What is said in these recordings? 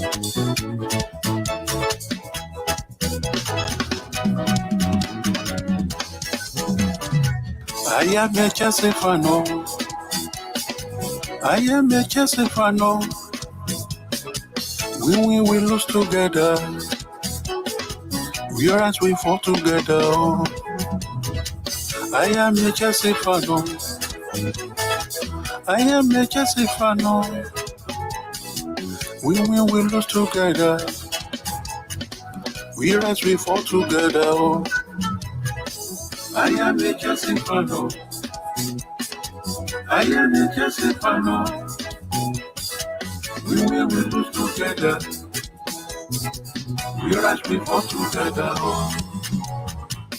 I am a Chelsea fan. I am a Chelsea fan. We lose together. We rise, we fall together. I am a Chelsea fan. I am a Chelsea fan. We lose together. We rise, we fall together. I am a Chelsea fan. I am a Chelsea fan. We lose together. We rise, we fall together.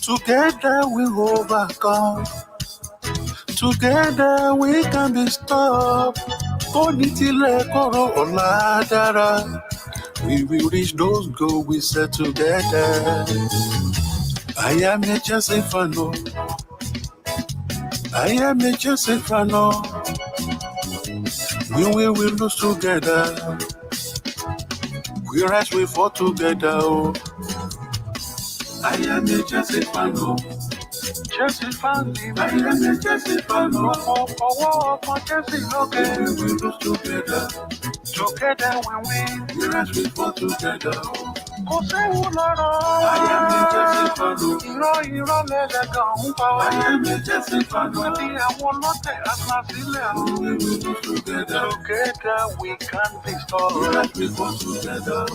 Together we overcome. Together we can be stopped. We will reach those goals we set together. I am a Chelsea fan. I am a Chelsea fan. We will lose together. We rise, we fall together. I am a Chelsea fan. Chelsea fan. I am a Chelsea fan. For Chelsea, okay. We lose together. Together we win. We rise, we fall together. I am a Chelsea fan. I am a Chelsea fan. We lose together. Together we can be stopped. We rise, we fall together.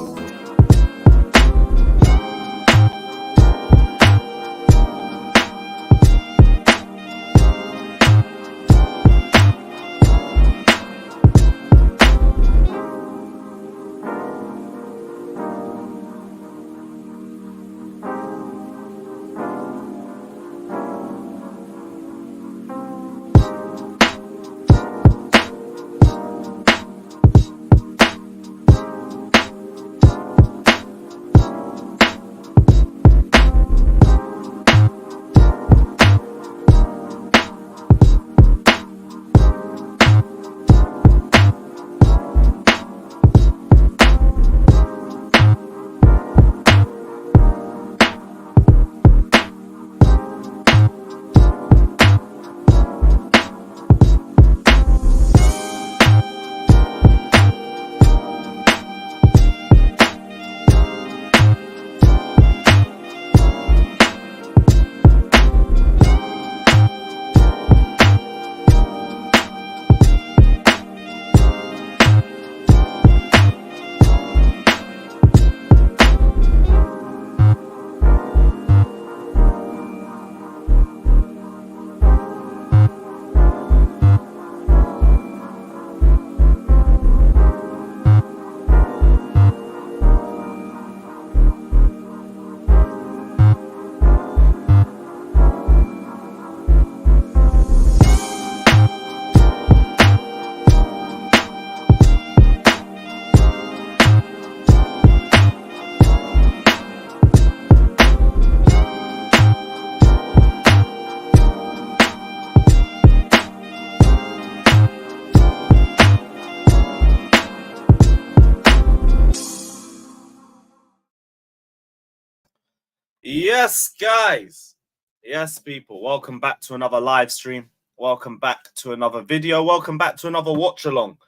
Yes, guys. Yes, people. Welcome back to another live stream. Welcome back to another video. Welcome back to another watch along.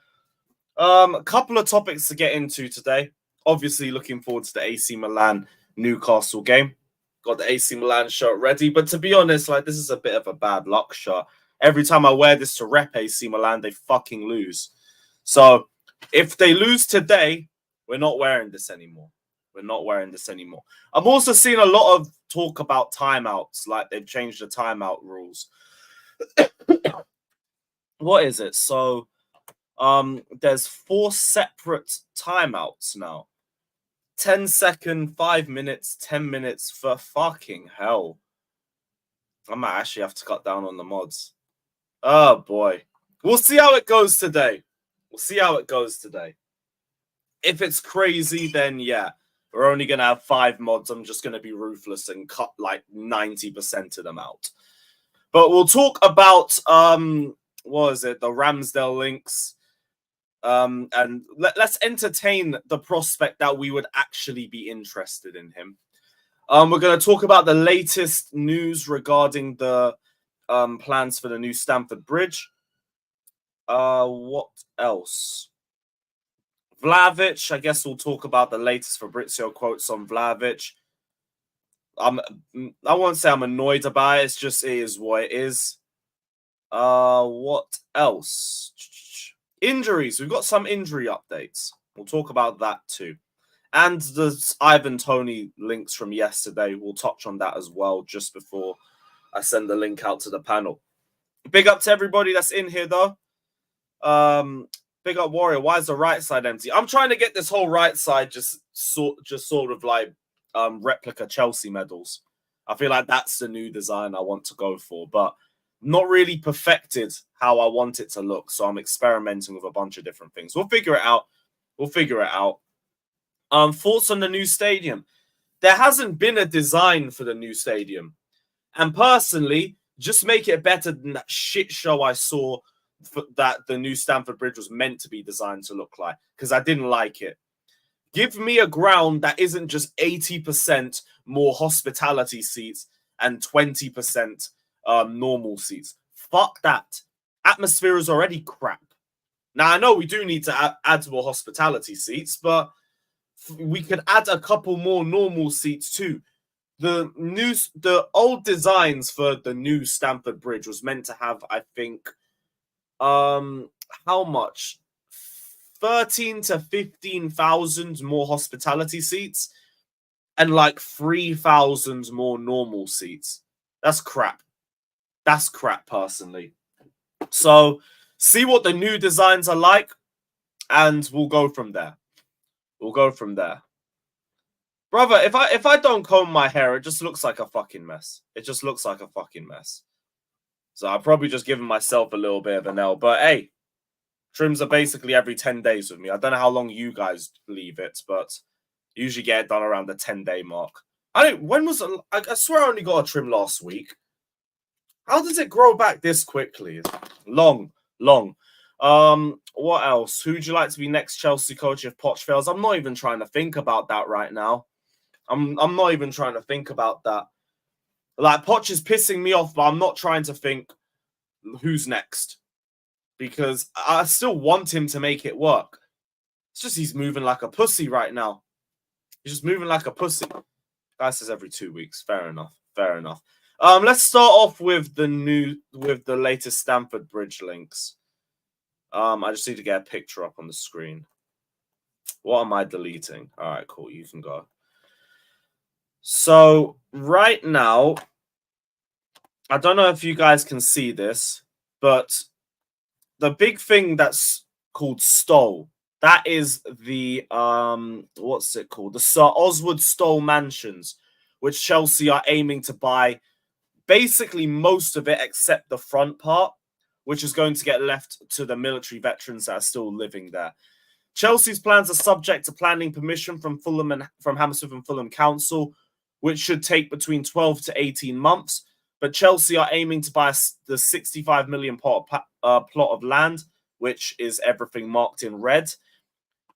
A couple of topics to get into today. Obviously, looking forward to the AC Milan Newcastle game. Got the AC Milan shirt ready. But to be honest, this is a bit of a bad luck shirt. Every time I wear this to rep AC Milan, they fucking lose. So if they lose today, we're not wearing this anymore. We're not wearing this anymore. I'm also seeing a lot of talk about timeouts, like they've changed the timeout rules. What is it? So there's 4 separate timeouts now. 10 second, 5 minutes, 10 minutes. For fucking hell. I might actually have to cut down on the mods. Oh boy. We'll see how it goes today. We'll see how it goes today. If it's crazy, then yeah. We're only going to have 5 mods. I'm just going to be ruthless and cut 90% of them out. But we'll talk about, what is it? The Ramsdale links. And let's entertain the prospect that we would actually be interested in him. We're going to talk about the latest news regarding the plans for the new Stamford Bridge. What else? Vlahović, I guess we'll talk about the latest Fabrizio quotes on Vlahović. I won't say I'm annoyed about it. It's just it is what it is. What else? Injuries. We've got some injury updates. We'll talk about that too. And the Ivan Toney links from yesterday. We'll touch on that as well just before I send the link out to the panel. Big up to everybody that's in here though. Big up Warrior. Why is the right side empty? I'm trying to get this whole right side just sort of like replica Chelsea medals. I feel like that's the new design I want to go for, but not really perfected how I want it to look. So I'm experimenting with a bunch of different things. We'll figure it out. Thoughts on the new stadium? There hasn't been a design for the new stadium, and personally, just make it better than that shit show I saw that the new Stamford Bridge was meant to be designed to look like, because I didn't like it. Give me a ground that isn't just 80% more hospitality seats and 20% normal seats. Fuck that. Atmosphere is already crap. Now, I know we do need to add more hospitality seats, but we could add a couple more normal seats too. The old designs for the new Stamford Bridge was meant to have, I think, how much? 13 to 15,000 more hospitality seats and like 3,000 more normal seats. That's crap. That's crap, personally. So see what the new designs are like, and we'll go from there. Brother, if I don't comb my hair, it just looks like a fucking mess. So I've probably just given myself a little bit of an L. But hey, trims are basically every 10 days with me. I don't know how long you guys leave it, but usually get it done around the 10-day mark. I swear I only got a trim last week. How does it grow back this quickly? Long. What else? Who'd you like to be next Chelsea coach if Poch fails? I'm not even trying to think about that right now. I'm not even trying to think about that. Like, Poch is pissing me off, but I'm not trying to think who's next, because I still want him to make it work. It's just he's moving like a pussy right now. He's just moving like a pussy. Guy says every 2 weeks. Fair enough. Let's start off with the latest Stamford Bridge links. I just need to get a picture up on the screen. What am I deleting? All right, cool. You can go. So right now, I don't know if you guys can see this, but the big thing that's called Stoll, that is the what's it called? The Sir Oswald Stoll Mansions, which Chelsea are aiming to buy basically most of it except the front part, which is going to get left to the military veterans that are still living there. Chelsea's plans are subject to planning permission from Hammersmith and Fulham Council, which should take between 12 to 18 months. But Chelsea are aiming to buy the 65 million plot of land, which is everything marked in red.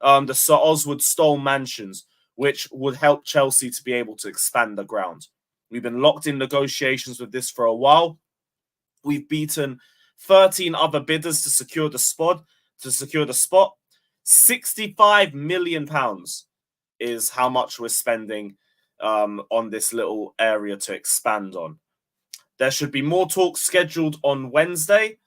The Sir Oswald Stoll Mansions, which would help Chelsea to be able to expand the ground. We've been locked in negotiations with this for a while. We've beaten 13 other bidders to secure the spot. £65 million is how much we're spending on this little area to expand on. There should be more talks scheduled on Wednesday,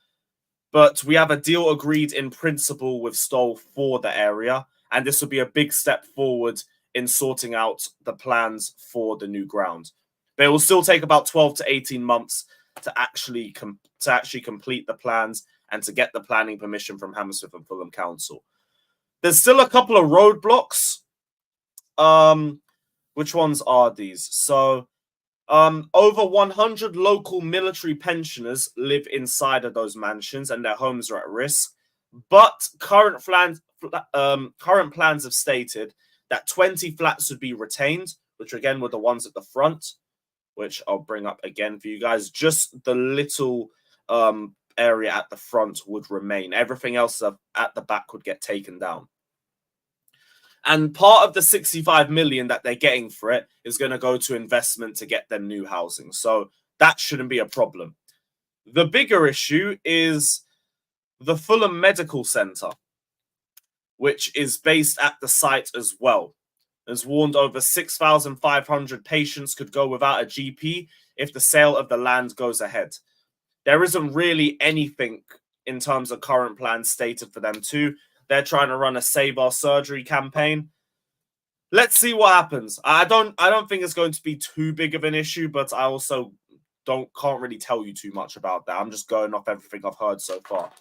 but we have a deal agreed in principle with Stoll for the area, and this will be a big step forward in sorting out the plans for the new ground. But it will still take about 12 to 18 months to actually complete the plans and to get the planning permission from Hammersmith and Fulham Council. There's still a couple of roadblocks. Which ones are these? So over 100 local military pensioners live inside of those mansions and their homes are at risk. But current plans have stated that 20 flats would be retained, which again were the ones at the front, which I'll bring up again for you guys. Just the little area at the front would remain. Everything else at the back would get taken down. And part of the 65 million that they're getting for it is going to go to investment to get them new housing. So that shouldn't be a problem. The bigger issue is the Fulham Medical Centre, which is based at the site as well. Has warned over 6,500 patients could go without a GP if the sale of the land goes ahead. There isn't really anything in terms of current plans stated for them too. They're trying to run a Save Our Surgery campaign. Let's see what happens. I don't think it's going to be too big of an issue, but I also can't really tell you too much about that. I'm just going off everything I've heard so far.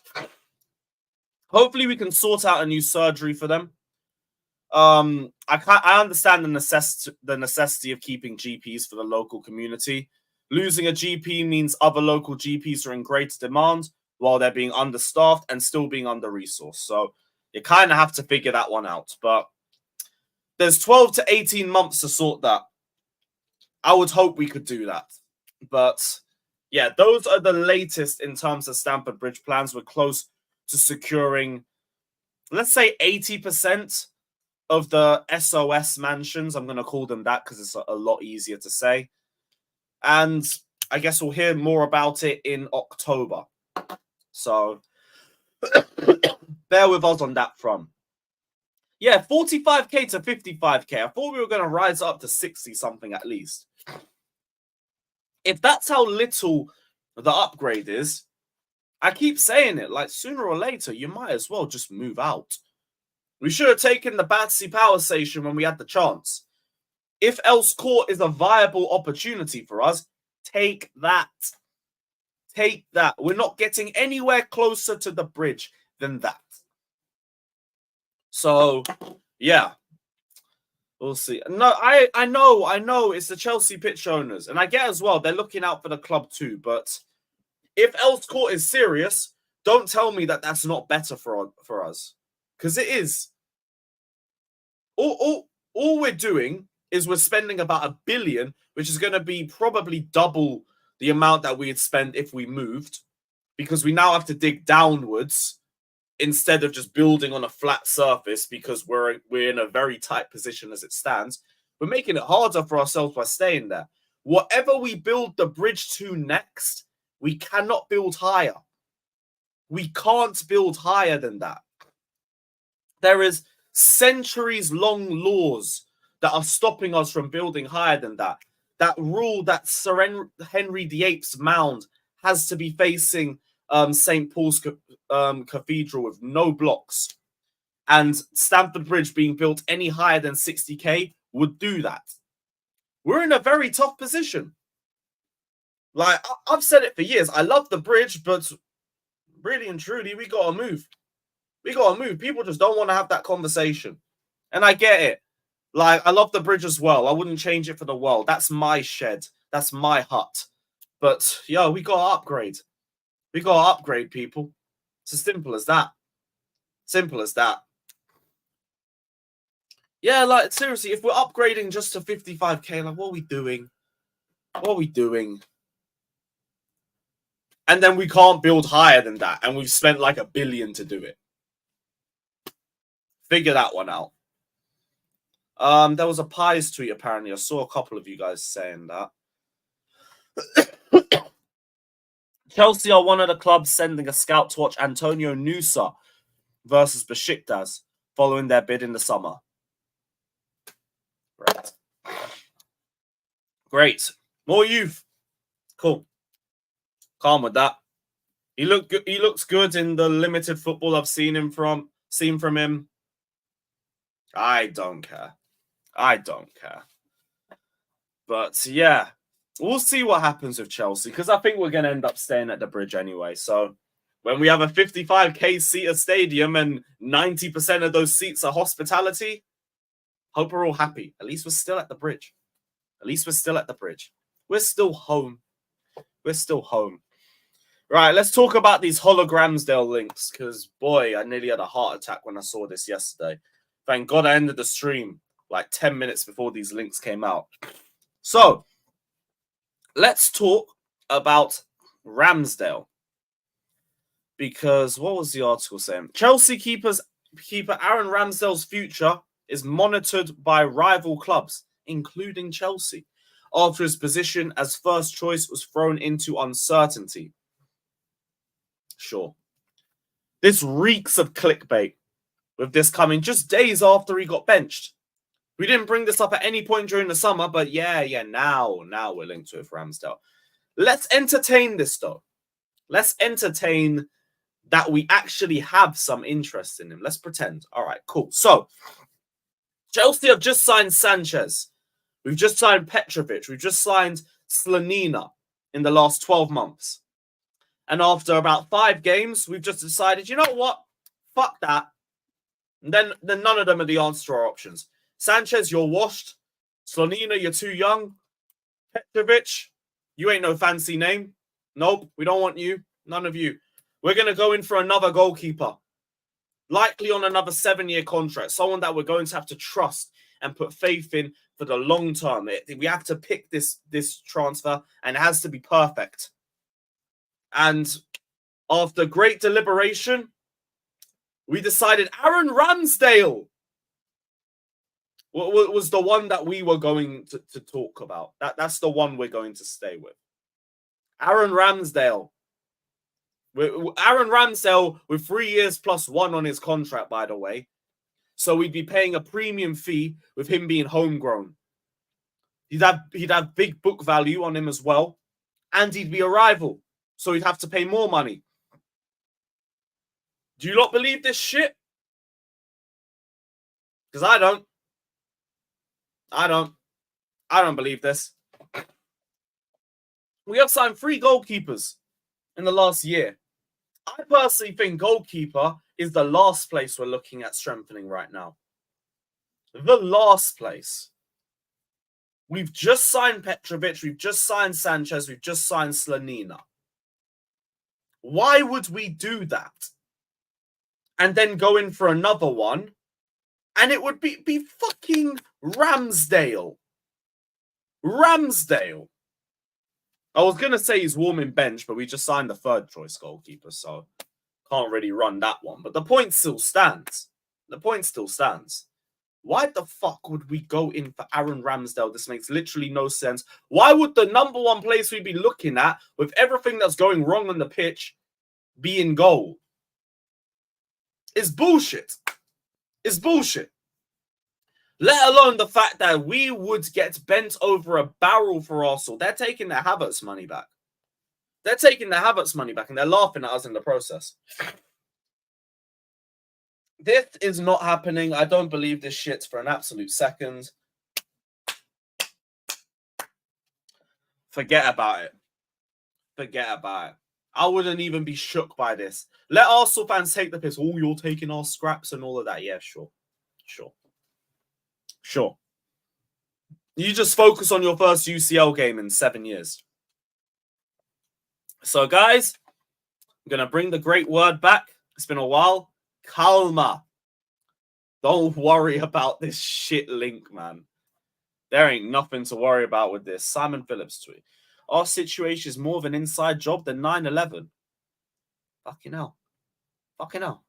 Hopefully we can sort out a new surgery for them. I understand the necessity of keeping GPs for the local community. Losing a GP means other local GPs are in greater demand while they're being understaffed and still being under-resourced. So you kind of have to figure that one out. But there's 12 to 18 months to sort that. I would hope we could do that. But yeah, those are the latest in terms of Stamford Bridge plans. We're close to securing, let's say, 80% of the SOS mansions. I'm going to call them that because it's a lot easier to say. And I guess we'll hear more about it in October. So bear with us on that front. Yeah, 45k to 55k. I thought we were going to rise up to 60 something at least. If that's how little the upgrade is, I keep saying it, like sooner or later, you might as well just move out. We should have taken the Battersea Power Station when we had the chance. If Earls Court is a viable opportunity for us, take that. Take that. We're not getting anywhere closer to the bridge than that. So, yeah. We'll see. No, I know it's the Chelsea pitch owners. And I get as well, they're looking out for the club too. But if Earls Court is serious, don't tell me that that's not better for us. Because it is. All we're doing is we're spending about $1 billion, which is going to be probably double the amount that we'd spend if we moved. Because we now have to dig downwards instead of just building on a flat surface because we're in a very tight position as it stands. We're making it harder for ourselves by staying there. Whatever we build the bridge to next, we cannot build higher. We can't build higher than that. There is centuries-long laws that are stopping us from building higher than that. That rule that Sir Henry VIII's mound has to be facing St. Paul's Cathedral with no blocks. And Stamford Bridge being built any higher than 60k would do that. We're in a very tough position. Like, I've said it for years. I love the bridge, but really and truly, we got to move. We got to move. People just don't want to have that conversation. And I get it. Like, I love the bridge as well. I wouldn't change it for the world. That's my shed. That's my hut. But, yo, we got to upgrade. We got to upgrade, people. It's as simple as that. Simple as that. Yeah, like, seriously, if we're upgrading just to 55k, like, what are we doing? What are we doing? And then we can't build higher than that. And we've spent like $1 billion to do it. Figure that one out. There was a Pies tweet, apparently. I saw a couple of you guys saying that. Chelsea are one of the clubs sending a scout to watch Antonio Nusa versus Besiktas following their bid in the summer. Great. Great. More youth. Cool. Calm with that. He looks good in the limited football I've seen from him. I don't care. I don't care. But yeah, we'll see what happens with Chelsea because I think we're going to end up staying at the bridge anyway. So when we have a 55k seater stadium and 90% of those seats are hospitality, hope we're all happy. At least we're still at the bridge. At least we're still at the bridge. We're still home. We're still home. Right, let's talk about these Ramsdale links because, boy, I nearly had a heart attack when I saw this yesterday. Thank God I ended the stream like 10 minutes before these links came out. So, let's talk about Ramsdale. Because what was the article saying? Chelsea keeper Aaron Ramsdale's future is monitored by rival clubs, including Chelsea, after his position as first choice was thrown into uncertainty. Sure. This reeks of clickbait, with this coming just days after he got benched. We didn't bring this up at any point during the summer, but now we're linked with Ramsdale. Let's entertain this, though. Let's entertain that we actually have some interest in him. Let's pretend. All right, cool. So, Chelsea have just signed Sanchez. We've just signed Petrovic. We've just signed Slanina in the last 12 months. And after about 5 games, we've just decided, you know what? Fuck that. And then none of them are the answer to our options. Sanchez, you're washed. Slanina, you're too young. Petrovic, you ain't no fancy name. Nope, we don't want you. None of you. We're going to go in for another goalkeeper. Likely on another 7-year contract. Someone that we're going to have to trust and put faith in for the long term. We have to pick this transfer, and it has to be perfect. And after great deliberation, we decided Aaron Ramsdale was the one that we were going to talk about. That's the one we're going to stay with. Aaron Ramsdale. Aaron Ramsdale with 3 years plus 1 on his contract, by the way. So we'd be paying a premium fee with him being homegrown. He'd have big book value on him as well. And he'd be a rival. So he'd have to pay more money. Do you not believe this shit? Because I don't. I don't believe this. We have signed 3 goalkeepers in the last year. I personally think goalkeeper is the last place we're looking at strengthening right now. The last place. We've just signed Petrovic. We've just signed Sanchez. We've just signed Slanina. Why would we do that? And then go in for another one? And it would be fucking Ramsdale. Ramsdale. I was going to say he's warming bench, but we just signed the 3rd choice goalkeeper, so can't really run that one. But the point still stands. The point still stands. Why the fuck would we go in for Aaron Ramsdale? This makes literally no sense. Why would the number 1 place we'd be looking at, with everything that's going wrong on the pitch, be in goal? It's bullshit. It's bullshit. Let alone the fact that we would get bent over a barrel for Arsenal. They're taking their Havertz money back. They're taking their Havertz money back, and they're laughing at us in the process. This is not happening. I don't believe this shit for an absolute second. Forget about it. Forget about it. I wouldn't even be shook by this. Let Arsenal fans take the piss. Oh, you're taking our scraps and all of that. Yeah, sure. Sure. You just focus on your first UCL game in 7 years. So, guys, I'm going to bring the great word back. It's been a while. Calma. Don't worry about this shit link, man. There ain't nothing to worry about with this. Simon Phillips tweet. Our situation is more of an inside job than 9/11. Fucking hell. Fucking hell.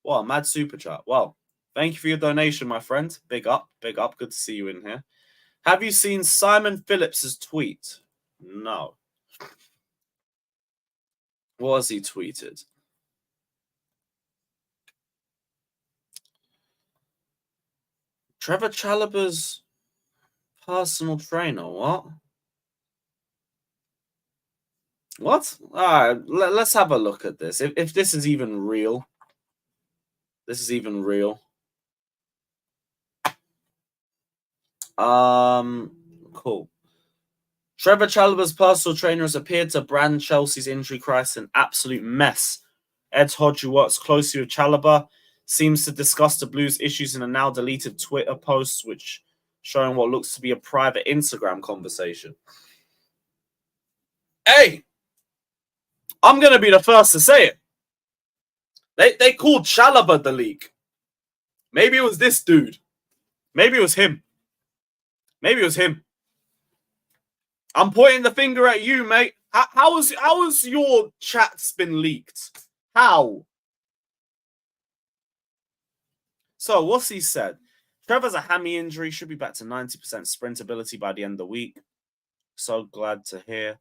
Wow, mad super chat. Well, thank you for your donation, my friend. Big up, big up. Good to see you in here. Have you seen Simon Phillips's tweet? No. What has he tweeted? Trevor Chalobah's personal trainer. What? What? All right, let's have a look at this. If this is even real. This is even real. Cool. Trevor Chalobah's personal trainer has appeared to brand Chelsea's injury crisis an absolute mess. Ed Hodge, who works closely with Chalobah, seems to discuss the Blues' issues in a now deleted Twitter post, which showing what looks to be a private Instagram conversation. Hey, I'm going to be the first to say it. They called Chalobah the leak. Maybe it was this dude. Maybe it was him. Maybe it was him. I'm pointing the finger at you, mate. How has your chats been leaked? How? So what's he said? Trevor's a hammy injury, should be back to 90% sprint ability by the end of the week. So glad to hear.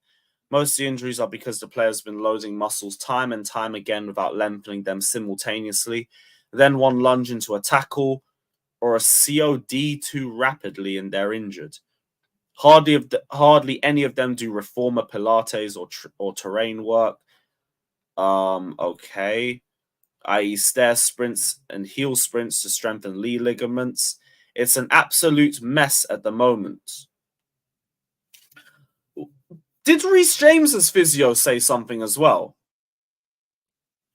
Most of the injuries are because the player's been loading muscles time and time again without lengthening them simultaneously. Then one lunge into a tackle or a COD too rapidly and they're injured. Hardly any of them do reformer pilates or terrain work. Okay. I.e. stair sprints and heel sprints to strengthen knee ligaments. It's an absolute mess at the moment. Did Reece James's physio say something as well?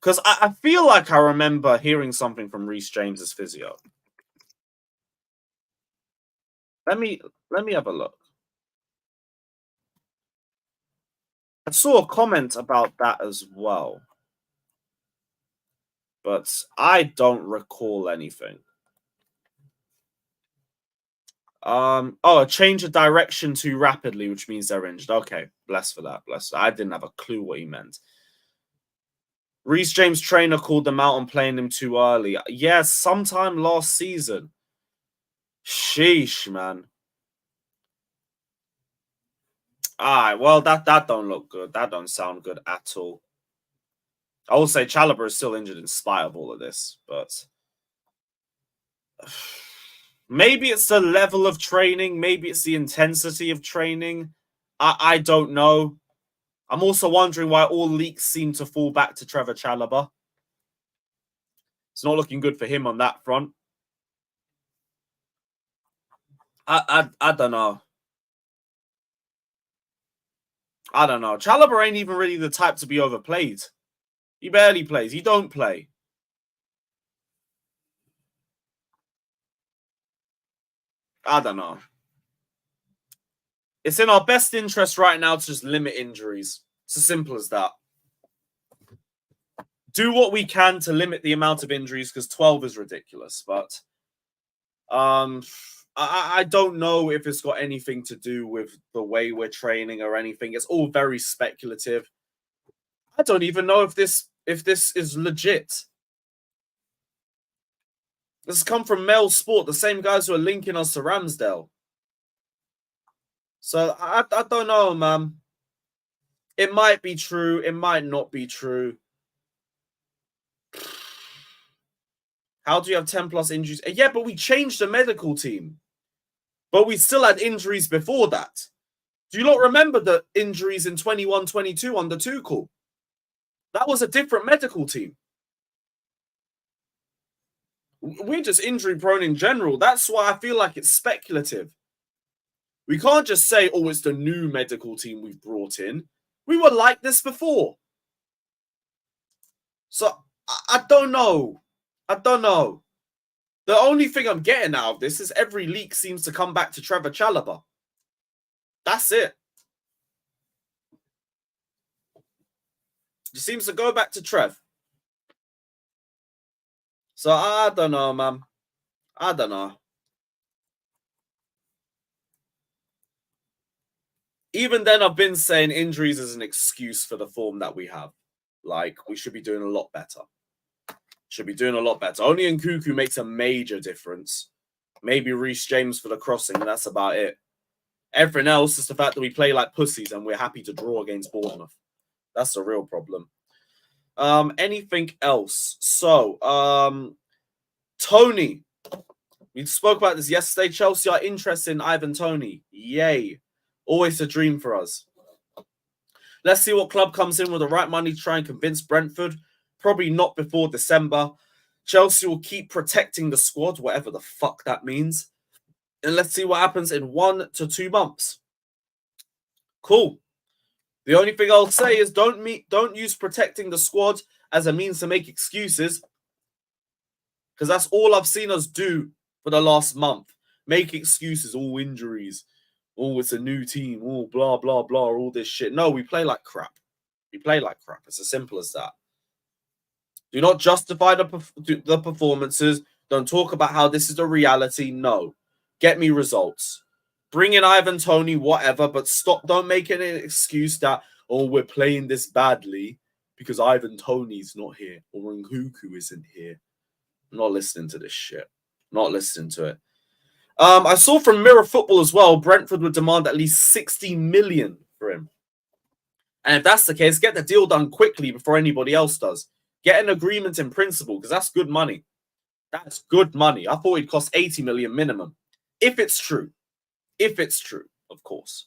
Because I feel like I remember hearing something from Reece James's physio. Let me have a look. I saw a comment about that as well, but I don't recall anything. A change of direction too rapidly, which means they're injured. Okay, bless for that. Bless. I didn't have a clue what he meant. Reece James' trainer called them out on playing him too early. Yes, sometime last season. Sheesh, man. Alright, well, that don't look good. That don't sound good at all. I will say Chalobah is still injured in spite of all of this, but maybe it's the level of training. Maybe it's the intensity of training. I don't know. I'm also wondering why all leaks seem to fall back to Trevor Chalobah. It's not looking good for him on that front. I don't know. I don't know. Chalobah ain't even really the type to be overplayed. He barely plays. He don't play. I don't know. It's in our best interest right now to just limit injuries. It's as simple as that. Do what we can to limit the amount of injuries because 12 is ridiculous. But I don't know if it's got anything to do with the way we're training or anything. It's all very speculative. I don't even know if this is legit. This has come from Mail Sport, the same guys who are linking us to Ramsdale. So I don't know, man. It might be true. It might not be true. How do you have 10 plus injuries? Yeah, but we changed the medical team. But we still had injuries before that. Do you not remember the injuries in 21-22 under Tuchel? That was a different medical team. We're just injury prone in general. That's why I feel like it's speculative. We can't just say, oh, it's the new medical team we've brought in. We were like this before. So, I don't know. I don't know. The only thing I'm getting out of this is every leak seems to come back to Trevor Chalobah. That's it. It seems to go back to Trev. So, I don't know, man. I don't know. Even then, I've been saying injuries is an excuse for the form that we have. Like, we should be doing a lot better. Should be doing a lot better. Only Nkuku makes a major difference. Maybe Reece James for the crossing, and that's about it. Everything else is the fact that we play like pussies and we're happy to draw against Bournemouth. That's the real problem. Anything else? So, Tony. We spoke about this yesterday. Chelsea are interested in Ivan Toney. Yay. Always a dream for us. Let's see what club comes in with the right money to try and convince Brentford. Probably not before December. Chelsea will keep protecting the squad, whatever the fuck that means. And let's see what happens in 1 to 2 months. Cool. The only thing I'll say is don't use protecting the squad as a means to make excuses. Because that's all I've seen us do for the last month. Make excuses, all injuries. Oh, it's a new team. Oh, blah, blah, blah, all this shit. No, we play like crap. We play like crap. It's as simple as that. Do not justify the performances. Don't talk about how this is the reality. No. Get me results. Bring in Ivan Toney, whatever, but stop. Don't make it an excuse that, oh, we're playing this badly because Ivan Toney's not here or Nkunku isn't here. I'm not listening to this shit. Not listening to it. I saw from Mirror Football as well, Brentford would demand at least 60 million for him. And if that's the case, get the deal done quickly before anybody else does. Get an agreement in principle, because that's good money. That's good money. I thought he'd cost 80 million minimum. If it's true. If it's true, of course.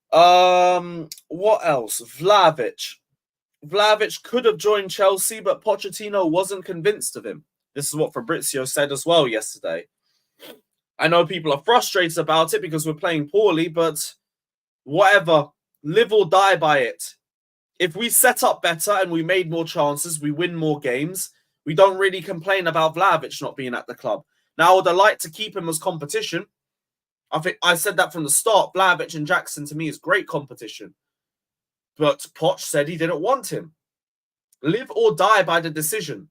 What else? Vlahovic. Vlahovic could have joined Chelsea, but Pochettino wasn't convinced of him. This is what Fabrizio said as well yesterday. I know people are frustrated about it because we're playing poorly, but whatever. Live or die by it. If we set up better and we made more chances, we win more games, we don't really complain about Vlahovic not being at the club. Now, I would like to keep him as competition. I think I said that from the start. Vlahovic and Jackson, to me, is great competition. But Poch said he didn't want him. Live or die by the decision.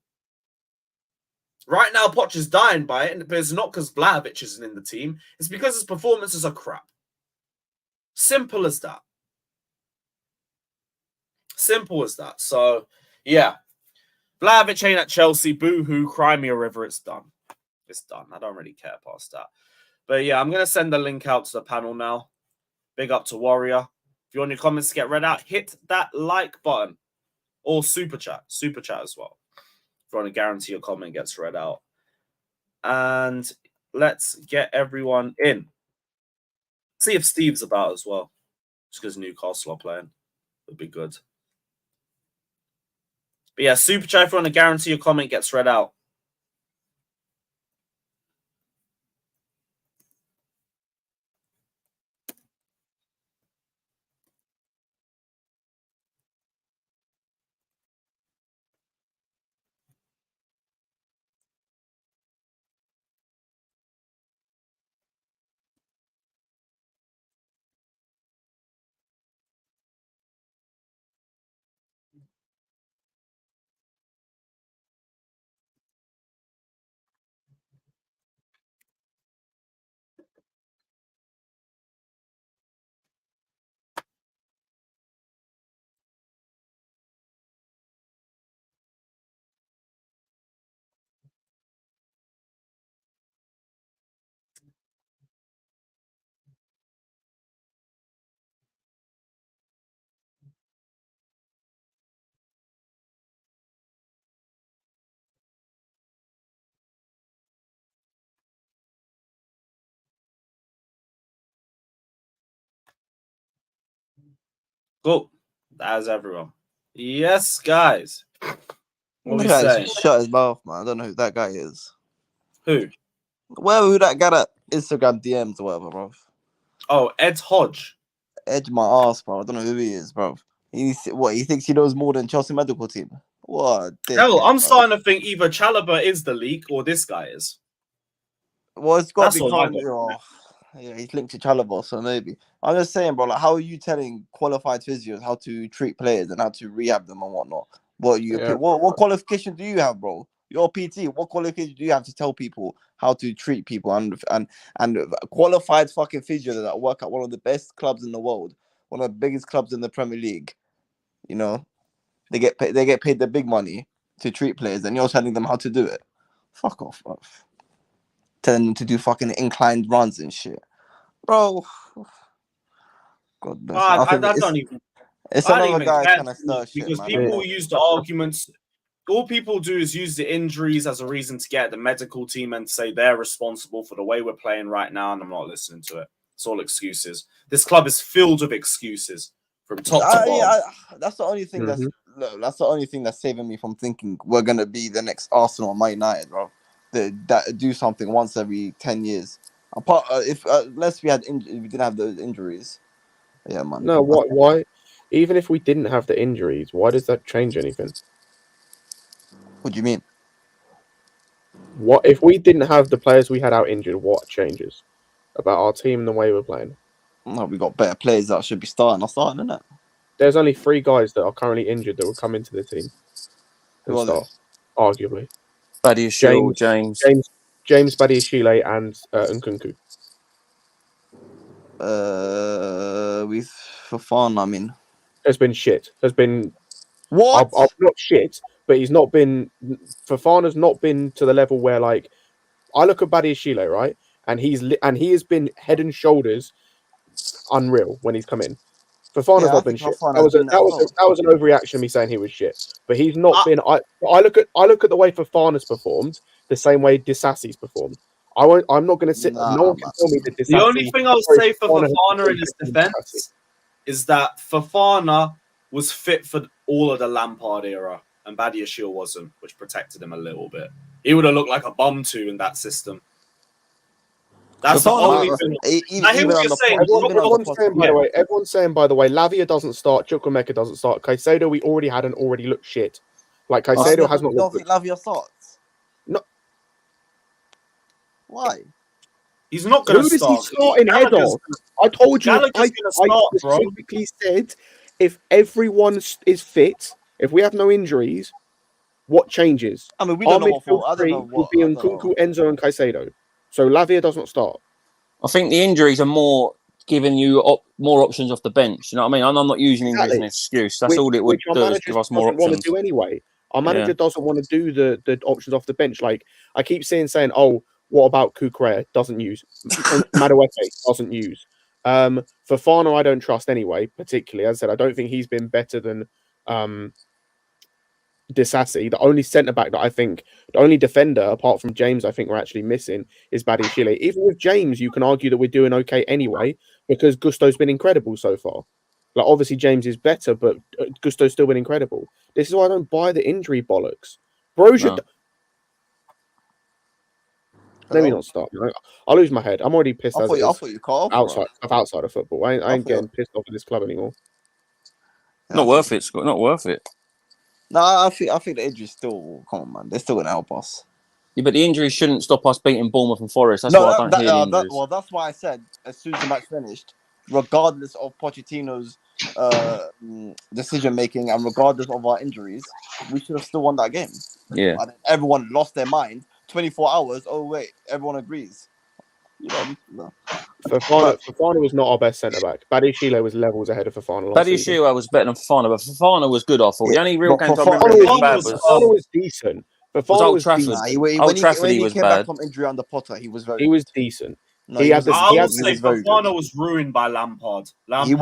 Right now, Poch is dying by it, but it's not because Vlahovic isn't in the team. It's because his performances are crap. Simple as that. Simple as that. So, yeah. Vlahovic ain't at Chelsea. Boo-hoo. Cry me a river. It's done. It's done. I don't really care past that. But, yeah, I'm going to send the link out to the panel now. Big up to Warrior. If you want your comments to get read out, hit that like button. Or super chat. Super chat as well. If you want to guarantee your comment gets read out. And let's get everyone in. See if Steve's about as well. Just because Newcastle are playing. Would be good. But yeah, super chat, if you want to guarantee your comment gets read out. Cool. That's everyone. Yes, guys. What are we saying? Shut his mouth, man. I don't know who that guy is. Who? Who that guy that Instagram DMs or whatever, bro. Oh, Ed Hodge. Edge my ass, bro. I don't know who he is, bro. He thinks he knows more than Chelsea medical team. What? Hell, I'm starting to think either Chalobah is the leak or this guy is. Well, it's got to be currently. Yeah, he's linked to Chalobah, so maybe. I'm just saying, bro. Like, how are you telling qualified physios how to treat players and how to rehab them and whatnot? What qualification do you have, bro? You're a PT. What qualification do you have to tell people how to treat people and qualified fucking physio that work at one of the best clubs in the world, one of the biggest clubs in the Premier League? You know, they get paid the big money to treat players, and you're telling them how to do it. Fuck off, bro. Telling them to do fucking inclined runs and shit, bro. God bless. I don't even. It's another guy trying to stir shit, because man. people use the arguments. All people do is use the injuries as a reason to get the medical team and say they're responsible for the way we're playing right now, and I'm not listening to it. It's all excuses. This club is filled with excuses from top to bottom. That's the only thing that's the only thing that's saving me from thinking we're gonna be the next Arsenal or Man United, bro. That do something once every 10 years. Apart unless we didn't have those injuries. Yeah, man. No, why? Even if we didn't have the injuries, why does that change anything? What do you mean? What if we didn't have the players we had out injured? What changes about our team and the way we're playing? No, we got better players that should be starting, innit? There's only 3 guys that are currently injured that will come into the team and start, arguably. James Badiashile and Nkunku. For fun, I mean. Has been shit. Has been What? Not shit, but he's not been. Fofana's not been to the level where, like, I look at Badiashile, right, and he has been head and shoulders unreal when he's come in. Fofana's Yeah, I not been think shit. Fofana's been that as well. That was an overreaction of me saying he was shit, but he's not been. I look at the way Fofana's performed the same way Disasi's performed. I'm not going to sit. Nah, no one can man. tell me that Disasi. The only thing I'll say for Fofana in his defense is that Fofana was fit for all of the Lampard era, and Badiashile wasn't, which protected him a little bit. He would have looked like a bum too in that system. That's the only thing. I hear what you're saying. Everyone's saying, by the way, Lavia doesn't start, Chukwuemeka doesn't start. Caicedo, we already had and already looked shit. Like, Caicedo has not looked. Don't think Lavia starts? No. Why? He's not going to start. Who does he start in head of? I told you. I specifically said, if everyone is fit, if we have no injuries, what changes? I mean, we don't know what. I don't know what. Will be Nkunku, Enzo, and Caicedo. So Lavia does not start. I think the injuries are more giving you more options off the bench. You know what I mean? I'm not using injuries as an excuse. That's all it would do is give us more options. Want to do anyway. Our manager doesn't want to do the options off the bench. Like, I keep saying, oh, what about Kukurea? Doesn't use. Madueke doesn't use. Fofana, I don't trust anyway, particularly. As I said, I don't think he's been better than Disasi. The only centre-back that I think, the only defender, apart from James, I think we're actually missing is Badiashile. Even with James, you can argue that we're doing okay anyway, because Gusto's been incredible so far. Like, obviously, James is better, but Gusto's still been incredible. This is why I don't buy the injury bollocks. Broja... Let me not start. I'll lose my head. I'm already pissed I thought you called outside of football. I ain't getting pissed off at this club anymore. Not worth it, Scott. Not worth it. No, I think the injuries still, come on, man. They're still going to help us. Yeah, but the injuries shouldn't stop us beating Bournemouth and Forest. That's why I don't hear the injuries. Well, that's why I said as soon as the match finished, regardless of Pochettino's decision making and regardless of our injuries, we should have still won that game. Yeah. And everyone lost their mind. 24 hours. Oh wait, everyone agrees. Fofana was not our best centre back. Badiashile was levels ahead of Fofana. Badiashile was better than Fofana, but Fofana was good. I thought the only real game I remember Fofana was decent. Fofana was Old Trafford. Old Trafford, he was came bad. Back from injury under Potter, he was very. He was decent. No, I would say Fofana was ruined by Lampard. He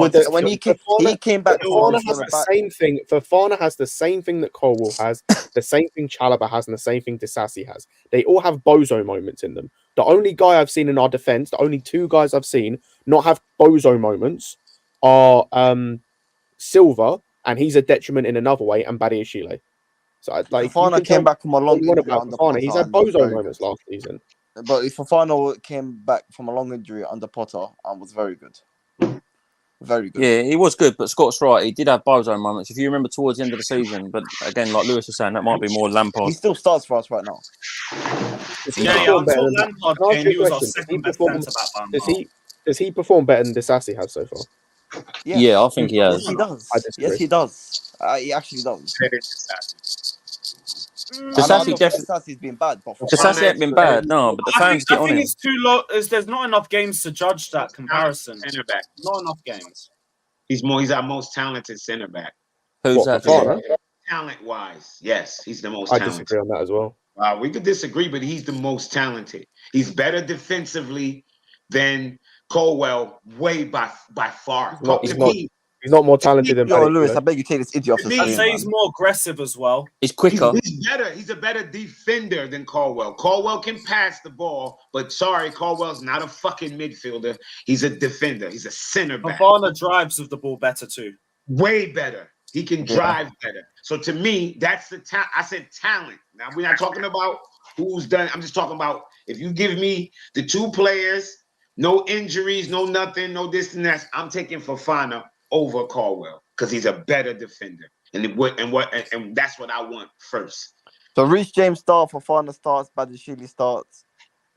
came back. Fofana has the same thing. Fofana has the same thing that Colwell has, the same thing Chalobah has, and the same thing Disasi has. They all have bozo moments in them. The only guy I've seen in our defense, the only two guys I've seen not have bozo moments are Silva, and he's a detriment in another way, and Badiashile. So, like, Fofana came back from a long injury under Potter. He's had bozo moments last season. But if Fofana came back from a long injury under Potter and was very good. Very good. Yeah, he was good, but Scott's right. He did have bozo moments, if you remember, towards the end of the season. But again, like Lewis was saying, that might be more Lampard. He still starts for us right now. Until Lampard came, he was our second best centre-back. Does he perform better than Disasi has so far? Yeah, I think he has. Yes, he does. Yes, he does. He actually does. Disasi's been bad. Disasi ain't been bad, no, but the fans get on him. I think it's too low. There's not enough games to judge that comparison. Centre back. Not enough games. He's our most talented centre back. Who's that? Talent wise, yes, he's the most I talented. disagree on that as well. We could disagree, but he's the most talented. He's better defensively than Colwell, way by far. He's not more talented than Lewis, I beg you take this idiot off the screen. I'd say he's more aggressive as well. He's quicker. He's better. He's a better defender than Colwell. Colwell can pass the ball, but sorry, Colwell's not a fucking midfielder. He's a defender. He's a center back. Fofana drives with the ball better too. Way better. He can drive better. So to me, that's the talent. I said talent. Now we're not talking about who's done. I'm just talking about if you give me the two players, no injuries, no nothing, no this and that, I'm taking Fofana over Colwell because he's a better defender, and that's what I want first. So Reece James starts, Fofana starts, Badiashile starts,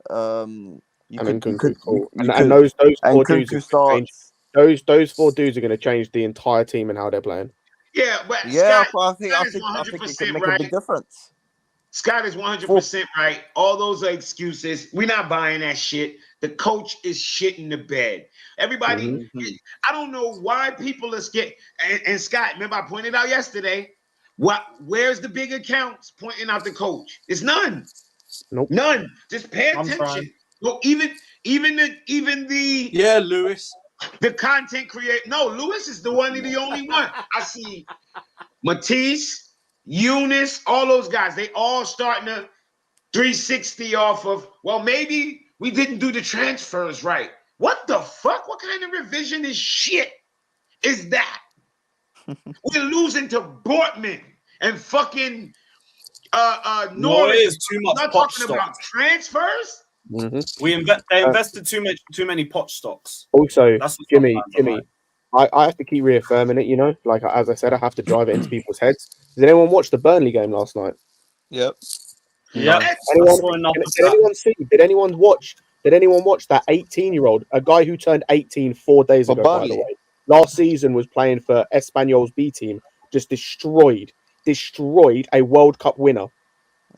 and those four dudes starts. Those four dudes are going to change the entire team and how they're playing. Yeah, but yeah, Scott, I think it can make a big difference. Scott is 100% right. All those are excuses. We're not buying that shit. The coach is shitting the bed. Everybody, I don't know why people are scared. And Scott, remember I pointed out yesterday, Where's the big accounts pointing out the coach? It's none. Nope. None. Just pay I'm attention. trying. Well, even the Yeah, Lewis. the content creator. No, Lewis is the only one. I see Matisse, Eunice, all those guys. They all starting to 360 off of, well, maybe we didn't do the transfers right. What the fuck? What kind of revisionist shit is that? We're losing to Bortman and fucking No, Norris. it is too much Not pot talking about stocks. transfers. They invested too many pot stocks. Also, That's what Jimmy, sometimes I'm like. I have to keep reaffirming it. You know, like as I said, I have to drive it into people's heads. Did anyone watch the Burnley game last night? Yep. Yeah. Did anyone see? Did anyone watch that 18-year-old, a guy who turned 18 4 days ago, by the way? Last season was playing for Espanyol's B team, just destroyed a World Cup winner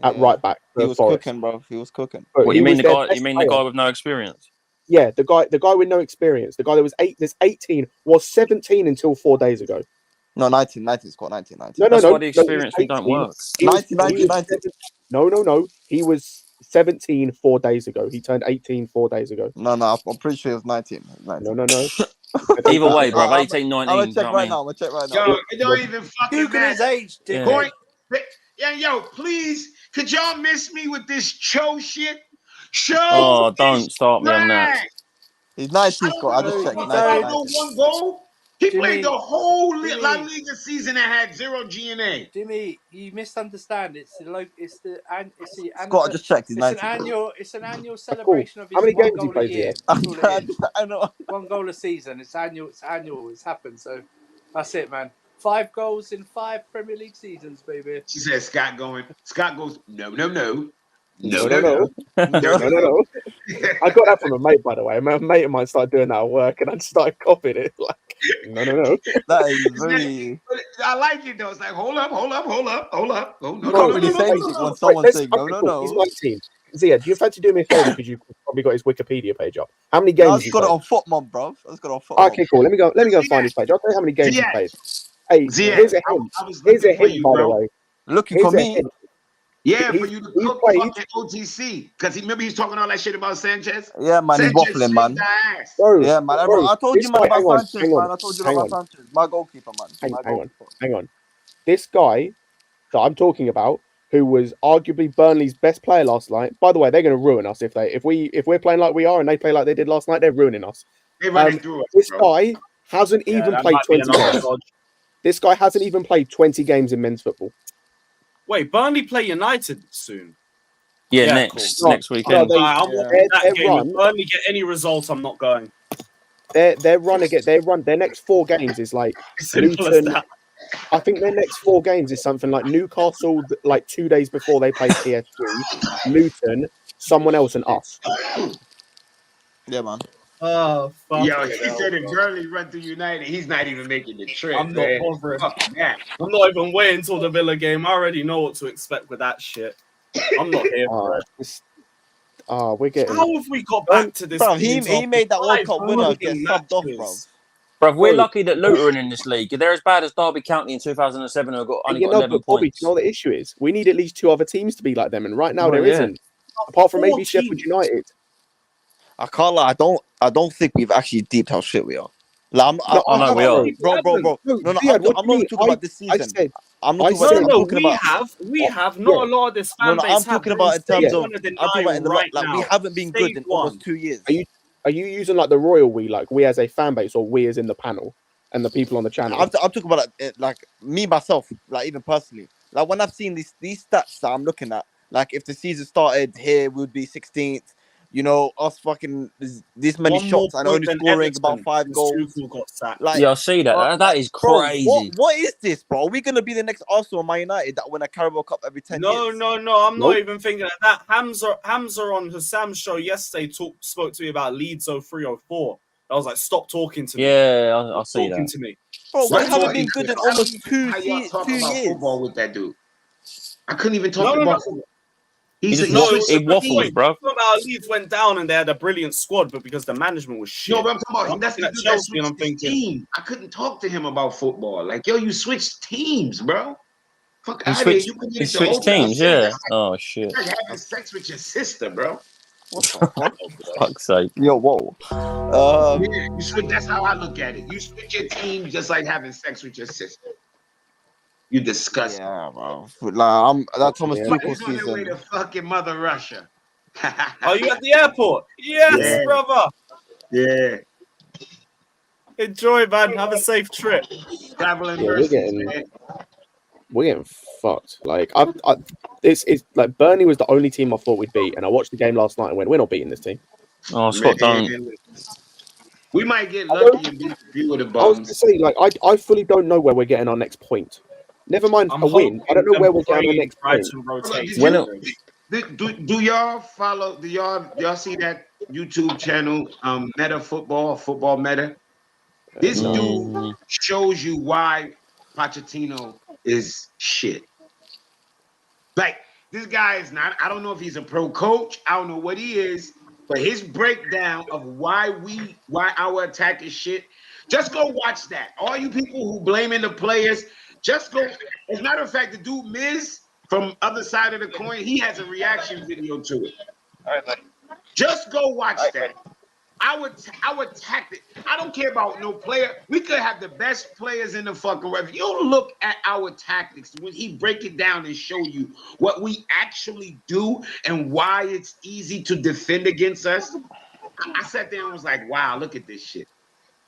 at right back. He was cooking, bro. He was cooking. What you mean the guy? You mean the guy with no experience? Yeah, the guy with no experience. The guy that was 18 was 17 until 4 days ago. No, 19. 19 scored 19. No. That's why the experience don't work. 19. No. He was 17 4 days ago. He turned 18 4 days ago. No. I'm pretty sure he was 19. No. Either way, bro. 18, 19. I'm gonna check right now. Yo, it don't even fucking Google his age, Point. Yeah, yo, please, could y'all miss me with this Cho shit? Oh, don't start me on that. He's 19 scored. I just checked. 19. One goal. He Jimmy, played the whole Jimmy, La Liga season and had 0 GNA. Jimmy, you misunderstand. It's the Scott, I just checked. He's 19. It's an annual celebration of his How many one games he goal a plays year. I know. 1 goal a season. It's annual. It's happened. So that's it, man. 5 goals in 5 Premier League seasons, baby. She said Scott goes, no. No. I got that from a mate, by the way. A mate of mine started doing that at work, and I just started copying it. Like, no. That is very. I like it though. It's like, hold up. You can't really say anything when someone's saying no. He's 19. Zia, do you fancy doing me a favor because you probably got his Wikipedia page up? How many games? I've got it on Footmom, bro. I've got it on Footmom. Okay, cool. Let me go and find his page. I'll tell you how many games he played. Hey, Zia, here's a hint. Here's a hint, by the way. Looking for me. Yeah, for you to cook fucking OTC. Because remember he's talking all that shit about Sanchez? Yeah, man, he's waffling, man. Bro, yeah, man. I told you, man, about Sanchez, man. I told you about Sanchez. My goalkeeper, man. Hang on. This guy that I'm talking about, who was arguably Burnley's best player last night. By the way, they're going to ruin us if we're playing like we are and they play like they did last night. They're ruining us. They're running through us, this guy hasn't even played 20 games. This guy hasn't even played 20 games in men's football. Wait, Burnley play United soon. Yeah, next weekend. If Burnley get any results, I'm not going. Their next 4 games is like Luton. I think their next 4 games is something like Newcastle, like 2 days before they play PSG, Luton, someone else, and us. Yeah, man. Oh, fuck. Yo, he said if Burnley run through United, he's not even making the trip. I'm not bothering. I'm not even waiting until the Villa game. I already know what to expect with that shit. I'm not here for it. We're getting. How have we got back to this? Bro, he made that World Cup winner get subbed off, bro. Bro, we're lucky that Luton are in this league. They're as bad as Derby County in 2007 who only got 11 points. You know what the issue is? We need at least 2 other teams to be like them, and right now there isn't. Apart from maybe Sheffield United. I can't lie. I don't think we've actually deeped how shit we are. Like, we are. Bro. No, I'm not talking about this season. We have not a lot of this fan base. I'm talking about in terms of. I'm talking about in the right like we haven't been good in almost 2 years. Are you using like the royal we, like we as a fan base, or we as in the panel and the people on the channel? I'm talking about like me myself, like even personally. Like when I've seen these stats that I'm looking at, like if the season started here, we would be 16th. You know, us fucking this many shots and only scoring about 5 goals. Like, yeah, I see that. That is crazy. Bro, what is this, bro? Are we gonna be the next Arsenal or Man United that win a Carabao Cup every 10 years? No. I'm not even thinking of that. Hamza on Hassam's show yesterday spoke to me about Leeds 03-04. I was like, stop talking to me. Yeah, I see talking that. to me. Bro, we haven't been good in almost 2 years. Football with that dude. I couldn't even talk about football. He waffles, bro. Our Leeds went down and they had a brilliant squad, but because the management was shit. No, but I'm talking about that's the dude that switched team. I couldn't talk to him about football. Like, yo, you switched teams, bro. Fuck He out of here. switched. You can He get switched teams. Yeah. Oh shit. Like having sex with your sister, bro. What the fuck? Fuck's sake. Yo, whoa. Yeah, you switch. That's how I look at it. You switch your team just like having sex with your sister. You disgusting. Yeah, bro. Like that Thomas Yeah. Tuchel He's on their way season. to fucking Mother Russia. Are you at the airport? Yes, Yeah. brother. Yeah. Enjoy, man. Have a safe trip. Traveling Yeah, mercies, man. we're getting fucked. Like it's like Burnley was the only team I thought we'd beat, and I watched the game last night and went, we're not beating this team. Oh, Scott, don't. We might get lucky and beat a few of the I was gonna bums. say, like, I fully don't know where we're getting our next point. Never mind I'm a win. I don't know where we're getting our next point. Do y'all follow? Do y'all see that YouTube channel, Meta Football Meta? This dude shows you why Pochettino is shit. Like, this guy is not, I don't know if he's a pro coach, I don't know what he is, but his breakdown of why our attack is shit, just go watch that. All you people who blaming the players, just go. As a matter of fact, the dude Miz from other side of the coin, he has a reaction video to it. All right, buddy. Just go watch that. Our tactic. I don't care about no player. We could have the best players in the fucking world. If you look at our tactics, when he break it down and show you what we actually do and why it's easy to defend against us, I sat there and was like, wow, look at this shit.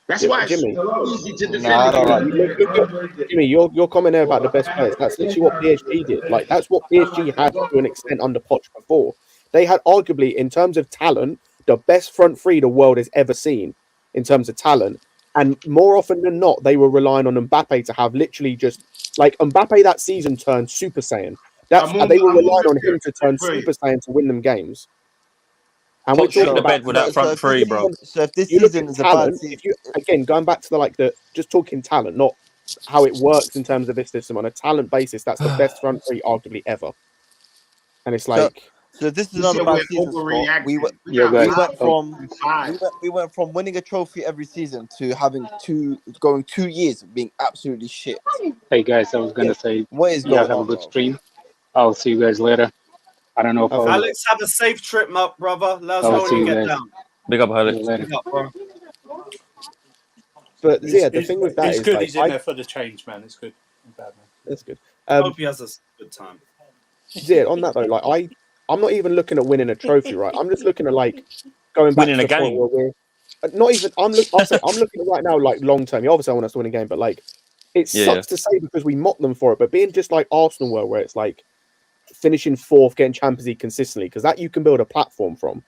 That's why it's Jimmy. so easy to defend against. Jimmy, your comment there about the best players, that's literally what PSG did. Like, that's what PSG had to an extent under Poch before. They had arguably, in terms of talent, the best front three the world has ever seen in terms of talent. And more often than not, they were relying on Mbappe to have literally just, like, Mbappe that season turned Super Saiyan. They were relying on him to turn Super Saiyan to win them games. And we're talking the about bed with that front three, bro. So if this you look season at is a talent, bad season, if you, again, going back to the just talking talent, not how it works in terms of this system, on a talent basis, that's the best front three arguably ever. And it's like, so this is another bad season. Scott. We went from winning a trophy every season to going 2 years being absolutely shit. Hey guys, I was gonna say, What is yeah, going have on, a good bro? stream. I'll see you guys later. I don't know if I'll Alex, have a safe trip, my brother. Let us know when you get down. Big up, Alex. Big up, bro. But yeah, the thing with that it's is, good. like, He's in there for the change, man. It's good. Bad, man. That's good. Hope he has a good time. Yeah, on that though, like I'm not even looking at winning a trophy, right? I'm just looking at like going back Winning to a the point game. where we're not even. I'm looking at right now, like long term. Obviously, I want us to win a game, but like it sucks to say because we mock them for it. But being just like Arsenal were, where it's like finishing fourth, getting Champions League consistently, because that you can build a platform from.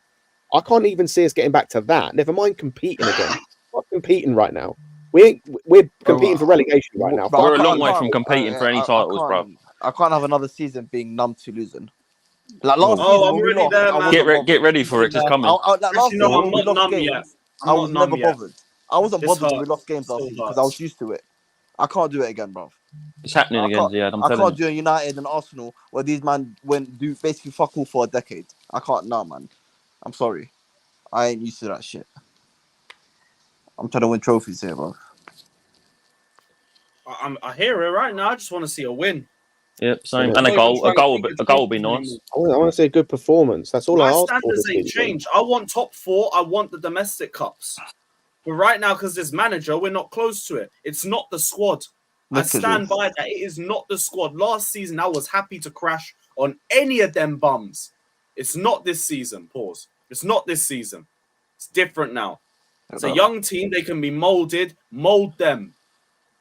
I can't even see us getting back to that. Never mind competing again. We're not competing right now. We're competing for relegation right now. We're a long way from competing for any titles, bro. I can't have another season being numb to losing. Like last season, I'm when we already lost, there, I man. wasn't Get ready for it. It's coming. Like last season, I'm when we not lost numb games, yet. I was never yet. bothered. I wasn't This bothered when we hurts. lost games last Still season because hurts. I was used to it. I can't do it again, bro. It's happening again, Ziad. I'm I telling can't you. do a United and Arsenal where these man do basically fuck all for a decade. I can't. Nah, man. I'm sorry. I ain't used to that shit. I'm trying to win trophies here, bro. I hear it right now. I just want to see a win. Yep, same. Yeah. And a goal. A goal would be nice. I want to see a good performance. That's all I My ask for. standards ain't changed. I want top 4. I want the domestic cups. But right now, because this manager, we're not close to it. It's not the squad. I stand by that. It is not the squad. Last season, I was happy to crash on any of them bums. It's not this season. Pause. It's not this season. It's different now. It's a young team. They can be molded. Mold them.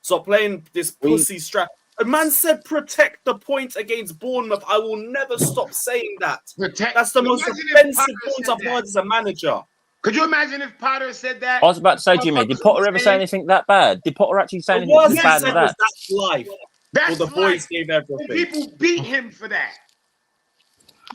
Stop playing this pussy strap. A man said protect the point against Bournemouth. I will never stop saying that. That's the most offensive point I've heard as a manager. Could you imagine if Potter said that? I was about to say, Jimmy, did Potter ever say anything that bad? Did Potter actually say anything as bad as that? That's life. That's Well, the boys gave everything. People beat him for that.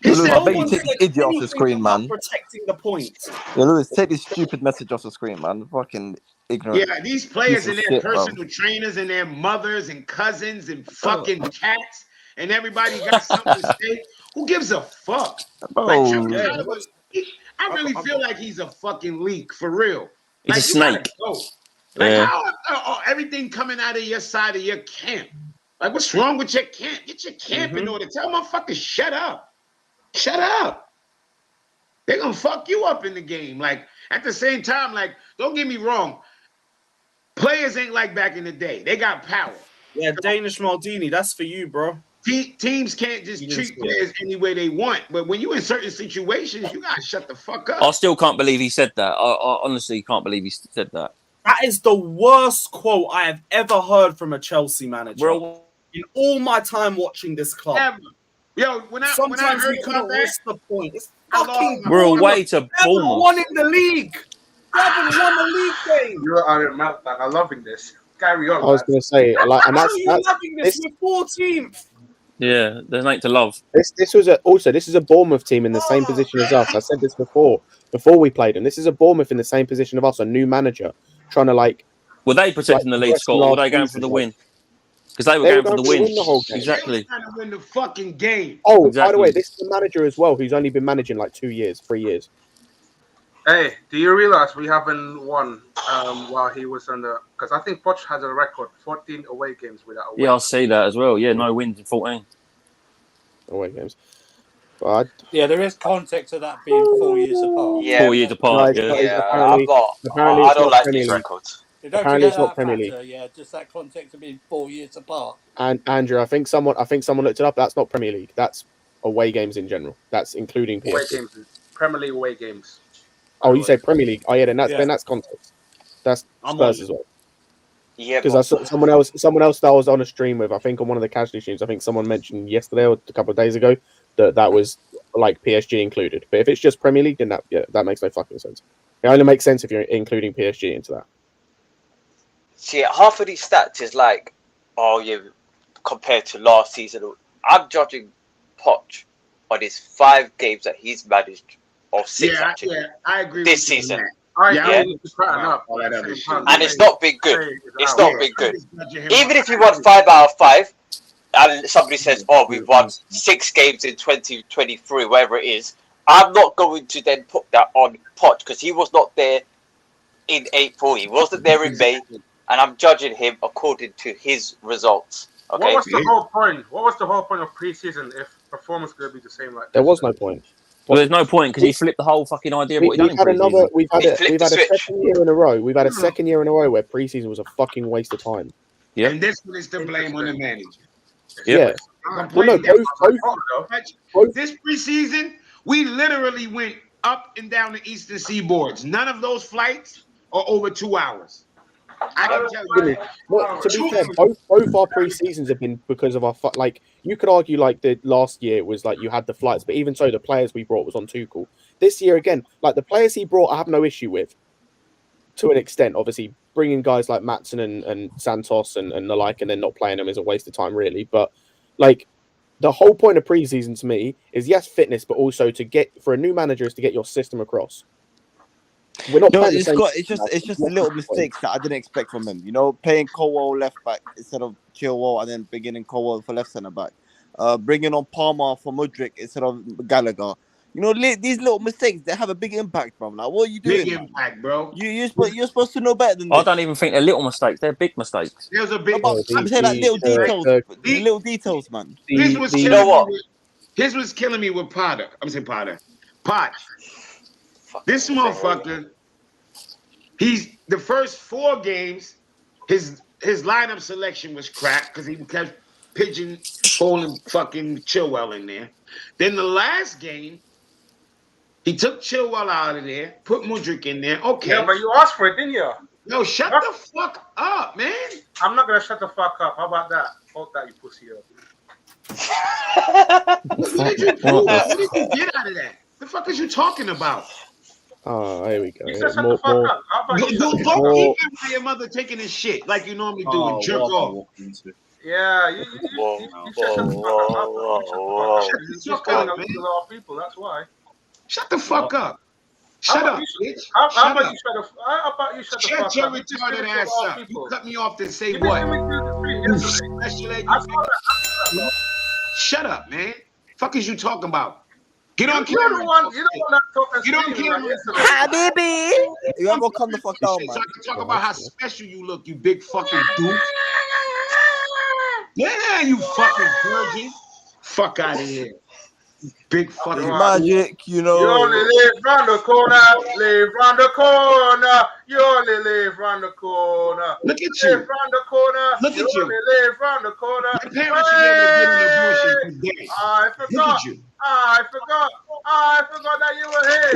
Lewis, I bet you take this idiot off the screen, man. Protecting the point. Yeah, Lewis, take this stupid message off the screen, man. Fucking ignorant. Yeah, these players and their personal trainers and their mothers and cousins and fucking cats and everybody got something to say. Who gives a fuck? Like, I really feel like he's a fucking leak for real. He's like, a snake. Like how everything coming out of your side of your camp. Like, what's wrong with your camp? Get your camp in order. Tell motherfuckers, shut up. Shut up. They're gonna fuck you up in the game. Like, at the same time, like, don't get me wrong. Players ain't like back in the day. They got power. Yeah, Danish Maldini, that's for you, bro. Teams can't just treat players any way they want. But when you're in certain situations, you gotta shut the fuck up. I still can't believe he said that. I honestly can't believe he said that. That is the worst quote I have ever heard from a Chelsea manager in all my time watching this club. Ever. Yo, when I heard about that, what's the point? It's fucking we're away to Bournemouth. Won in the league. We haven't won the league game. You're I'm loving this. Carry on. I was going to say, like, and that's loving this. We're 14th. Yeah, there's nothing to love. This is a Bournemouth team in the same position as us. I said this before we played them. This is a Bournemouth in the same position of us, a new manager trying to like. Were they protecting the lead, Scott? Or were they going for the win? Because they were going for the win. The whole game. Exactly. They were trying to win the fucking game. Oh, exactly. By the way, this is the manager as well, who's only been managing like 2 years, 3 years. Hey, do you realize we haven't won while he was under? Because I think Poch has a record 14 away games without a win. Yeah, I'll see that as well. Yeah, no wins in 14 away games. But yeah, there is context to that being 4 years apart. Yeah, 4 years apart. Apparently I don't like these records. Apparently, it's not Premier League. Yeah, just that context of being 4 years apart. And Andrew, I think someone looked it up. That's not Premier League. That's away games in general. That's including PSG. Away games, Premier League away games. Oh, you say Premier League? Oh, yeah. Then that's context. That's Spurs as well. Yeah, because I saw someone else that I was on a stream with. I think on one of the casualty streams. I think someone mentioned yesterday or a couple of days ago that was like PSG included. But if it's just Premier League, then that makes no fucking sense. It only makes sense if you're including PSG into that. See, half of these stats is like, oh yeah, compared to last season. I'm judging Poch on his 5 games that he's managed, or 6 actually. Yeah, I agree. This season. And it's not been good. It's not been good. Even if you won 5 out of 5, and somebody says, "Oh, we won 6 games in 2023, wherever it is," I'm not going to then put that on Poch because he was not there in April. He wasn't there in May. And I'm judging him according to his results. Okay. What was the whole point? What was the whole point of preseason if performance is going to be the same like this? There was no point. Well, there's no point because he flipped the whole fucking idea of what he done in preseason. We've had a second year in a row. We've had a second year in a row where preseason was a fucking waste of time. Yeah. And this one is the blame on the manager. Yeah. Well, no, this preseason, we literally went up and down the eastern seaboards. None of those flights are over 2 hours. I can tell you. Well, to be fair, both our pre-seasons have been because of our like. You could argue like the last year was like you had the flights, but even so, the players we brought was on Tuchel. This year again, like the players he brought, I have no issue with. To an extent, obviously, bringing guys like Matson and Santos and the like, and then not playing them is a waste of time, really. But like the whole point of pre-season to me is yes, fitness, but also to get for a new manager is to get your system across. We're not. It's just the little mistakes that I didn't expect from him. You know, playing Colwell left back instead of Chilwell, and then beginning Colwell for left centre back. Bringing on Palmer for Mudryk instead of Gallagher. You know, these little mistakes, they have a big impact, bro. Like, what are you doing? Big impact, bro. You're supposed to know better than this. I don't even think they're little mistakes. They're big mistakes. There's a big. I'm saying like little details, little details, man. This was killing me with Potter. I'm saying Potter. This motherfucker. He's the first 4 games. His lineup selection was crap because he kept pigeonholing fucking Chilwell in there. Then the last game, he took Chilwell out of there, put Mudryk in there. Okay. Yeah, but you asked for it, didn't you? No, shut the fuck up, man. I'm not gonna shut the fuck up. How about that? Hold that, you pussy up. What did you do? What did you get out of that? The fuck is you talking about? Oh, here we go. You said shut the fuck up. How about you Don't keep your mother taking his shit like you normally do and jerk off. Yeah, you said shut the fuck up. You're just calling out a lot of people, that's why. Shut the fuck up. Shut up, bitch. How about you shut the fuck up? Shut your retarded ass up. You cut me off to say what? Shut up, man. Fuck is you talking about? Get on camera. You don't want to talk. Get on camera. Hi, baby. You ain't gonna come the fuck down, man. So I can talk about how special you look, you big fucking dude. Yeah, you fucking virgin. Fuck out of here. Big fucking Magic, you know. You only live round the corner, live round the corner. You only live round the corner. Look at Live you. round the corner. Look at you. Only live round the corner. Your parents should be able to get in abortion today. I Look forgot. at you. I forgot that you were here.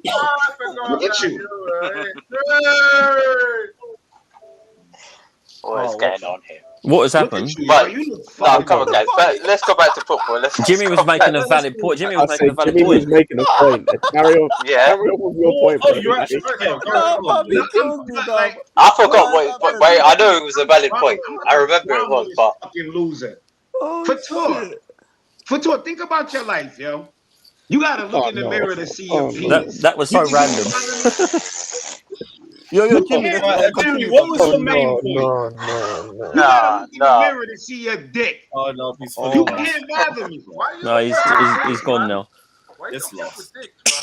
I forgot Look at that you. you were here. What is going on here? What has happened? But no, come on, guys. But let's go back to football. Jimmy was making a valid point. Jimmy was making a valid Jimmy was point. making a point. Carry on. Yeah. Carry on with your point. Oh, you're actually I forgot what. Wait, I know it was a valid point. I remember it was, but fucking loser. Futur, think about your life, yo. You gotta look in the mirror to see your penis. That was so random. Yo, Jimmy, Jimmy, what was your main point? You gotta look in the mirror to see your dick. Oh no, he's You can't bother me. No, he's gone now. It's lost.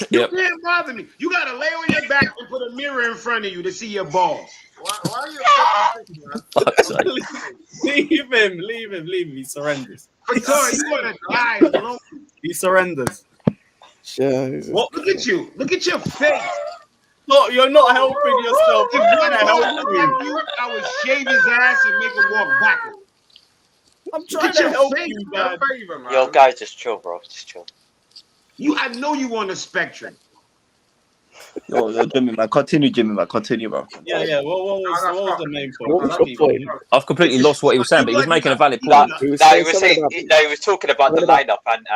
You can't bother me. You gotta lay on your back and put a mirror in front of you to see your balls. Why are you Fuck's sake. Leave him. He surrenders. Futur, you wanna die, bro. He surrenders. What? Look at you. Look at your face. No, you're not helping yourself. If one help you, I would shave his ass and make him walk backwards. I'm trying to help you, man. Yo, guys, just chill, bro. Just chill. I know you on the spectrum. Yo, Jimmy, man, continue, bro. Yeah. What was the main point? I've completely lost what he was saying, but he was making a valid point. He was talking about the lineup and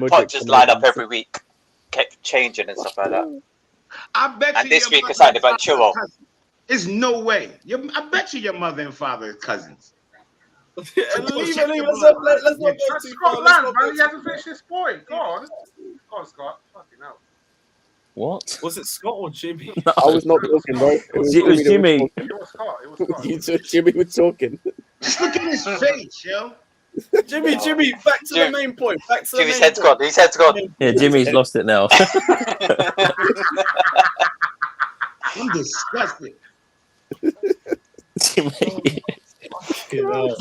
Poch's lineup every week kept changing and stuff like that. I bet and you this week decided about Chilwell. There's no way. I bet you your mother and father are cousins. Let's not go too far. Man, he hasn't finished his point. Go on, Scott. Fucking hell. What? Was it Scott or Jimmy? No. I was not talking, bro. It was Jimmy. It was Scott. Jimmy was talking. Just look at his face, yo. Jimmy, back to the main point. Jimmy's head's gone. His head's gone. Yeah, Jimmy's lost it now. I'm disgusted. Jimmy. Look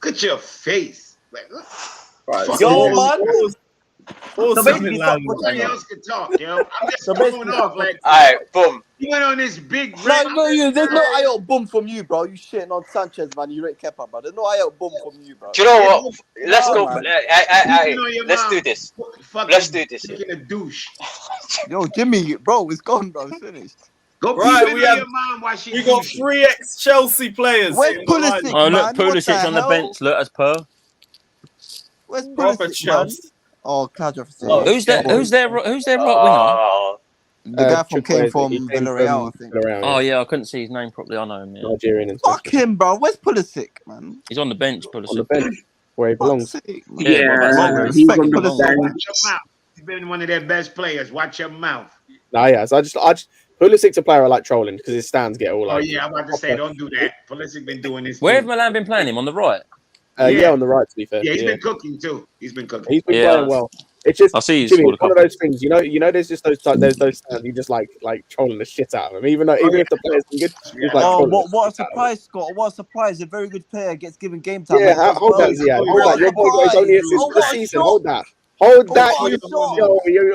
at your face. Like, Yo, man. Somebody else can talk, yo. I'm just going off like. Alright, boom. You went on this big. There's no IO boom from you, bro. You shitting on Sanchez, man. You rate Kepa, bro. There's no IO boom from you, bro. Do you know what? Let's go. Let's do this. Let's do this. A douche. Yo, Jimmy, bro, it's gone, bro. It's finished. Go right, we got 3 ex-Chelsea players. Where's Pulisic, Oh, look, man? Pulisic's on the bench. Look, as per. Where's Pulisic, man? Oh, Claudio. Who's their right winger? The guy came from Villarreal, I think. Oh, yeah, I couldn't see his name properly. I know him, yeah. Nigerian and Fuck him, bro. Where's Pulisic, man? He's on the bench, Pulisic. On the bench, where he belongs. Sake, Yeah, he's on the bench. Watch your mouth. He's been one of their best players. Watch your mouth. Nah, yeah. So I just Pulisic's a player I like trolling because his stands get all like. Oh yeah, I'm about to say, don't do that. Pulisic been doing this. Where have Milan been playing him? On the right? Yeah, on the right. To be fair. Yeah, he's been cooking too. He's been playing well. It's just I see. Jimmy, it's one of those things. You know. There's just those stands you just like trolling the shit out of them. Even if the player's been good. What a surprise, Scott! What a surprise! A very good player gets given game time. Yeah, hold that, Ziad. Hold that. Your boy got his only assist for the season. Hold that. Hold that.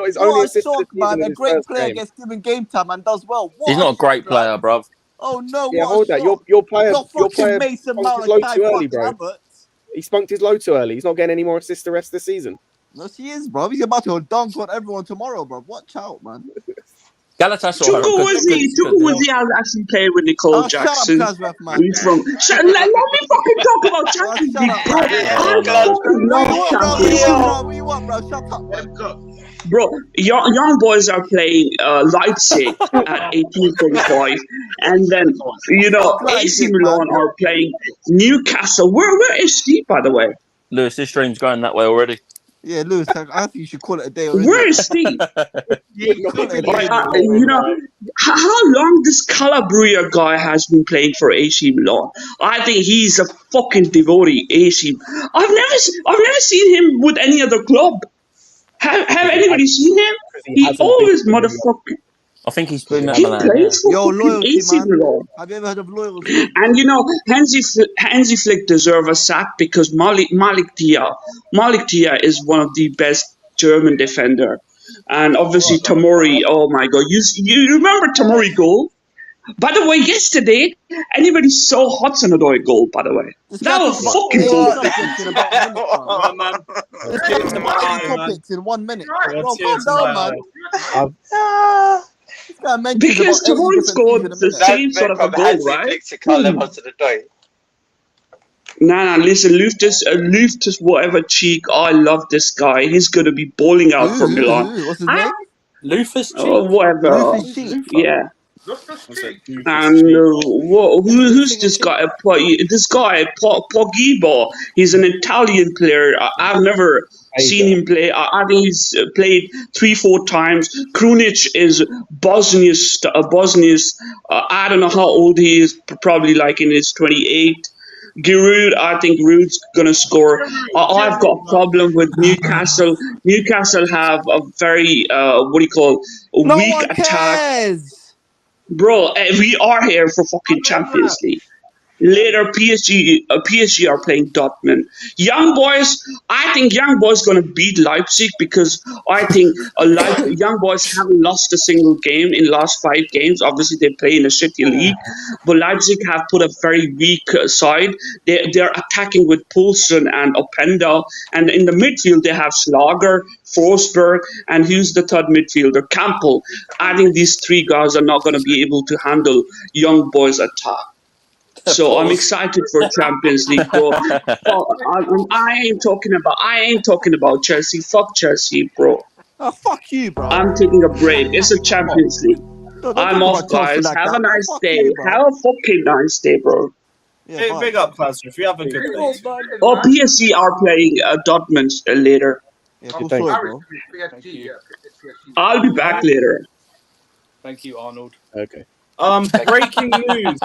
His only assist for the season. Man, a great player gets given game time and does well. He's not a great player, bruv. Oh no! Yeah, hold that. Your player Mason spunked his load too early, bro. He spunked his load too early. He's not getting any more assists the rest of the season. No, he is, bro. He's about to dunk on everyone tomorrow, bro. Watch out, man. Galatasaray. Chukwueze was actually playing with Nicole Jackson. Shut up, man. Let me fucking talk about Champions League, bro. Bro, young boys are playing Leipzig at 18:45, and then AC Milan are playing Newcastle. Where is Steve, by the way? Lewis, this stream's going that way already. Yeah, Lewis, I think you should call it a day already. Where is Steve? How long this Calabria guy has been playing for AC Milan? I think he's a fucking devotee. AC. I've never seen him with any other club. Have anybody seen him? He always motherfucking. I think he's been at He Milan. Yeah. plays for Yo, fucking loyalty, AC man. Milan. Have you ever heard of loyalty? And Hansi Flick deserves a sack because Malik Dia is one of the best German defender, and obviously Tomori. Oh my God, you remember Tomori goal? By the way, yesterday anybody saw Hudson-Odoi goal? By the way, Just that was change fucking subjects in about a minute, Oh, man. man. Just Tears change in the my eye, man. topics in 1 minute. Got Bro, tears calm in down, my man. This guy mentions because about 80 Tomori different scored things in a the minute. same sort of a from goal, Hansi right? Flick to Carlo Hudson-Odoi. Nah, listen, Luftus, whatever cheek. I love this guy. He's gonna be balling out for Milan. What's his name? Lufus Oh, cheek. whatever. Luffy's cheek. Yeah. What's that doofus And cheek? who's this guy? This guy, Pogba. He's an Italian player. I've never seen him play. I think he's played 3-4 times. Krunic is Bosnius. I don't know how old he is. Probably like in his 28. Giroud, I think Giroud's gonna score. I've got a problem with Newcastle. Newcastle have a very No weak one attack. cares. Bro, we are here for fucking Champions League. Later, PSG are playing Dortmund. Young boys, I think Young Boys going to beat Leipzig because I think Young Boys haven't lost a single game in last 5 games. Obviously, they play in a shitty league, but Leipzig have put a very weak side. They're attacking with Poulsen and Openda, and in the midfield they have Schlager, Forsberg, and who's the third midfielder? Campbell. I think these 3 guys are not going to be able to handle Young Boys' attack. So I'm excited for Champions League, bro. I ain't talking about Chelsea. Fuck Chelsea, bro. Oh, fuck you, bro. I'm taking a break. It's a Champions League. Don't I'm talk off, about Chelsea guys. like Have that, a bro. nice Fuck day. you, bro. Have a fucking nice day, bro. Yeah, Hey, bye. big up, Plaster. If you have a good day. Oh, PSG are playing Dortmund later. Yeah, cool Thank story, you. bro. PSG, you. yeah. It's PSG. I'll be back later. Thank you, Arnold. Okay. Breaking news.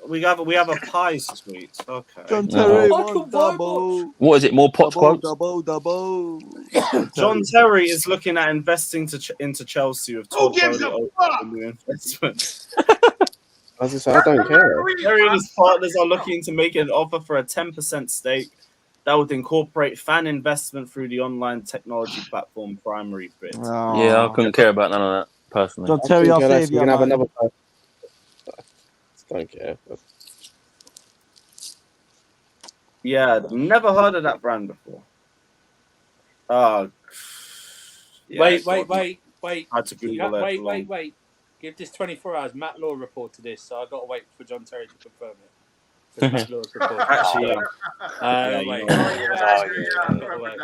We have a pie suite. Okay. John Terry Oh. wants double. What is it? More Poch quotes? Double. John Terry is looking at investing into Chelsea with Who 12 gives a fuck? new investment. As I said, I don't care. Terry and his partners are looking to make an offer for a 10% stake that would incorporate fan investment through the online technology platform Primary Bit. Yeah, I couldn't care about none of that personally. John Terry, I'll save you, can have man. another person. Don't care. Yeah, never heard of that brand before. Yeah, Wait. I had to Google it. Wait. Give this 24 hours. Matt Law reported this, so I've got to wait for John Terry to confirm it. Because Matt Law's reported Actually,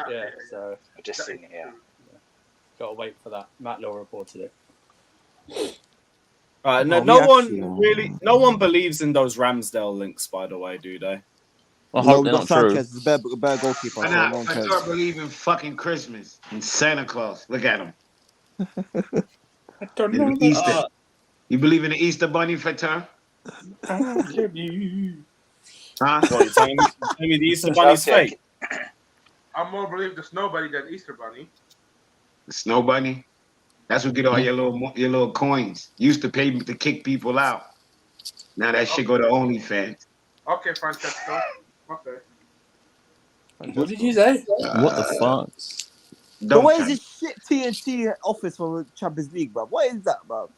yeah. So I've just seen it here. got to wait for that. Matt Law reported it. no one believes in those Ramsdale links, by the way, do they? I No, hope we they're got not true. Sanchez. It's a bad goalkeeper. Why So not? no one I cares. start believing fucking Christmas and Santa Claus. Look at him. I don't know. Easter. You believe in the Easter bunny, Fatar? Huh? What, you telling me the Easter Bunny's fake? I'm more believe the Snow Bunny than Easter Bunny. The snow bunny? That's what get all your little coins. Used to pay to kick people out. Now that shit go to OnlyFans. Okay, Francesco. Okay. What did you say? What the fuck? But what is this shit TNT office for the Champions League, bro? What is that, bro?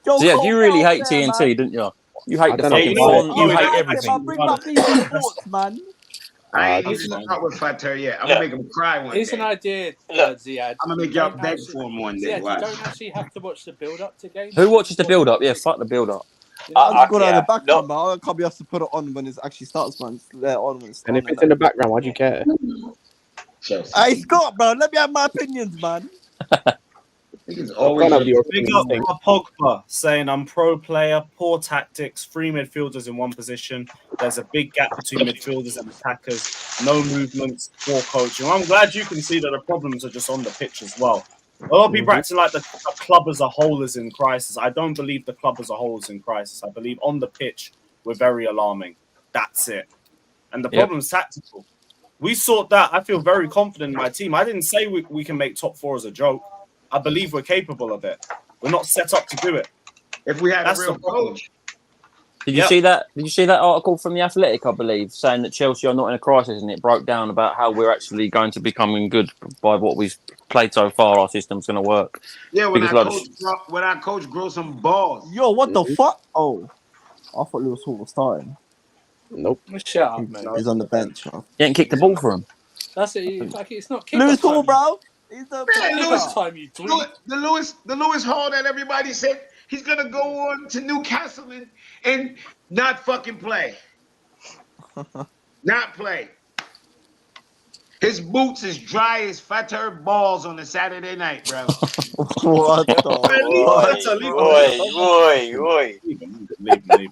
So yeah, you really hate TNT, didn't you? You hate the fucking font. You hate everything. Bring up BT Sports, man. I ain't even start with Fatar yet. I'm gonna make him cry one Here's day. an idea, Ziad. I'm gonna make y'all beg for him one day. Ziad, you Watch. don't actually have to watch the build-up to games. Who watches the build-up? Yeah, fuck the build-up. I'll just go down the background, but I can't be asked to put it on when it actually starts, man. It's there on when it's And if it's in the background, why do you care? Hey, Scott, bro, let me have my opinions, man. Big up Pogba saying I'm pro player, poor tactics, 3 midfielders in one position. There's a big gap between midfielders and attackers. No movements, poor coaching. Well, I'm glad you can see that the problems are just on the pitch as well. A lot of people acting like the club as a whole is in crisis. I don't believe the club as a whole is in crisis. I believe on the pitch we're very alarming. That's it. And the problem's tactical. We sort that. I feel very confident in my team. I didn't say we can make top 4 as a joke. I believe we're capable of it. We're not set up to do it. If we had That's a real the problem. coach. Did you see that? Did you see that article from the Athletic? I believe saying that Chelsea are not in a crisis, and it broke down about how we're actually going to becoming good by what we've played so far. Our system's going to work. Yeah, when Because our coach grow some balls. Yo, what the fuck? Oh, I thought Lewis Hall was starting. Nope. Shut up, man. He's on the bench. You ain't kicked the ball for him. That's it. Like, it's not Lewis kickoff Hall, time. bro. He's the Kickoff time, you dweeb. The Lewis Hall that everybody said he's gonna go on to Newcastle and not fucking play. Not play. His boots is dry as fatter balls on a Saturday night, bro. What the Leave.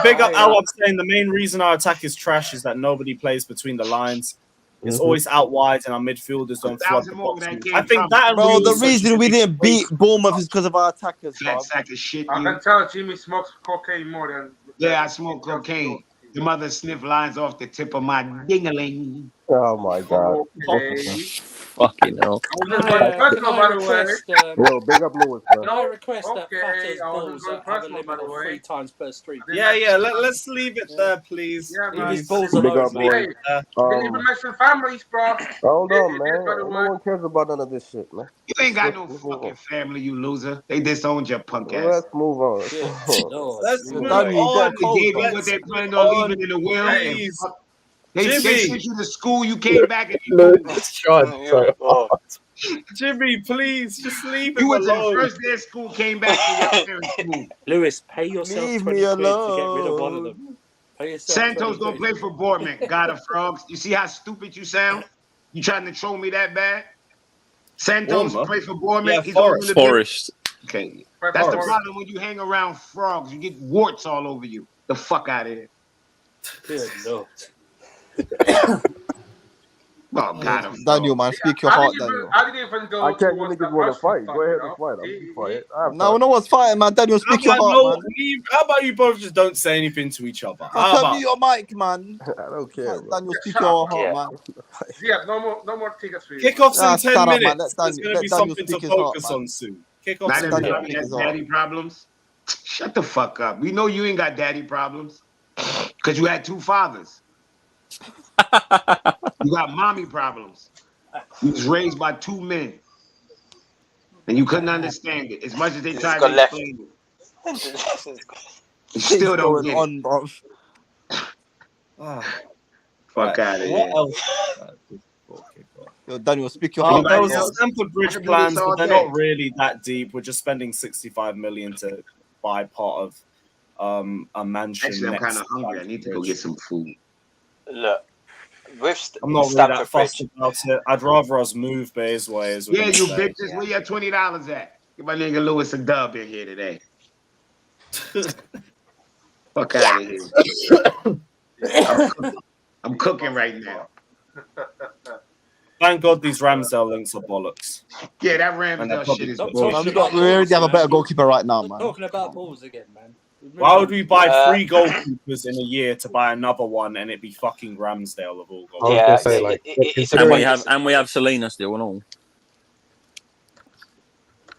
Big up Al saying the main reason our attack is trash is that nobody plays between the lines. It's always out wide and our midfielders don't flood the box. I think that, bro, the reason we didn't beat Bournemouth is because of our attackers, bro. Sack of shit, I can tell Jimmy smokes cocaine more than. Yeah, I smoke cocaine. The mother sniff lines off the tip of my ding-a-ling. Oh my god. Fucking hell. Can I request, Yo, big up Lewis, bro. can I request that Fatter's balls have a limit of 3 times per street? Yeah. Let's leave it there, please. Yeah, Leave his balls alone. Big up, boy. Hey, didn't even mention families, bro. Hold on, man. No one cares about none of this shit, man. You ain't got no fucking family, you loser. They disowned your punk ass. Let's move on. Let's move They gave you on. what they planned on leaving in the will. Please. They sent you to school, you came back and Jimmy, please, just leave you him went to the alone. first day of school, came back to your parents' school. Lewis, pay yourself Leave 20 me quid to alone. get rid of one of them. Pay yourself Santos 20 don't quid. play for Bournemouth. God of frogs. You see how stupid you sound? You trying to troll me that bad? Santos Bournemouth? play for Bournemouth. Yeah, He's over in the Forest. Okay. That's the problem when you hang around frogs. You get warts all over you. The fuck out of here. Good Lord. Oh, God. Daniel, man, speak your heart, Daniel. I didn't even go. I can't even get want to fight. Go ahead and fight. I'm quiet. No one's fighting, man. Daniel, speak your heart, man. How about you both just don't say anything to each other? How Turn about your mic, man. I don't care, bro. Daniel, speak your heart, man. Yeah, no more tickets for you. Kickoffs in 10 shut up, man. minutes. Let There's going to be Daniel something speak to his heart, focus man. on soon. Kickoffs in 10 Daddy minutes. has daddy problems. Shut the fuck up. We know you ain't got daddy problems because you had 2 fathers. You got mommy problems. You was raised by 2 men. And you couldn't understand it. As much as they tried to explain it. You still don't get it. Bro. Fuck out of here. What else? Yo, Daniel, speak your heart. There was Anybody the else? Stamford Bridge I can do plans, this all but they're day. not really that deep. We're just spending 65 million to buy part of a mansion. Actually, I'm next kind of hungry. I Stamford need to go Bridge. get some food. Look, with I'm not really Stamford that fussed Bridge. about it. I'd rather us move Bay's way. As Yeah, you bitches. Where your $20 at? Give my nigga Lewis a dub in here today. Fuck out of here. I'm cooking right now. Thank God these Ramsdale links are bollocks. Yeah, that And they're Ramsdale shit is Stop bullshit. talking We already have a better goalkeeper right now, We're man. talking about balls again, man. Why would we buy 3 goalkeepers in a year to buy another one and it be fucking Ramsdale of all goalkeepers? I was gonna say, like, and we have Selena still and all.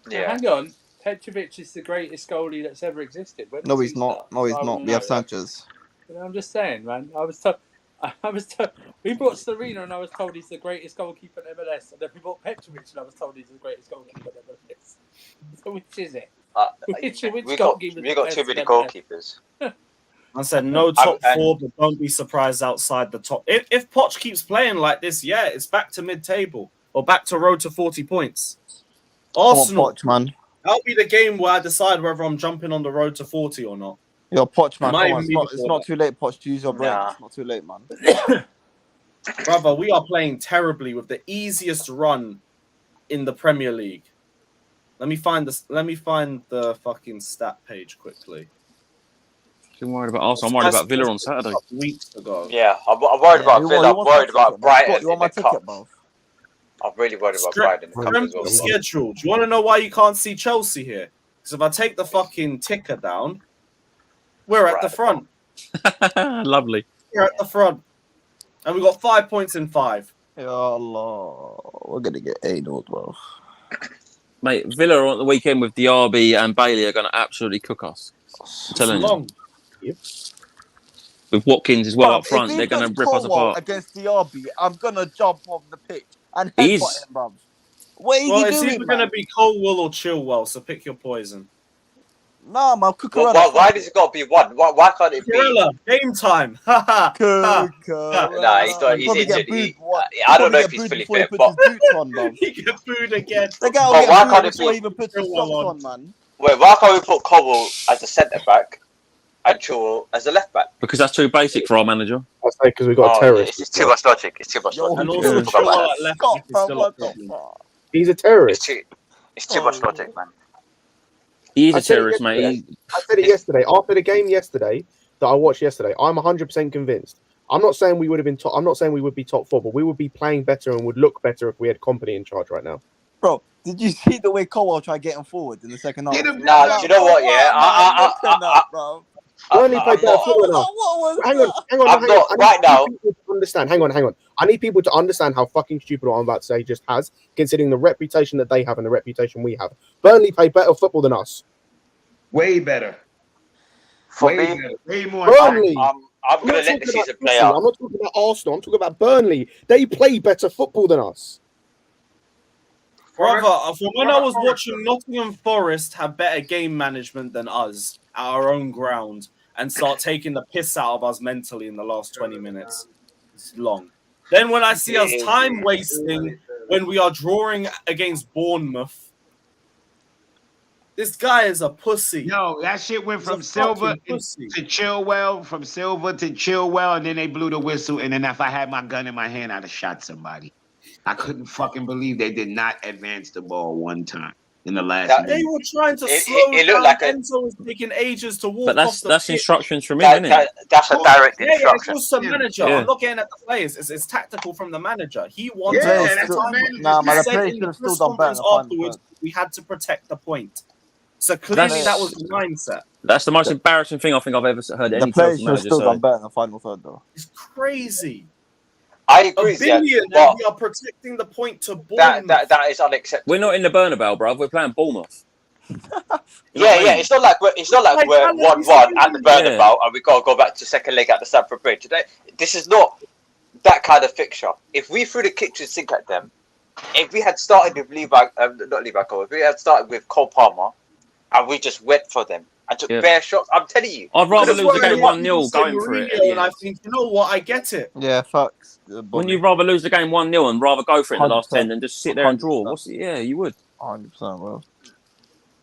Yeah. Hang on. Petrovic is the greatest goalie that's ever existed. When No, does he's he not. start? No, he's I not. wouldn't We have know. Sanchez. I'm just saying, man. I was told. We bought Serena and I was told he's the greatest goalkeeper in MLS. And then we bought Petrovic and I was told he's the greatest goalkeeper in MLS. So which is it? Which we got too many goalkeepers. I said no top 4, but don't be surprised outside the top. If Poch keeps playing like this, yeah, it's back to mid-table or back to road to 40 points. Arsenal, Poch, man. that'll be the game where I decide whether I'm jumping on the road to 40 or not. Yo, Poch, man. Might Come on. even be It's before not that. too late, Poch, to use your brain. It's not too late, man. Brother, we are playing terribly with the easiest run in the Premier League. Let me find the fucking stat page quickly. I'm worried about Arsenal. I'm worried about Villa on Saturday. Weeks ago. Yeah, I'm worried about Villa. I'm worried about Brighton in the cup. I'm really worried about Brighton in the cup as well. Schedule. Do you want to know why you can't see Chelsea here? Because if I take the fucking ticker down, we're at the front. Lovely. We're at the front. And we got 5 points in 5. Ya Allah. We're going to get 8-0, bro. Mate, Villa on the weekend with Diaby and Bailey are going to absolutely cook us. I'm telling you. With Watkins as well up front, they're going to rip us apart. Against Diaby, I'm going to jump off the pitch and He's- headbutt him, bruv. What is he it's doing, either going to be Colwell or Chilwell, so pick your poison. Nah, man, Cucurella. Why does it got to be one? Why can't it be? Cucurella, game time. Nah, he's not. He's injured. I don't know if he's fully fit, but he get booed again. The guy will get booed before he even puts his socks on, man. Wait, why can't we put Colwell as a centre back and Chilwell as a left back? Because that's too basic for our manager. I say because we've got a terrorist. It's too much logic. It's too much logic. And also Chilwell at left back is still a problem. He's a terrorist. It's too much logic, man. He's a terrorist, mate. I said it yesterday. After the game yesterday that I watched yesterday, I'm 100% convinced. I'm not saying we would have been top. I'm not saying we would be top 4, but we would be playing better and would look better if we had Kompany in charge right now. Bro, did you see the way Colwell tried getting forward in the second half? Nah, do you know what? Yeah, Burnley played better football than us. Hang on. Right now. Understand? Hang on. I need people to understand how fucking stupid what I'm about to say just has, considering the reputation that they have and the reputation we have. Burnley play better football than us. Way better. Way more. Burnley. I'm going to let the season play out. I'm not talking about Arsenal. I'm talking about Burnley. They play better football than us. Brother, from when I was watching Nottingham Forest have better game management than us at our own ground and start taking the piss out of us mentally in the last 20 minutes. It's long. Then when I see us time wasting when we are drawing against Bournemouth, this guy is a pussy. No, that shit went from Silva to Chilwell, from Silva to Chilwell, and then they blew the whistle. And then if I had my gun in my hand, I'd have shot somebody. I couldn't fucking believe they did not advance the ball one time in the last minute. They were trying to slow down. Like Enzo was taking ages to walk. But that's instructions from him, isn't it? That's a direct instruction. It's just the manager. I'm not getting at the players. It's tactical from the manager. He wants that's the manager. Nah, man, the players should have still done better. Afterwards, we had to protect the point. So clearly that was the mindset. That's the most embarrassing thing I think I've ever heard. The players should have still done better in the final third, though. It's crazy. I agree. $1 billion, and we are protecting the point to Bournemouth. That is unacceptable. We're not in the Bernabeu, bruv. We're playing Bournemouth. Yeah. It's not like we're 1-1 at the Bernabeu and we got to go back to second leg at the Stamford Bridge. This is not that kind of fixture. If we threw the kitchen sink at them, if we had started with if we had started with Cole Palmer and we just went for them and took bare shots, I'm telling you, I'd rather lose the game 1-0 going for it. And I think, you know what, I get it. Yeah, facts. Wouldn't you rather lose the game 1-0 and rather go for it in the last 10 than just sit there and draw? Yeah, you would. 100%, bro.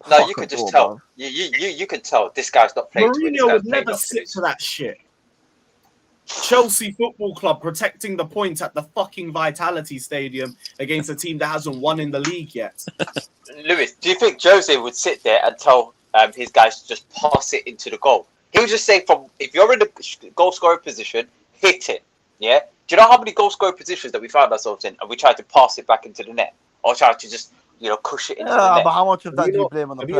No, you could just tell. You could tell this guy's not playing. Mourinho would never sit to that shit. Chelsea Football Club protecting the point at the fucking Vitality Stadium against a team that hasn't won in the league yet. Lewis, do you think Jose would sit there and tell his guys to just pass it into the goal? He would just say, if you're in the goal scoring position, hit it. Yeah. Do you know how many goal scoring positions that we found ourselves in, and we tried to pass it back into the net, or tried to just cush it into the net? But how much of that do you blame on the? Have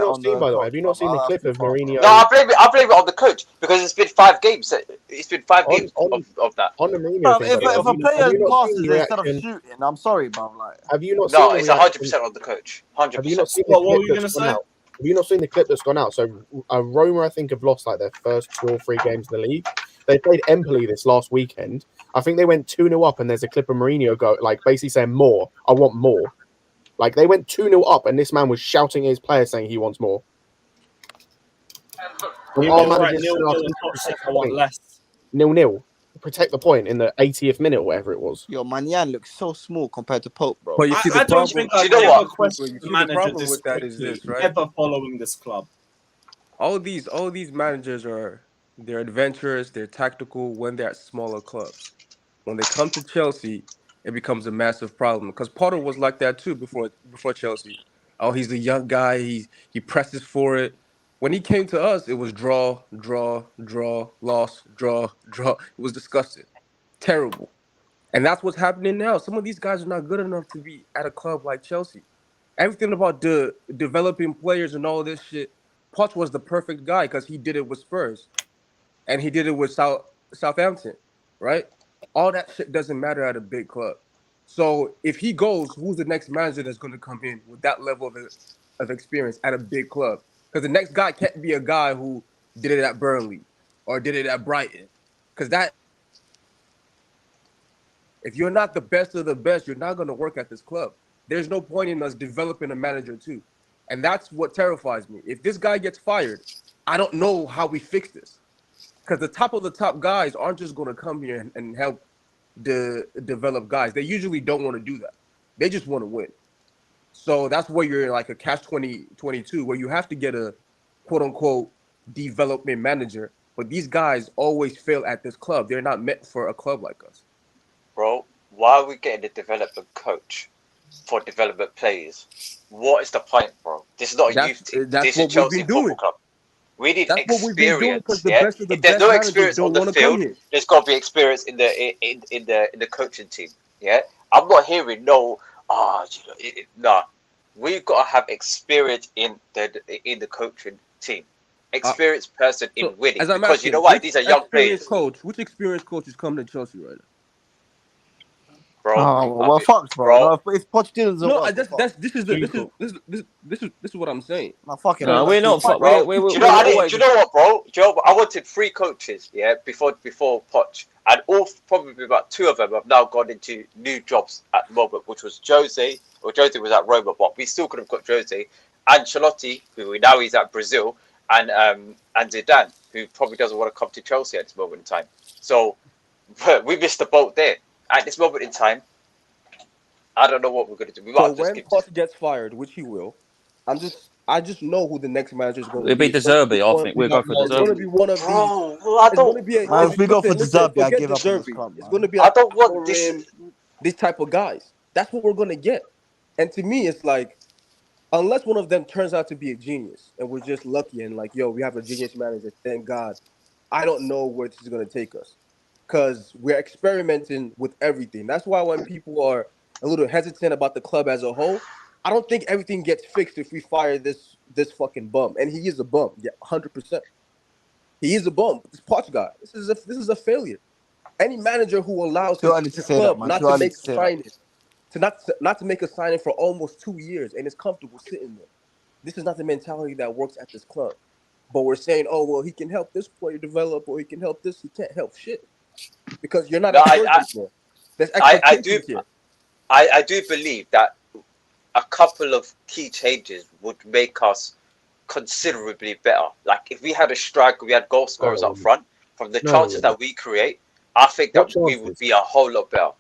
you not seen the clip of Mourinho? No, I blame it on the coach because it's been 5 games. It's been 5 games of that. On the Mourinho thing, if a player passes instead of shooting, I'm sorry, bro. Like, have you not? No, it's 100% on the coach. 100%. Have you not seen what were you going to say? Have you not seen the clip that's gone out? So Roma, I think, have lost like their first 2 or 3 games in the league. They played Empoli this last weekend. I think they went 2-0 up, and there's a clip of Mourinho basically saying more. I want more. Like they went 2-0 up, and this man was shouting at his players saying he wants more. I want less. 0-0. Protect the point in the 80th minute or whatever it was. Yo, Manyan looks so small compared to Pope, bro. But you see, I don't think I've ever questioned the manager with that is this, right? Ever following this club. All these managers they're adventurous, they're tactical when they're at smaller clubs. When they come to Chelsea, it becomes a massive problem. Because Potter was like that too before Chelsea. Oh, he's a young guy. He presses for it. When he came to us, it was draw, loss, draw. It was disgusting. Terrible. And that's what's happening now. Some of these guys are not good enough to be at a club like Chelsea. Everything about the developing players and all this shit, Poch was the perfect guy because he did it with Spurs. And he did it with Southampton, right? All that shit doesn't matter at a big club. So if he goes, who's the next manager that's going to come in with that level of experience at a big club? Because the next guy can't be a guy who did it at Burnley or did it at Brighton. Because that, if you're not the best of the best, you're not going to work at this club. There's no point in us developing a manager too. And that's what terrifies me. If this guy gets fired, I don't know how we fix this. Because the top of the top guys aren't just going to come here and help develop guys. They usually don't want to do that. They just want to win. So that's where you're like a catch-22, where you have to get a quote-unquote development manager. But these guys always fail at this club. They're not meant for a club like us. Bro, why are we getting a development coach for development players? What is the point, bro? This is not a youth team. This is Chelsea Football Club. We need experience. Yeah? If there's no experience on the field, there's got to be experience in the coaching team. Yeah, I'm not hearing nah. We've got to have experience in the coaching team. Experienced person in winning. Because you know what? These are young players. Which experienced coach is coming to Chelsea right now? Bro, fuck, bro. No, if Pochettino's this is what I'm saying. No, fuck it. No, we're not. Do you know what, bro? I wanted 3 coaches, yeah, before Poch, and probably about 2 of them have now gone into new jobs at the moment, which was Jose was at Roma, but we still could have got Jose, Ancelotti, who now he's at Brazil, and Zidane, who probably doesn't want to come to Chelsea at this moment in time. So we missed the boat there. At this moment in time, I don't know what we're going to do. We might when Poch gets fired, which he will, I just know who the next manager is going to be. It'll be De Zerbi. I think we'll go for De Zerbi. It's going to be one of these. If we go for De Zerbi, I give up on this club. It's going to be. I don't want this type of guys. That's what we're going to get. And to me, it's like, unless one of them turns out to be a genius, and we're just lucky and like, yo, we have a genius manager. Thank God. I don't know where this is going to take us. Because we're experimenting with everything. That's why when people are a little hesitant about the club as a whole, I don't think everything gets fixed if we fire this fucking bum. And he is a bum, yeah, 100%. He is a bum. This Poch guy, this is a failure. Any manager who allows his club not to make a signing, not to make a signing for almost 2 years and is comfortable sitting there. This is not the mentality that works at this club. But we're saying, oh well, he can help this player develop, or he can help this. He can't help shit. Because you're not There's expectations here. I do believe that a couple of key changes would make us considerably better. Like if we had a striker, we had goal scorers up front, from the chances that we create, I think that we would be a whole lot better.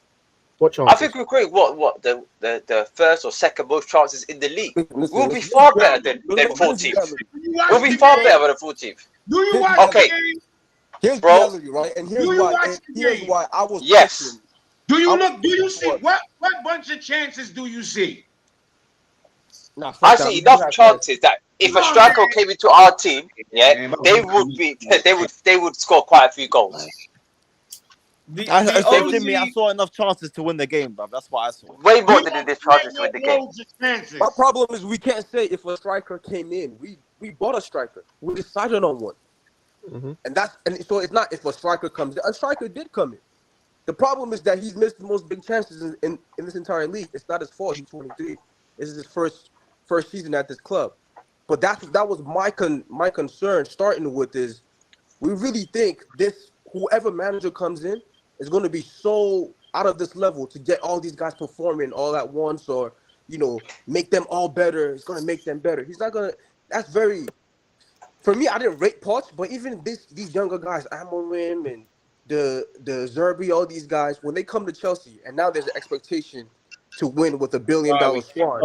I think we create the first or second most chances in the league. We'll be far better than 14th. We'll be far better than 14th. Do you watch the game? Here's reality, right? And here's why I was. Yes. Do you see what bunch of chances do you see? I see enough chances that if a striker came into our team, yeah, they would score quite a few goals. I saw enough chances to win the game, bro. That's what I saw. Way more than enough chances to win the game. My problem is we can't say if a striker came in. We bought a striker. We decided on one. Mm-hmm. And so it's not if a striker comes in. A striker did come in. The problem is that he's missed the most big chances in this entire league. It's not his fault. He's 23. This is his first season at this club. But that was my concern starting with is we really think whoever manager comes in is going to be so out of this level to get all these guys performing all at once, or make them all better. It's going to make them better. He's not going to. That's very. For me, I didn't rate Poch, but even these younger guys, Amorim and the Zerbi, all these guys, when they come to Chelsea, and now there's an expectation to win with $1 billion squad.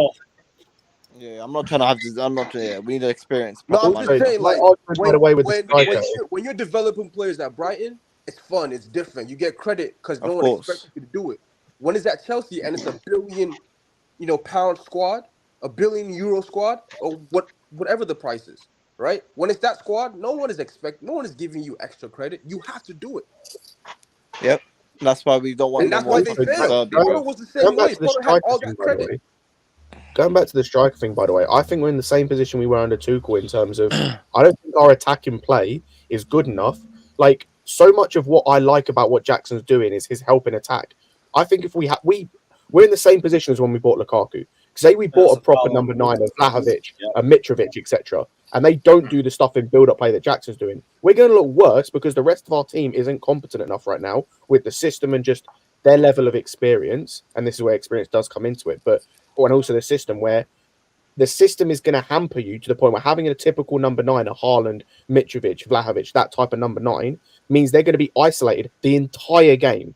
Yeah, I'm not trying to have this. I'm not. Yeah, we need to experience. No, I'm just saying, like, when you're developing players at Brighton, it's fun, it's different. You get credit because no one expects you to do it. When it's at Chelsea and it's $1 billion, pound squad, €1 billion squad, or whatever the price is. Right? When it's that squad, no one is giving you extra credit. You have to do it. Yep. That's why we don't want. And that's why they failed. Porter was the same way. Porter had all that credit. Going back to the striker thing, by the way, I think we're in the same position we were under Tuchel in terms of I don't think our attacking play is good enough. Like, so much of what I like about what Jackson's doing is his helping attack. I think if we we're in the same position as when we bought Lukaku. Say we bought a proper number 9 of Vlahovic, a Mitrovic, etc., and they don't do the stuff in build-up play that Jackson's doing. We're going to look worse because the rest of our team isn't competent enough right now with the system and just their level of experience. And this is where experience does come into it, and also the system where the system is going to hamper you to the point where having a typical number 9, a Haaland, Mitrovic, Vlahovic, that type of number 9 means they're going to be isolated the entire game,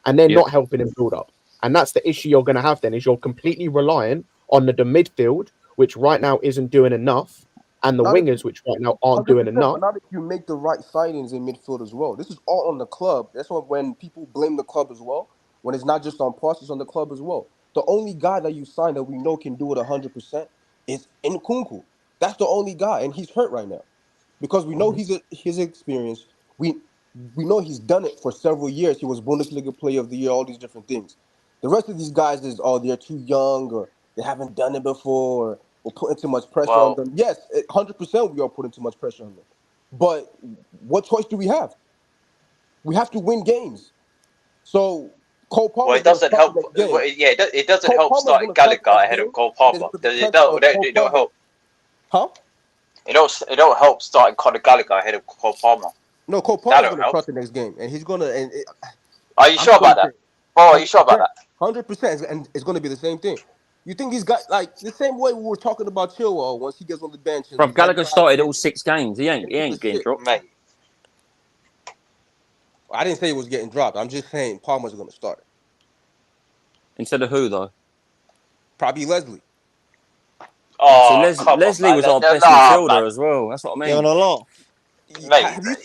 and they're not helping in build-up. And that's the issue you're going to have then, is you're completely reliant on the midfield, which right now isn't doing enough, and the wingers, which right now aren't doing enough. But not if you make the right signings in midfield as well. This is all on the club. That's why when people blame the club as well, when it's not just on Poch, it's on the club as well. The only guy that you sign that we know can do it 100% is Nkunku. That's the only guy, and he's hurt right now. Because we know his experience. We know he's done it for several years. He was Bundesliga Player of the Year, all these different things. The rest of these guys is, they're too young, or they haven't done it before, or we're putting too much pressure on them. Yes, 100% we are putting too much pressure on them. But what choice do we have? We have to win games. So Cole Palmer. Well, it doesn't help. It doesn't help starting Gallagher ahead of Cole Palmer. It don't help. Huh? It don't help starting Conor Gallagher ahead of Cole Palmer. No, Cole Palmer's going to start the next game, and he's going to. Are you sure about that? Bro, are you sure about that? 100%, and it's going to be the same thing. You think he's got like the same way we were talking about Chilwell once he gets on the bench? Bro, Gallagher started all 6 games. He ain't getting dropped, mate. I didn't say he was getting dropped. I'm just saying Palmer's going to start. Instead of who though? Probably Leslie. Oh, so Leslie was our best midfielder as well. That's what I mean. You're on a laugh.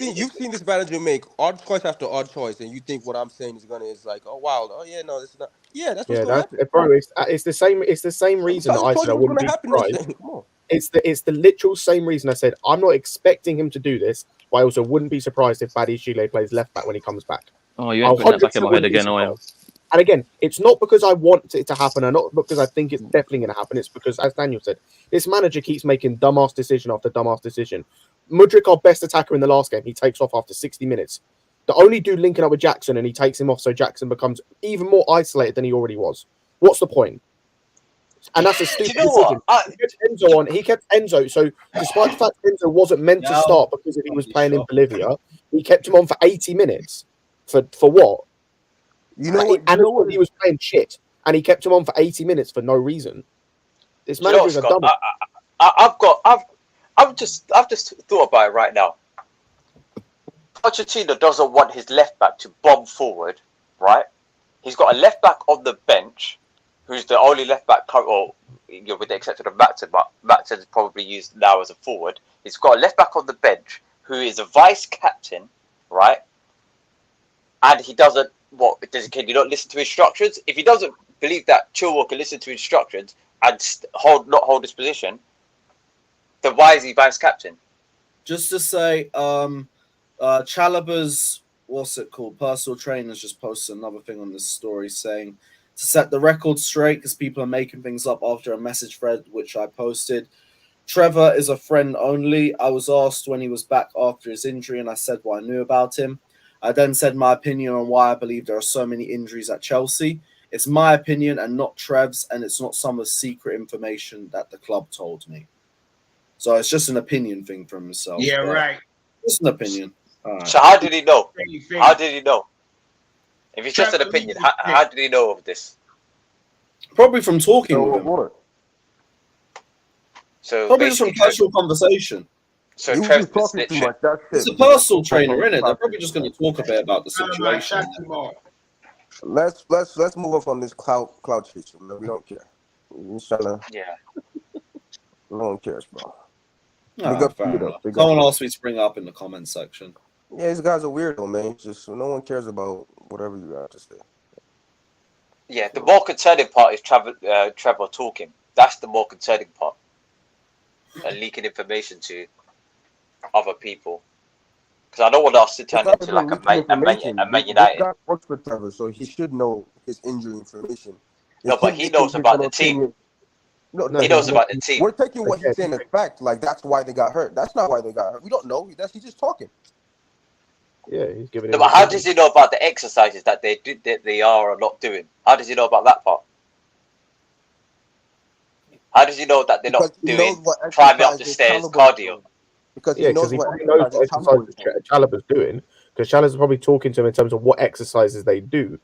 You've seen this manager make odd choice after odd choice, and you think what I'm saying is like, oh wow, oh yeah, no, this is not. Yeah, that's what's going to happen. Bro, it's the same. It's the same reason that I said I wouldn't be surprised. It's the literal same reason I said I'm not expecting him to do this, but I also wouldn't be surprised if Badiashile plays left back when he comes back. Oh, you ain't putting that back in my head again, I am. And again, it's not because I want it to happen, and not because I think it's definitely going to happen. It's because, as Daniel said, this manager keeps making dumbass decision after dumbass decision. Mudryk, our best attacker in the last game, he takes off after 60 minutes. The only dude linking up with Jackson, and he takes him off so Jackson becomes even more isolated than he already was. What's the point? And that's a stupid decision. He kept Enzo. So despite the fact Enzo wasn't meant to start because he was playing in Bolivia, he kept him on for 80 minutes. For what? You know what? He was playing shit, and he kept him on for 80 minutes for no reason. This manager's a dumb. I've just thought about it right now. Pochettino doesn't want his left back to bomb forward, right? He's got a left back on the bench, who's the only left back, with the exception of Matson, but Matson is probably used now as a forward. He's got a left back on the bench who is a vice captain, right? And he doesn't. Can you not listen to instructions? If he doesn't believe that Chilwell can listen to instructions and not hold his position, then why is he vice captain? Just to say, Chalobah's personal trainers just posted another thing on this story saying to set the record straight because people are making things up after a message thread which I posted. Trevor is a friend only. I was asked when he was back after his injury, and I said what I knew about him. I then said my opinion on why I believe there are so many injuries at Chelsea. It's my opinion and not Trev's, and it's not some of the secret information that the club told me. So it's just an opinion thing from himself. Yeah, right. Just an opinion. Right. So how did he know? How did he know? If it's just an opinion, how did he know of this? Probably from talking with him. So probably just from casual conversation. So Trev's snitching. It's a personal trainer, isn't it? They're probably just going to talk a bit about the situation. Let's move on from this cloud chasing. We don't care. Yeah. No one cares, bro. Someone asked me to bring up in the comments section. Yeah, these guys are weirdo, man. Just no one cares about whatever you got to say. Yeah, the more concerning part is Trevor talking. That's the more concerning part. And leaking information to other people. Because I don't want us to turn into like a Man United. This guy works for Trevor, so he should know his injury information. No, but he knows about the team. He knows about the team. We're taking what he's saying as fact. Like, that's why they got hurt. That's not why they got hurt. We don't know. He's just talking. Yeah, he's giving. No, but how does he know about the exercises that they are or not doing? How does he know about that part? How does he know that they're Because not he knows doing what climbing up the exercises stairs Chalobah is cardio? doing. Because Yeah, he because knows he what probably knows what exercises Chalobah is doing. Chalobah's doing. Because Chalobah's probably talking to him in terms of what exercises they do.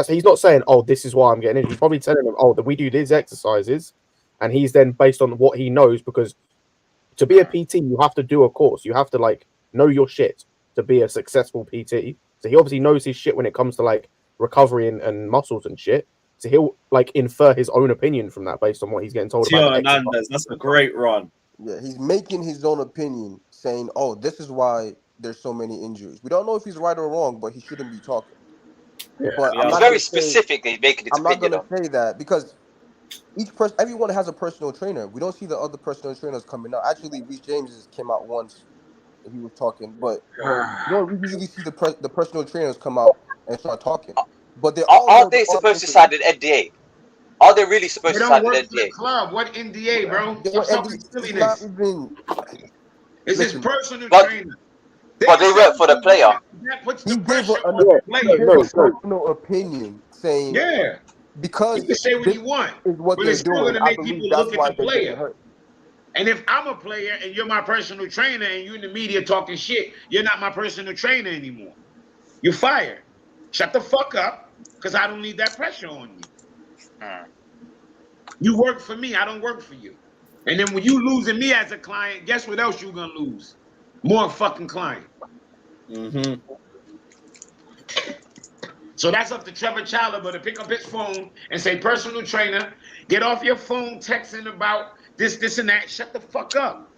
He's not saying, "Oh, this is why I'm getting injured." He's probably telling them, "Oh, that we do these exercises," and he's then based on what he knows. Because to be a PT, you have to do a course. You have to like know your shit to be a successful PT. So he obviously knows his shit when it comes to like recovery and muscles and shit. So he'll like infer his own opinion from that based on what he's getting told Theo about the Hernandez, exercise. that's a great run. Yeah, he's making his own opinion, saying, "Oh, this is why there's so many injuries." We don't know if he's right or wrong, but he shouldn't be talking. Yeah. But Yeah. I'm He's not very gonna say, specifically making his I'm not opinion gonna on. say that because everyone has a personal trainer. We don't see the other personal trainers coming out. Actually, Reece James came out once and he was talking, but you don't usually see the personal trainers come out and start talking. But they all Are know the they supposed to sign offensive. an NDA? Are they really supposed They to don't sign an work for the NDA? club. What NDA, bro? Stop And talking it's not silliness. even. It's his Listen, personal But trainer. but they can say work what for the they player. want. That puts the he gave pressure on a the he player. gave a personal opinion saying Yeah, you because can say what this you want, is what but they're it's still going doing. to I make believe people that's look at why the they're getting player. hurt. And if I'm a player and you're my personal trainer and you're in the media talking shit, you're not my personal trainer anymore. You're fired. Shut the fuck up, because I don't need that pressure on you. You work for me, I don't work for you. And then when you losing me as a client, guess what else you're gonna lose? More fucking client. Mm-hmm. So that's up to Trevor Chalobah to pick up his phone and say, personal trainer, get off your phone texting about this, and that. Shut the fuck up.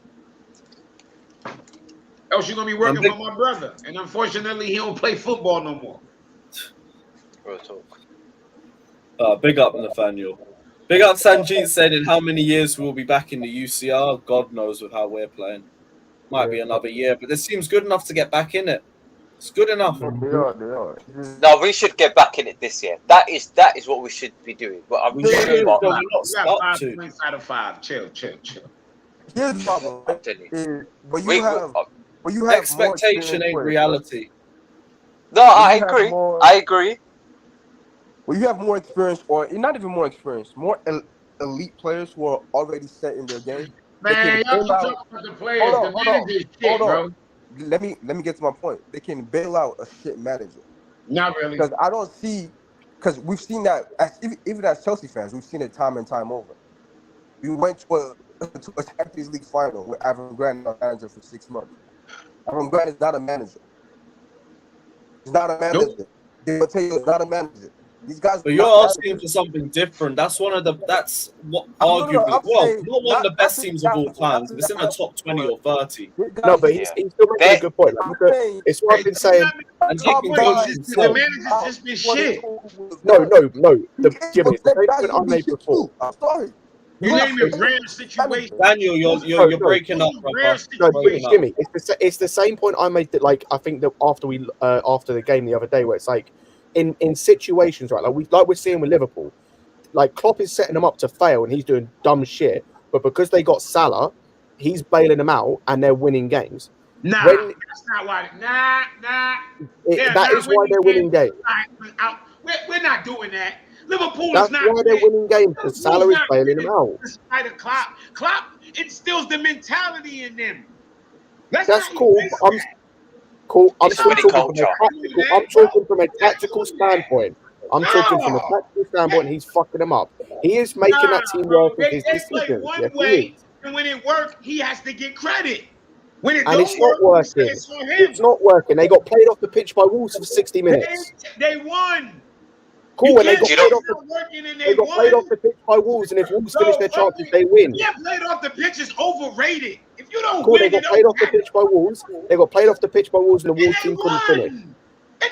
Else you're gonna be working for my brother. And unfortunately, he don't play football no more. Big up Nathaniel. Big up Sanjeet said, in how many years we'll be back in the UCR? God knows with how we're playing. Might be another year, but this seems good enough to get back in it. It's good enough. They are. No, we should get back in it this year. That is what we should be doing. But I'm We should, sure but we're not You got 5 to. points out of 5. Chill. Here's the problem. I'm telling you. But you have more Expectation experienced ain't players, reality. No, I agree. I agree. Well, you have more experience, or not even more experience, more elite players who are already set in their game. Man, y'all keep talking about the players. The manager's shit, bro. Let me get to my point. They can bail out a shit manager. Not really. Because I don't see, because we've seen that even as Chelsea fans, we've seen it time and time over. We went to a Champions League final with Avram Grant, our manager, for 6 months. Avram Grant is not a manager. He's not a manager. Nope. Mateo is not a manager. These guys. But you're asking for something different. That's what arguably, not one of the best teams of all times. It's in the top 20 or 30. No, but he's still making a good point. Like, it's what I've been saying. And he can coach himself. The manager's just been shit. No. Jimmy, it's the same point I made before. I'm sorry. You name it rare situation. Daniel, you're breaking up, brother. No, Jimmy, it's the same point I made. That like I think that after the game the other day, where it's like in situations, right, like we're seeing with Liverpool, like Klopp is setting them up to fail and he's doing dumb shit, but because they got Salah, he's bailing them out and they're winning games. Nah, that's not why. That is why they're winning games. We're not doing that. Liverpool That's is not. why they're winning games because Salah is bailing them out. Despite a Klopp instills the mentality in them. That's cool. I'm still talking from a tactical standpoint. I'm talking from a tactical standpoint. He's fucking them up. He is making that team work with his decisions. One way, and when it works, he has to get credit. When it and it's not working. It's not working. They got played off the pitch by Wolves for 60 minutes. They won. Cool, and they got played off the pitch by Wolves, and if Wolves finish their chances, they win. Yeah, played off the pitch is overrated. If you don't cool, win, they got played off the pitch by Wolves. They got played off the pitch by Wolves, and the Wolves team couldn't finish.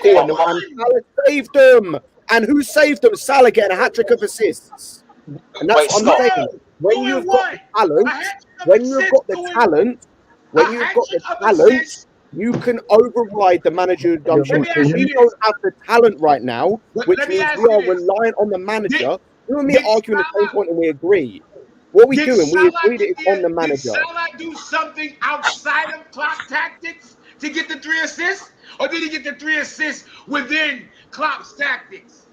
Cool, and Salah saved them. And who saved them? Salah getting a hat-trick of assists. And that's what I'm saying. When you've got the talent, you can override the managerial dumb shit. We don't have the talent right now, which means we are reliant on the manager. You and me are arguing the same point and we agree. What we doing? We agreed it's on the manager. Did Salah do something outside of clock tactics to get the 3 assists? Or did he get the 3 assists within Klopp's tactics?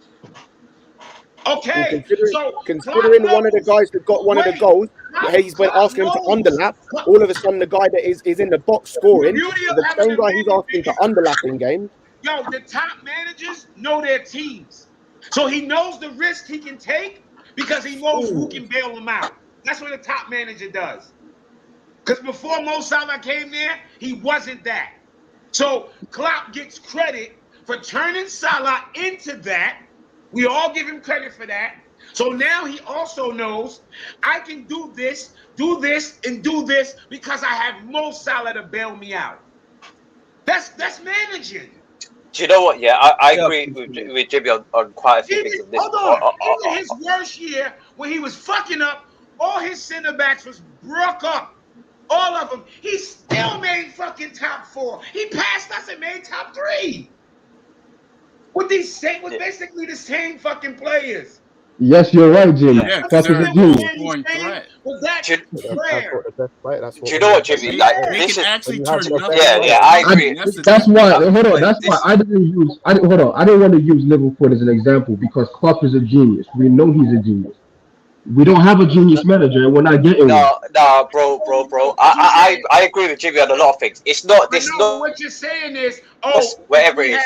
Okay, so considering one of the guys that got one of the goals, he's been asking him to underlap. All of a sudden, the guy that is in the box scoring, the same guy he's asking to underlap in game. Yo, the top managers know their teams. So he knows the risk he can take because he knows who can bail him out. That's what a top manager does. Because before Mo Salah came there, he wasn't that. So Klopp gets credit for turning Salah into that. We all give him credit for that. So now he also knows I can do this, and do this because I have Mo Salah to bail me out. That's managing. Do you know what? Yeah, I agree with Jimmy on quite a few things of this. Hold on. Even his worst year, when he was fucking up, all his center backs was broke up. All of them. He still made fucking top 4. He passed us and made top 3. With basically the same fucking players. Yes, you're right, Jimmy. Yeah, Klopp is a genius. Do you know what, Jimmy? Like, they can actually turn nothing. Yeah, I agree. That's why. Hold on. That's why I didn't use. I didn't want to use Liverpool as an example because Klopp is a genius. We know he's a genius. We don't have a genius manager, and we're not getting one. No, bro. I agree with Jimmy on a lot of things. It's not. This not. What you're saying is, wherever it is.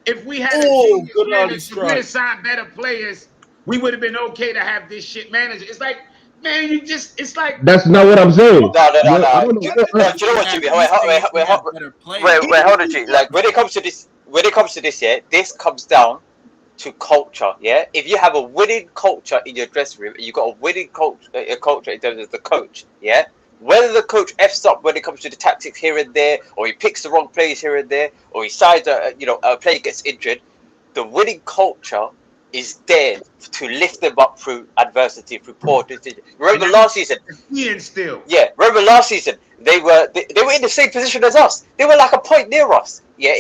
If we had a genius manager, we'd have signed better players. We would have been okay to have this shit manager. It's like, man, it's like. That's not what I'm saying. No. Do you know what, Jimmy? Wait, hold on, Jimmy. Like when it comes to this, yeah, this comes down to culture, yeah. If you have a winning culture in your dressing room, you got a winning culture in terms of the coach, yeah. Whether the coach f's up when it comes to the tactics here and there, or he picks the wrong players here and there, or he sides a player gets injured, the winning culture is there to lift them up through adversity, through poor decisions. Remember last season? Yeah, remember last season? They were in the same position as us. They were like a point near us. Yeah,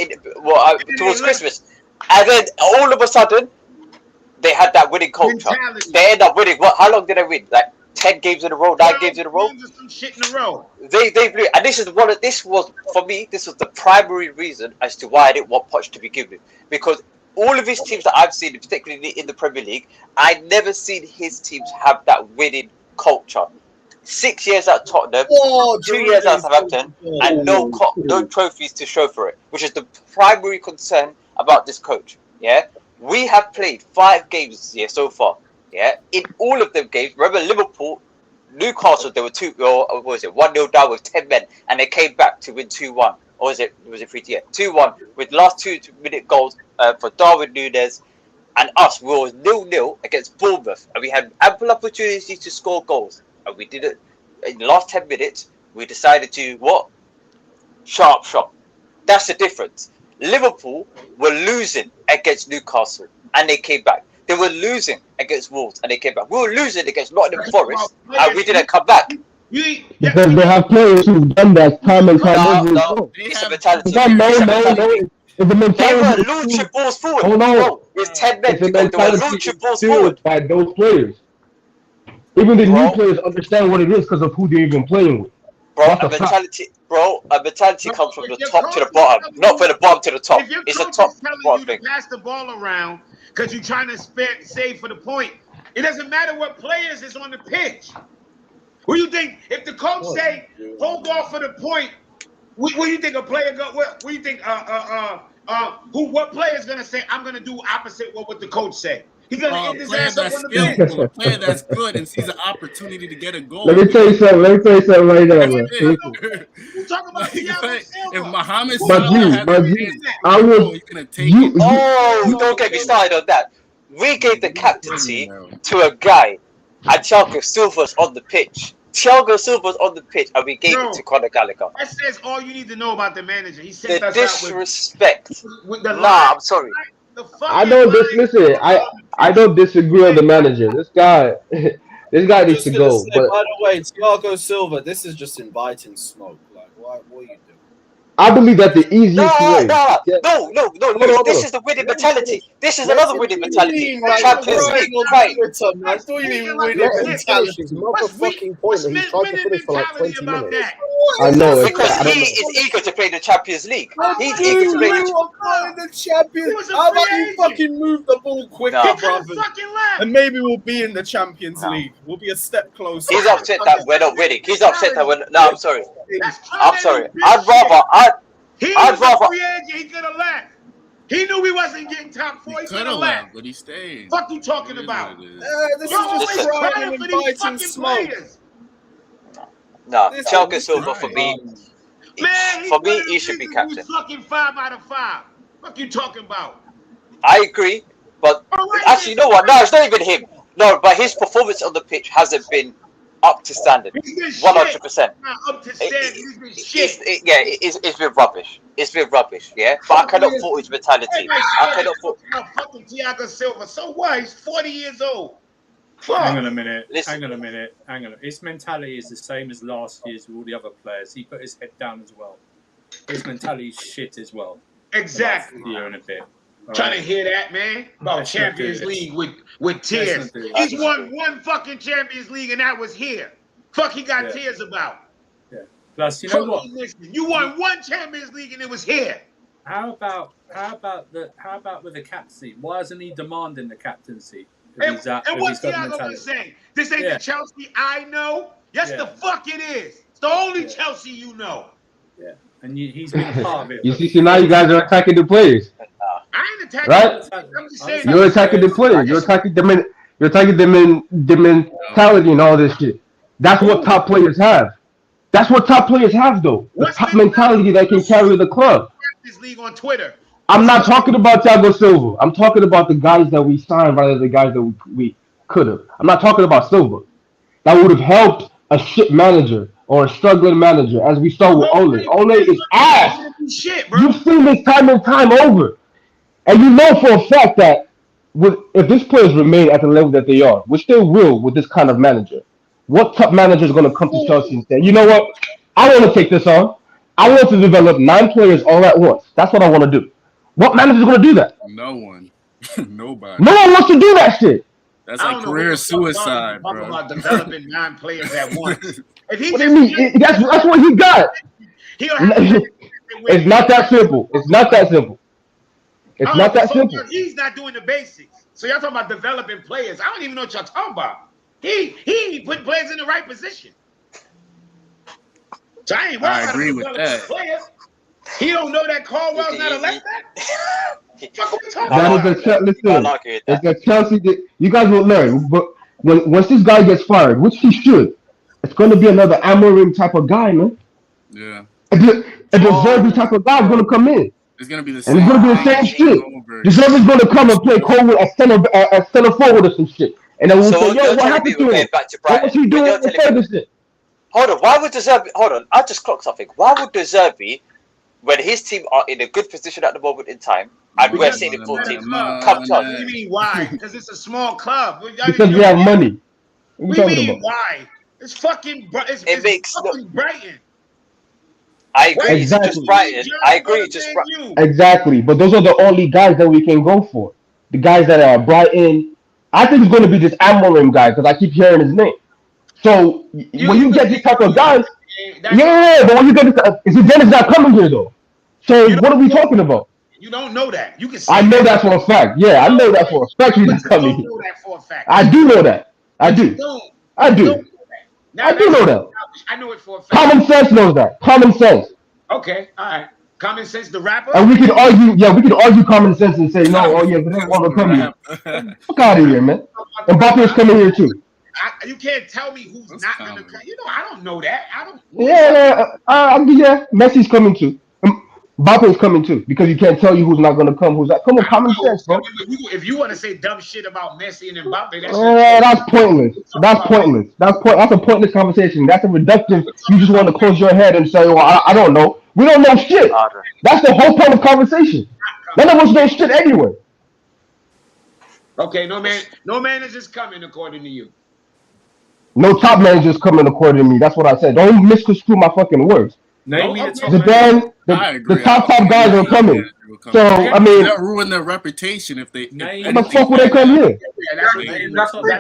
towards Christmas, and then all of a sudden, they had that winning culture. They end up winning. How long did they win? Like 10 games in a row, 9 games in a row. Some shit in a row. They blew, and this was for me. This was the primary reason as to why I didn't want Poch to begin with, because all of his teams that I've seen, particularly in the Premier League, I've never seen his teams have that winning culture. 6 years at Tottenham, 2 years at Southampton, and no trophies to show for it, which is the primary concern about this coach. Yeah, we have played 5 games this year so far. Yeah, in all of them games, remember Liverpool, Newcastle, there were 1-0 down with 10 men, and they came back to win 2-1. Or was it 3-2? 2-1 with last 2-minute goals for Darwin Núñez and us. We were 0-0 against Bournemouth, and we had ample opportunity to score goals, and we did it. In the last 10 minutes, we decided to sharp shot. That's the difference. Liverpool were losing against Newcastle, and they came back. They were losing against Wolves, and they came back. We were losing against Nottingham Forest, and we didn't come back. Because they have players who've done that time and time over. No, it's a mentality. No. It's a mentality. They were launching balls forward. Oh no, with 10 men to go, they were launching balls forward by those players. Even the new players understand what it is because of who they're even playing with. A mentality comes from the top to the bottom, not from the bottom to the top. It's a top bottom thing. Pass the ball around because you're trying to save for the point. It doesn't matter what players is on the pitch. What do you think? If the coach say hold off for the point, what do you think a player go? What do you think? What player is gonna say? I'm gonna do opposite what the coach say. He's gonna end his ass up on the bench. A player that's good and sees an opportunity to get a goal. Let me tell you something right now, man. You talking about if Mohamed don't get me started on that. We gave the captaincy to a guy, and Thiago Silva's on the pitch. Thiago Silva's on the pitch, and we gave it to Conor Gallagher. That says all you need to know about the manager. He said the disrespect. With the I'm sorry. I don't disagree on the manager. This guy needs to go. But by the way, Thiago Silva, this is just inviting smoke. Like, what are you doing? I believe that the easiest way. No. This is the winning mentality. This is another winning mentality. Champions League, right? Let him finish his motherfucking point that he's tried to finish for like 20 minutes. I know it's. Because I don't he know. is eager to play the Champions League. He's Dude, eager to play we the. were playing the Champions. a How about free you agent. fucking move the ball quicker, No. brother? Fucking left. And maybe we'll be in the Champions No. League. We'll be a step closer. He's upset that we're not winning. He's upset that we're. No, I'm sorry. That's I'm sorry. He I'd was rather. a free agent. He could have left. He knew we wasn't getting top 4. He could have left. But he stayed. Fuck you talking about? This You're is always just crying crying and for these inviting fucking smoke. players. No, This Thiago is Silva for right. me. Man, For me, he should be captain. Fucking 5 out of 5. Fuck you talking about? I agree, but actually, you know what? No, it's not even him. No, but his performance on the pitch hasn't been up to standard. 100%. Up to standard. He's been shit. It's been rubbish. It's been rubbish. Yeah, but I cannot fault his mentality. I cannot fault. Fucking Thiago Silva. So what? He's 40 years old. Hang on a minute. Listen. Hang on a minute. Hang on. His mentality is the same as last year's with all the other players. He put his head down as well. His mentality is shit as well. Exactly. Year and a bit. Trying to hear that, man? About Champions League with tears. He's won one fucking Champions League, and that was here. Fuck, he got tears about. Yeah. Plus, you know what? You won one Champions League, and it was here. How about with the captaincy? Why isn't he demanding the captaincy? And what's Thiago saying? This ain't the Chelsea I know. Yes, the fuck it is. It's the only Chelsea you know. Yeah, and he's been a part of it. You see, now you guys are attacking the players. I ain't attacking. Right? I'm just saying. You're attacking the players. You're attacking the mentality and all this shit. That's what top players have. That's what top players have, though. The top mentality that can carry the club. This league on Twitter. I'm not talking about Thiago Silva. I'm talking about the guys that we signed rather than the guys that we could have. I'm not talking about Silva. That would have helped a shit manager or a struggling manager, as we saw with Ole. Ole is ass. You've seen this time and time over. And you know for a fact that if these players remain at the level that they are, we still will with this kind of manager. What top manager is going to come to Chelsea and say, you know what? I want to take this on. I want to develop 9 players all at once. That's what I want to do. What manager is going to do that? No one. Nobody. No one wants to do that shit. That's like career suicide, bro. Talking about developing 9 players at once. What do you mean? That's what he got. It's not that simple. It's not that simple. It's not that simple. He's not doing the basics. So y'all talking about developing players. I don't even know what y'all talking about. He put players in the right position. So I agree with that. Players. He don't know that Caldwell's not a left back. It's a Chelsea. You guys will learn, but once this guy gets fired, which he should, it's going to be another Amorim type of guy, man. Yeah. And the Verbi type of guy is going to come in. It's going to be the same. And it's going to be the same shit. The Verbi's going to come and play Coleman as center forward or some shit. And then we'll say, yo, what happened to him? What was he doing with Ferguson? Hold on, why would De Zerbi... Hold on, I just clocked something. Why would De Zerbi, when his team are in a good position at the moment in time, and we're seeing the full team, come to us? What do you mean why? Because it's a small club. Because we have money. What do you mean why? It's fucking... It's fucking Brighton. I agree, exactly. It's just Brighton. I agree, it's just Brighton. Exactly, but those are the only guys that we can go for. The guys that are Brighton. I think it's going to be this Amorim guy because I keep hearing his name. So when you get these type of guys, but when you get this, Dennis not coming here though. So what are we talking about? You don't know that. You can. I know that for a fact. Yeah, I know that for a fact. He's not coming here. I do know that. I do. I do. I do know that. I know it for a fact. Common sense knows that. Common sense. Okay, all right. Common sense, the rapper. And we could argue. Yeah, we could argue common sense and say no. Oh yeah, but they want to come here. Fuck out of here, man. Mbappe is coming here too. You can't tell me who's not going to come. You know, I don't know that. I don't. Yeah. Messi's coming too. Mbappe is coming too because you can't tell you who's not going to come. Who's not? Come on, common sense, bro. If you want to say dumb shit about Messi and Mbappe, that's pointless. That's pointless. That's a pointless conversation. That's a reductive. You just want to close your head and say, "Well, I don't know." We don't know shit. That's the whole point of conversation. None of us know shit anyway. Okay, no manager's coming according to you. No top managers coming according to me. That's what I said. Don't misconstrue my fucking words. The top guys are coming. So I mean, they'll ruin their reputation if they. Why the fuck would they come here?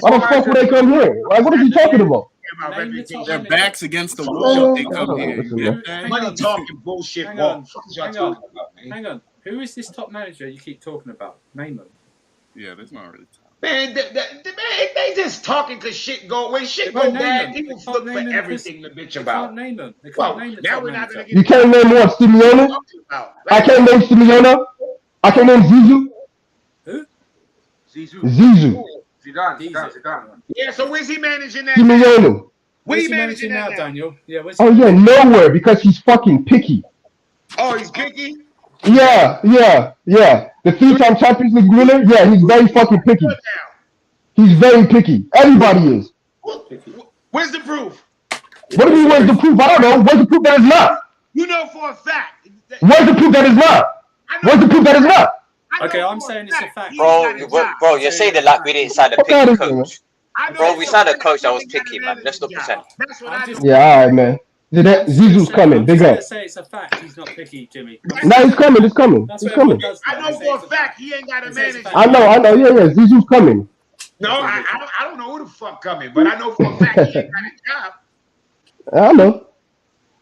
Why the fuck would they come here? Like, what are you talking about? about Name the reputation. top Their manager. backs against the Fuck wall. y'all They talking come about? here. Listen, You man. get that? Money talking bullshit. Hang What on. the fuck is y'all Hang talking on. about, man? Hang on. Who is this top manager you keep talking about? Name them. Yeah, that's not really tough. Man, they just talking because shit go. When shit They won't go name bad, them. people They can't look for name them because everything to bitch they about. can't name them. They can't Well, name the now top we're not manager. gonna get You into can't name what? Simeone? about. I can't name Simeone. I can name Zizou. Who? Zizou. Zidane. Yeah, so where's he managing that now? Simeone. Where Where's he he managing managing that now, now? Daniel? Yeah, where's he Oh yeah, managing? nowhere because he's fucking picky. Oh, he's picky? Yeah. The 3-time Champions League winner. Yeah, he's very fucking picky. He's very picky. Everybody is. Where's the proof? What do you mean? Where's the proof? I don't know. Where's the proof that it's not? You know for a fact. Where's the proof that it's not? Where's the proof that it's not? Okay, I'm saying it's a fact. Bro, you're saying it like we didn't sign a Fuck out picky of here, man. coach. Bro, we signed a coach that was picky, man. Let's not pretend. That's what I know. Yeah, all right, man. Zizou's coming. Big up. Say it's a fact. He's not picky, Jimmy. No, he's coming. He's coming. That's He's what everyone coming. does. I know for a fact he ain't got a manager. I know. Yeah. Zizou's coming. No, I don't know who the fuck coming, but I know for a fact he ain't got a job. I know.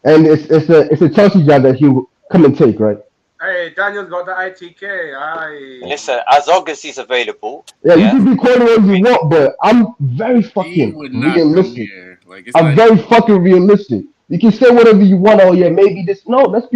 And it's a Chelsea job that he'll come and take, right? Hey, Daniel's got the ITK. Listen, as long as he's available. Yeah, you can be corny as you want, but I'm very fucking realistic. I'm very fucking realistic. You can say whatever you want. Oh yeah, maybe this. No, let's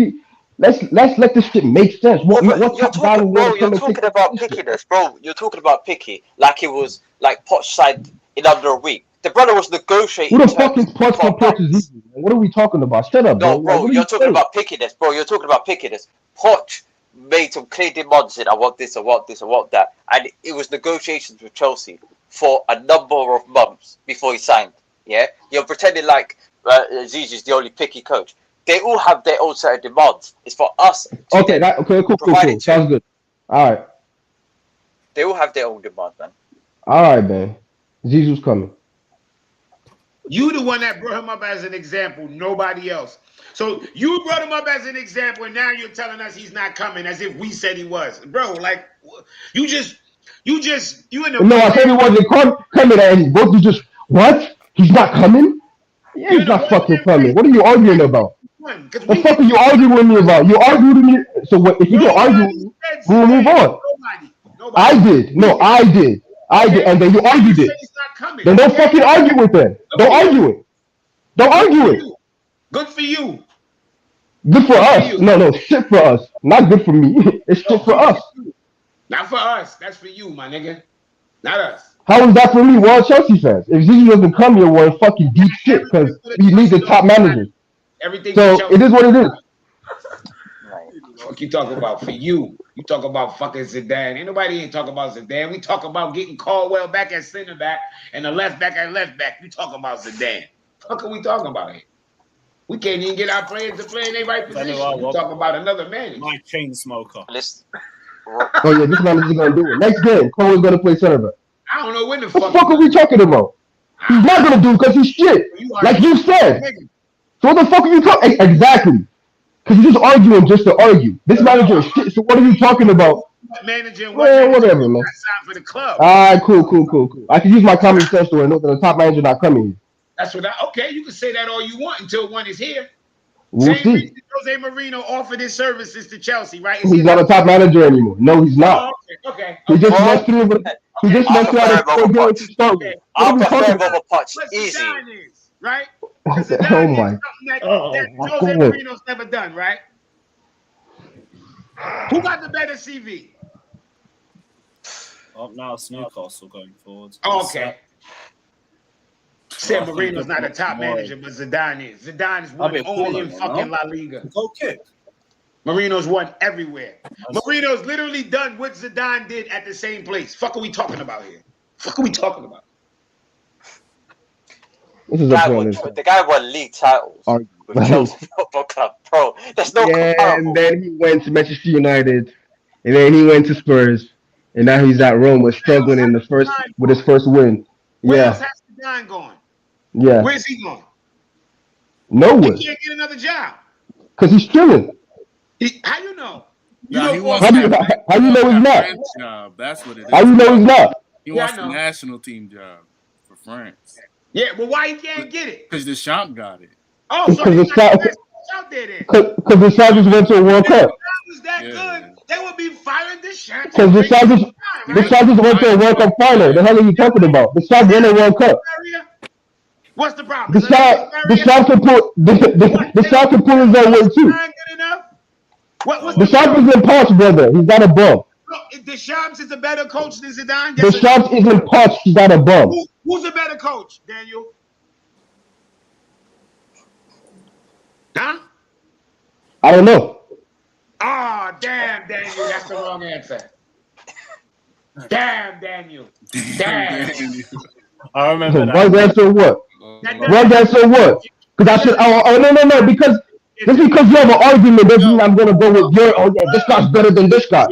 let this shit make sense. What You're talking about pickiness, bro. You're talking about picky, like it was like Poch signed in under a week. The brother was negotiating. Who the fuck is Poch compared to Zizou? What are we talking about? Shut up, bro. No, bro, you're talking about pickiness, bro. You're talking about pickiness. Poch made some clear demands. Said, I want this, I want this, I want that, and it was negotiations with Chelsea for a number of months before he signed. Yeah, you're pretending like Zizou's the only picky coach. They all have their own set of demands. It's for us. Okay, cool. Sounds good. All right. They all have their own demands, man. All right, man. Zizou's coming. You the one that brought him up as an example, nobody else. So you brought him up as an example, and now you're telling us he's not coming, as if we said he was, bro. Like you in the. No, I said he wasn't coming, and both you just what? He's not coming? Yeah, he's not fucking coming. What are you arguing about? What the fuck are you arguing with me about? You argued with me. So what, if you don't argue with me, we'll move on. Nobody. I did. No, I did. And then you argued it. Then don't fucking argue with them. Don't argue it. Don't argue it. Good for you. Good for us. No, shit for us. Not good for me. It's shit for us. Not for us. That's for you, my nigga. Not us. How is that for me? We're all Chelsea fans. If Zizou doesn't come here, we're in fucking deep shit because we need the top managers. Everything so it is what it is. What you talking about? For you. You talk about fucking Zidane. Ain't nobody talking about Zidane. We talk about getting Caldwell back at center back and the left back at left back. You talking about Zidane. What are we talking about here? We can't even get our players to play in their right position. We talking about another man. My chain smoker. Listen. Oh yeah, this manager's gonna do it. Next game, Caldwell's gonna play center back. I don't know when the fuck are we talking about? He's not gonna do it because he's shit. Like you said. So what the fuck are you talking? Exactly. Because you're just arguing just to argue. This manager is shit. So what are you talking about? Manager, whatever, man. For the club. All right, cool. I can use my common sense to know that the top manager not coming. That's what okay. You can say that all you want until one is here. We'll see. Jose Mourinho offered his services to Chelsea, right? He's not a top manager anymore. No, he's not. Oh, okay. He just messed through. He just messed out of games to start with. I'll prefer Bubba Potch. Easy. Right? Oh my. That Jose Mourinho's never done, right? Who got the better CV? Oh, now it's Newcastle going forward. Oh, okay. Said Mourinho's not a top manager, but Zidane is. Zidane is one only in fucking La Liga. Go kick. Marino's won everywhere. Marino's literally done what Zidane did at the same place. Fuck are we talking about here? Fuck are we talking about? This is the guy won league titles with Chelsea Football Club, bro. There's no comparable. And then he went to Manchester United, and then he went to Spurs, and now he's at Roma, struggling in with his first win. Where else has Zidane going? Yeah. Where's he going? Nowhere. He can't get another job. Because he's chilling. How you know? How you know he's not? Job. That's what it is. How you know he's not? He wants the national team job for France. Yeah, but why he can't get it? Because Deschamps got it. Oh, so he's not the best coach out there then. Because Deschamps just went to a World Cup. If was that good, they would be firing Deschamps. Because Deschamps just went to a World Cup final. The hell are you talking about? Deschamps won a World Cup. What's the problem? Deschamps can pull his own weight too. Deschamps is in Poch, brother. He's not a bum. If Deschamps is a better coach than Zidane, Deschamps is in Poch. He's not a bum. Who's a better coach, Daniel? Huh? I don't know. Oh, damn, Daniel. That's the wrong answer. Damn, Daniel. Damn. I remember that. Wrong answer what? Wrong answer what? Because I said, no. Because just because you have an argument doesn't mean I'm going to go with your, oh, yeah, this guy's better than this guy.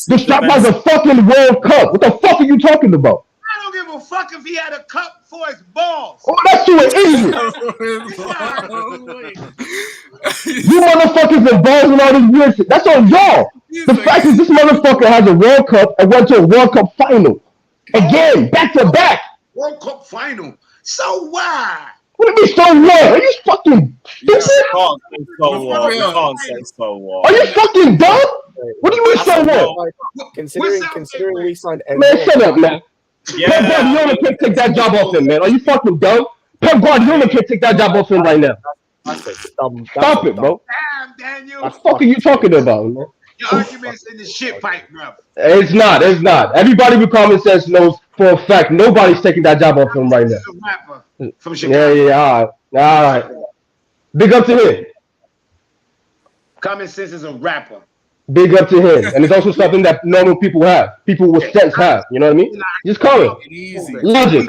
This guy has a fucking World Cup. What the fuck are you talking about? I don't give a fuck if he had a cup for his balls. Oh, that's you an idiot. You motherfuckers involved in all this weird shit. That's on y'all. The fact is this motherfucker has a World Cup and went to a World Cup final. Again, back to back. World Cup final. So why? What do you mean so what? Are you fucking stupid? Can't say so what. You can't say so what. Are you fucking dumb? What do you mean so what? Considering we signed Man, shut up, man. Yeah. Pep Guardiola can't take that job off him, man. Are you fucking dumb? Pep Guardiola can't take that job off him right now. Stop it, bro. Damn, Daniel. What the fuck are you talking about, man? Your argument's in the shit pipe, bro. It's not. Everybody with common sense knows for a fact nobody's taking that job off him right now. A rapper from Chicago. Yeah, all right. Big up to him. Common sense is a rapper. Big up to him. And it's also something that normal people have. People with sense have. You know what I mean? Just call it. Logic.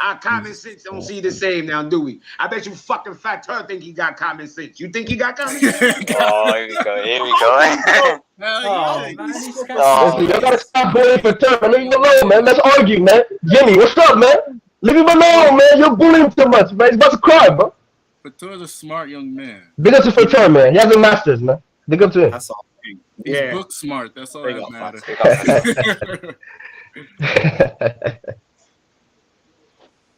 Our common sense don't see the same now, do we? I bet you fucking Fat Turd think he got common sense. You think he got common sense? Oh, here we go. Listen, y'all gotta stop bullying for Turd. Leave him alone, man. Let's argue, man. Jimmy, what's up, man? Leave him alone, man. You're bullying too much, man. He's about to cry, bro. Fatur's a smart young man. Big up to Fatur, man. He has a master's, man. Big up to him. That's all. He's book smart. That's all that matters.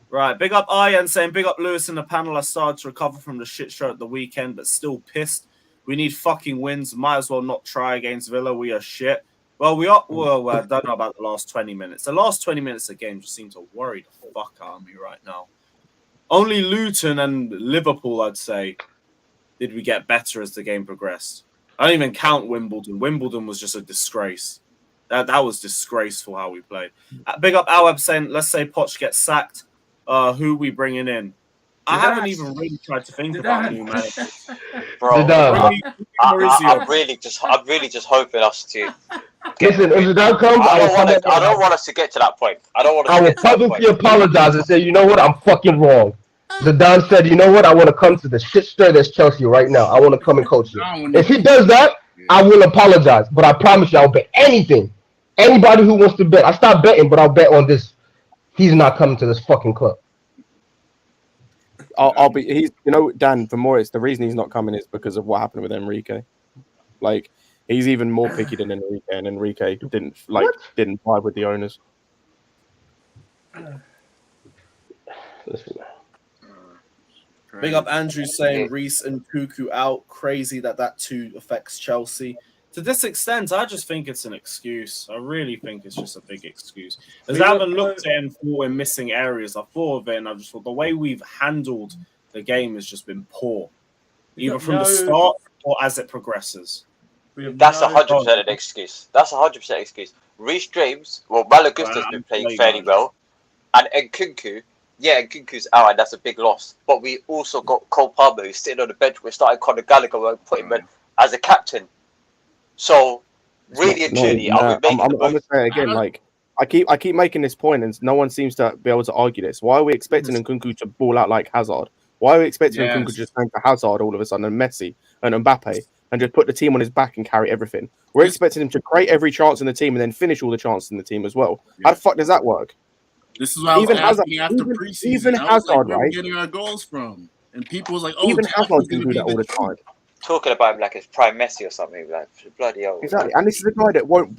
Right, big up Ian saying, big up Lewis and the panel. I started to recover from the shit show at the weekend, but still pissed. We need fucking wins. Might as well not try against Villa. We are shit. Well, I don't know about the last 20 minutes. The last 20 minutes of the game just seem to worry the fuck out of me right now. Only Luton and Liverpool, I'd say, did we get better as the game progressed. I don't even count Wimbledon. Wimbledon was just a disgrace. That was disgraceful how we played. Big up Awab saying, let's say Poch gets sacked. Who we bringing in? I haven't even really tried to think about new managers. Bro, I'm really just hoping us to. Listen, if Zidane comes, I don't want us to get to that point. I will publicly apologize and say, you know what, I'm fucking wrong. Zidane said, you know what, I want to come to the shit stir that's Chelsea right now. I want to come and coach you. If he does that, I will apologize. But I promise you, I'll bet anything. Anybody who wants to bet, I stopped betting, but I'll bet on this. He's not coming to this fucking club. Dan, for Morris, the reason he's not coming is because of what happened with Enrique. Like, he's even more picky than Enrique, and Enrique didn't vibe with the owners. Big up Andrew saying Reece and Cuckoo out. Crazy that too affects Chelsea. To this extent, I just think it's an excuse. I really think it's just a big excuse. As I haven't looked at and thought we're missing areas, I thought of it and I just thought the way we've handled the game has just been poor. Either from the start or as it progresses. That's 100% an excuse. That's 100% excuse. Reece James, Malagusta's been playing fairly well. And Nkunku, Nkunku's out and that's a big loss. But we also got Cole Palmer who's sitting on the bench. We're starting Conor Gallagher and put him in as a captain. So, really and truly, I'm going to say it again. Like, I keep making this point, and no one seems to be able to argue this. Why are we expecting Nkunku to ball out like Hazard? Why are we expecting Nkunku to just turn to Hazard all of a sudden, and Messi and Mbappe, and just put the team on his back and carry everything? We're expecting him to create every chance in the team and then finish all the chances in the team as well. How the fuck does that work? This is what I was asking after preseason. Even Hazard, right? Getting our goals from, and people was like, "Oh, even Hazard can do that all the time." Talking about him like it's prime Messi or something, like bloody hell. Exactly, and this is a guy that won't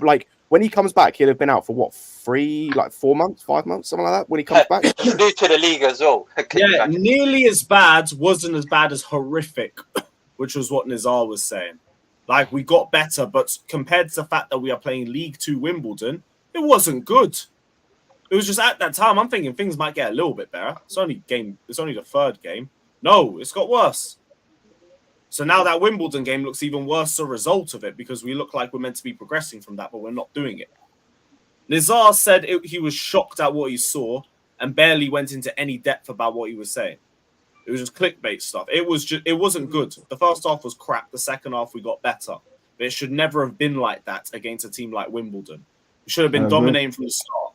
when he comes back, he'll have been out for what 4 months, 5 months, something like that. When he comes back, he's new to the league as well. Yeah, nearly as bad, wasn't as bad as horrific, which was what Nizar was saying. Like, we got better, but compared to the fact that we are playing League 2 Wimbledon, it wasn't good. It was just at that time, I'm thinking things might get a little bit better. It's only the third game. No, it's got worse. So now that Wimbledon game looks even worse as a result of it, because we look like we're meant to be progressing from that, but we're not doing it. Nizar said he was shocked at what he saw and barely went into any depth about what he was saying. It was just clickbait stuff. It wasn't good. The first half was crap. The second half we got better. But it should never have been like that against a team like Wimbledon. We should have been dominating from the start.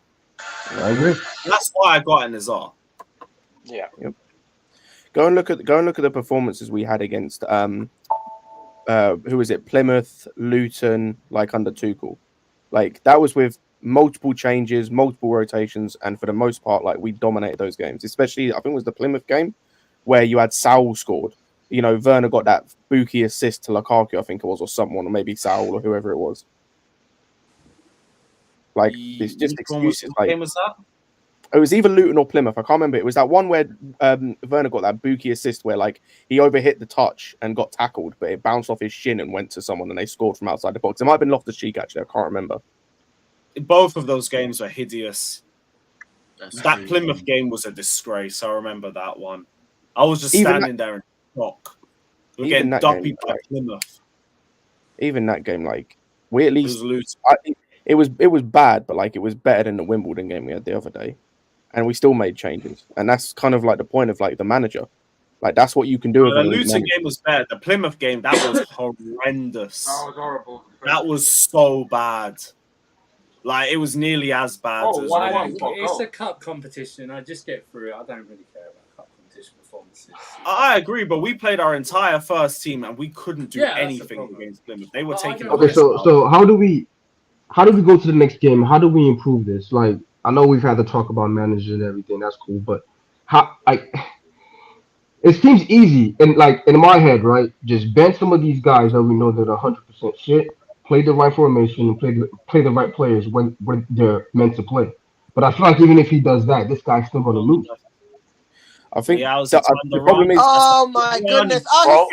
I agree. That's why I got in Nizar. Yeah. Yep. Go and look at the performances we had against who was it? Plymouth, Luton, like under Tuchel. Like that was with multiple changes, multiple rotations, and for the most part, like we dominated those games. Especially, I think it was the Plymouth game where you had Saul scored. You know, Werner got that Buki assist to Lukaku, I think it was, or someone, or maybe Saul or whoever it was. Like it's just excuses. What game was that? It was either Luton or Plymouth. I can't remember. It was that one where Werner got that Buki assist where like he overhit the touch and got tackled, but it bounced off his shin and went to someone and they scored from outside the box. It might have been Loftus-Cheek actually. I can't remember. Both of those games were hideous. That's that crazy. Plymouth game was a disgrace. I remember that one. I was just standing there in shock. We're getting dumpy by Plymouth. Even that game, like we at least it was bad, but like it was better than the Wimbledon game we had the other day, and we still made changes. And that's kind of like the point of like the manager. Like that's what you can do. The Luton game was bad. The Plymouth game, that was horrendous. That was horrible. That was so bad. Like it was nearly as bad as it's a cup competition. I just get through it. I don't really care about cup competition performances. I agree, but we played our entire first team and we couldn't do anything against Plymouth. They were taking. Okay, so how do we go to the next game? How do we improve this? Like I know we've had to talk about manager and everything. That's cool, but it seems easy and like in my head, right? Just bench some of these guys that we know that are 100% shit. Play the right formation and play the right players when they're meant to play. But I feel like even if he does that, this guy's still going to lose. I think the problem is. Oh my goodness! Oh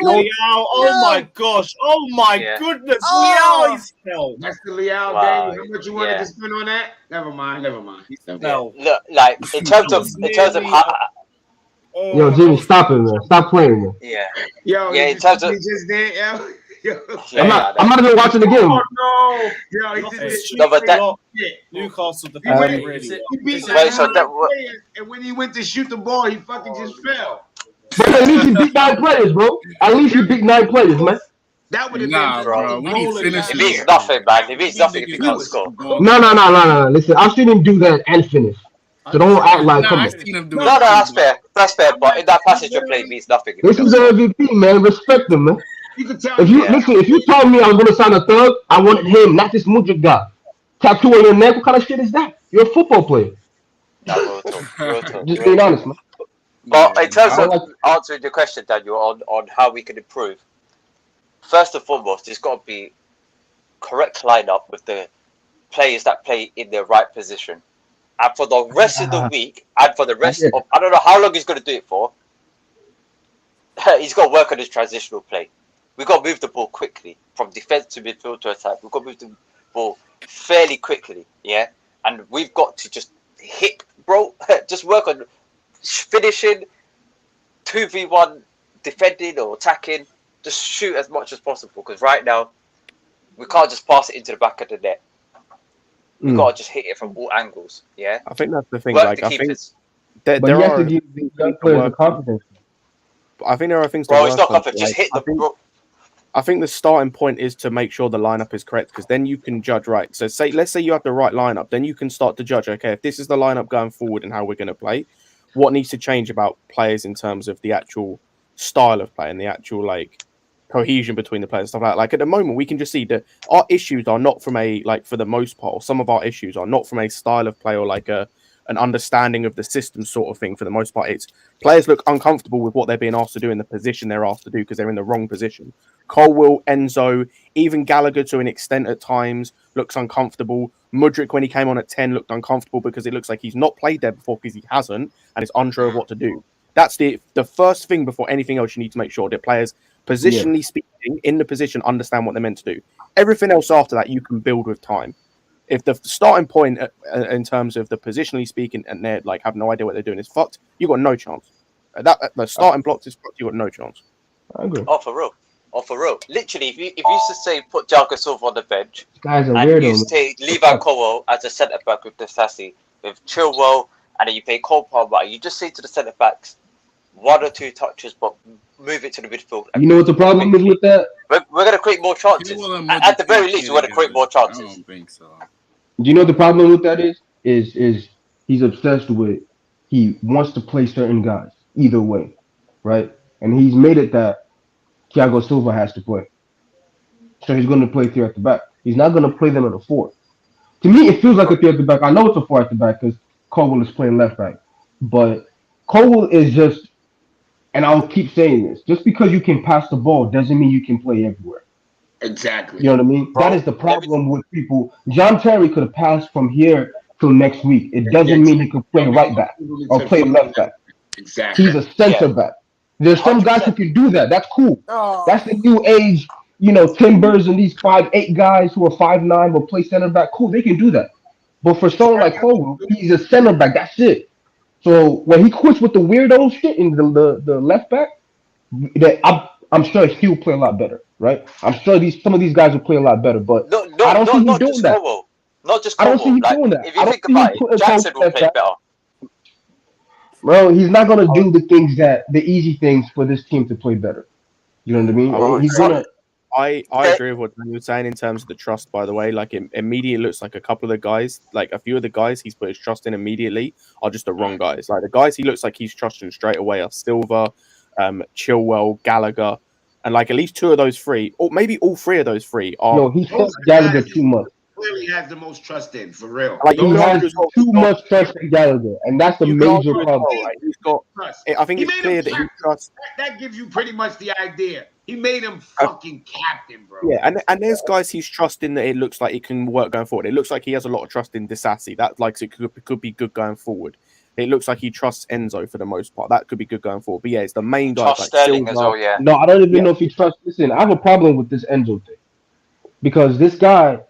my gosh! Oh my goodness! Leao is fell. That's the Leao game. How much you wanted to spend on that? Never mind. He fell. Look, like in terms of Yo, Jimmy, stop it, man! Stop playing, man. Yeah. Yo, yeah. In terms of he just did. I'm not even watching the game. Oh no! Yo, he just did. No, but that Newcastle and when he went to shoot the ball, he fucking just fell. But at least he beat 9 players, bro. At least he beat 9 players, man. That would have been bro. It means nothing, man. It means nothing if you can't score. No. Listen, I've seen him do that and finish. So don't act like come on. No, that's fair. That's fair. But in that passage of play, it means nothing. This is an MVP, man. Respect him, man. If you told me I was gonna sign a thug, I wanted him, not this Mudrik guy. Tattoo on your neck, what kind of shit is that? You're a football player. Just being honest, man. But in terms of answering the question, Daniel, on how we can improve, first and foremost, there's got to be correct lineup with the players that play in their right position. And for the rest of the week, and for the rest of, I don't know how long he's going to do it for, he's got to work on his transitional play. We've got to move the ball quickly from defense to midfield to attack. We've got to move the ball fairly quickly, yeah? And we've got to just hit, bro, just work on finishing, 2v1, defending or attacking, just shoot as much as possible. Because right now, we can't just pass it into the back of the net. We've got to just hit it from all angles, yeah? I think that's the thing. Work like, the I think keepers. But you have to give these young players the confidence. I think there are things to bro, work it's not on. confident. Just hit the I think the starting point is to make sure the lineup is correct, because then you can judge right. So let's say you have the right lineup, then you can start to judge, okay, if this is the lineup going forward and how we're going to play, what needs to change about players in terms of the actual style of play and the actual like cohesion between the players and stuff like that. Like at the moment, we can just see that our issues are not from a, like for the most part, or some of our issues are not from a style of play or like a an understanding of the system sort of thing for the most part. It's players look uncomfortable with what they're being asked to do in the position they're asked to do because they're in the wrong position. Colwill, Enzo, even Gallagher to an extent at times looks uncomfortable. Mudryk, when he came on at 10, looked uncomfortable because it looks like he's not played there before because he hasn't and is unsure of what to do. That's the first thing before anything else you need to make sure that players, positionally speaking, in the position, understand what they're meant to do. Everything else after that, you can build with time. If the starting point in terms of the positionally speaking and they're like have no idea what they're doing is fucked, you got no chance. The starting blocks is fucked, you got no chance. I agree. Oh, for real. Literally, if you used to say put Thiago Silva on the bench, Guys are and weirdo. you used to take Levi Colwill as a centre back with Disasi, with Chilwell, and then you play Cole Palmer, you just say to the centre backs, 1 or 2 touches, but move it to the midfield. You know what the problem is with that? We're going to create more chances. At the very least, we're going to create more chances. I don't think so. Do you know what the problem with that is? Is he's obsessed with, he wants to play certain guys either way, right? And he's made it that Thiago Silva has to play. So he's going to play 3 at the back. He's not going to play them at a 4. To me, it feels like a 3 at the back. I know it's a 4 at the back because Colwill is playing left back. But Colwill is just, and I'll keep saying this, just because you can pass the ball doesn't mean you can play everywhere. Exactly. You know what I mean? That is the problem with people. John Terry could have passed from here till next week. It doesn't mean he could play right back or play left back. Exactly. He's a center back. There's some guys who can do that. That's cool. Oh. That's the new age, Timbers and these 5'8" guys who are 5'9" will play center back. Cool, they can do that. But for someone like Colwill, he's a center back. That's it. So when he quits with the weirdo shit in the left back, I'm sure he'll play a lot better, right? I'm sure some of these guys will play a lot better, but I don't see him doing that. Not just I don't see him Colwill. doing that. If you think about it, Jackson will play better. Bro, he's not gonna do the easy things for this team to play better. You know what I mean? He's gonna. I agree with what Daniel was saying in terms of the trust, by the way. Like, it immediately looks like a couple of the guys, like a few of the guys he's put his trust in immediately are just the wrong guys. Like, the guys he looks like he's trusting straight away are Silva, Chilwell, Gallagher, and like at least 2 of those 3, or maybe all 3 of those 3 are. No, he trusts Gallagher too much. Clearly has the most trust in, for real. Like, he has too much trust in Gallagher, and that's the major problem. Right? He's got. I think it's clear that he trusts. That gives you pretty much the idea. He made him fucking captain, bro. Yeah, and there's guys he's trusting that it looks like it can work going forward. It looks like he has a lot of trust in Disasi. That it could be good going forward. It looks like he trusts Enzo for the most part. That could be good going forward. But yeah, it's the main guy. Trust Sterling as well, yeah. No, I don't even know if he trusts. Listen, I have a problem with this Enzo thing because this guy,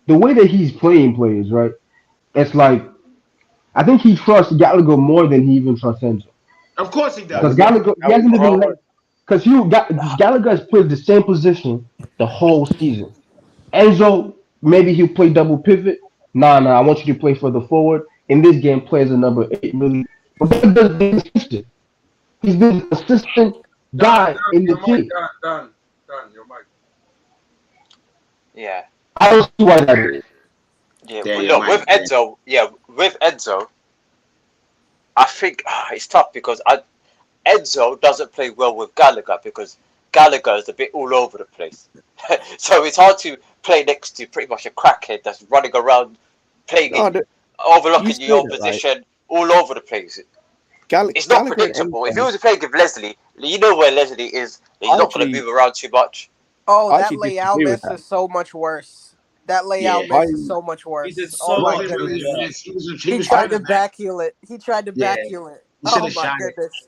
the way that he's playing players, right? It's like I think he trusts Gallagher more than he even trusts Enzo. Of course he does. Because Gallagher, he hasn't even because Gallagher has played the same position the whole season. Enzo, maybe he'll play double pivot. Nah, I want you to play further forward. In this game, play as a number 8, really. But that doesn't be consistent. He's been an assistant guy in the team. Done. Your mic. Yeah. I don't see why that is. Yeah, with Enzo, I think it's tough because Enzo doesn't play well with Gallagher because Gallagher is a bit all over the place. So it's hard to play next to pretty much a crackhead that's running around, overlooking your opposition all over the place. It's not predictable. If he was playing with Leslie, you know where Leslie is. He's not going to move around too much. Oh, that layout mess is so much worse. That layout mess is so much worse. Oh my goodness. He tried to back-heel it. Oh my goodness.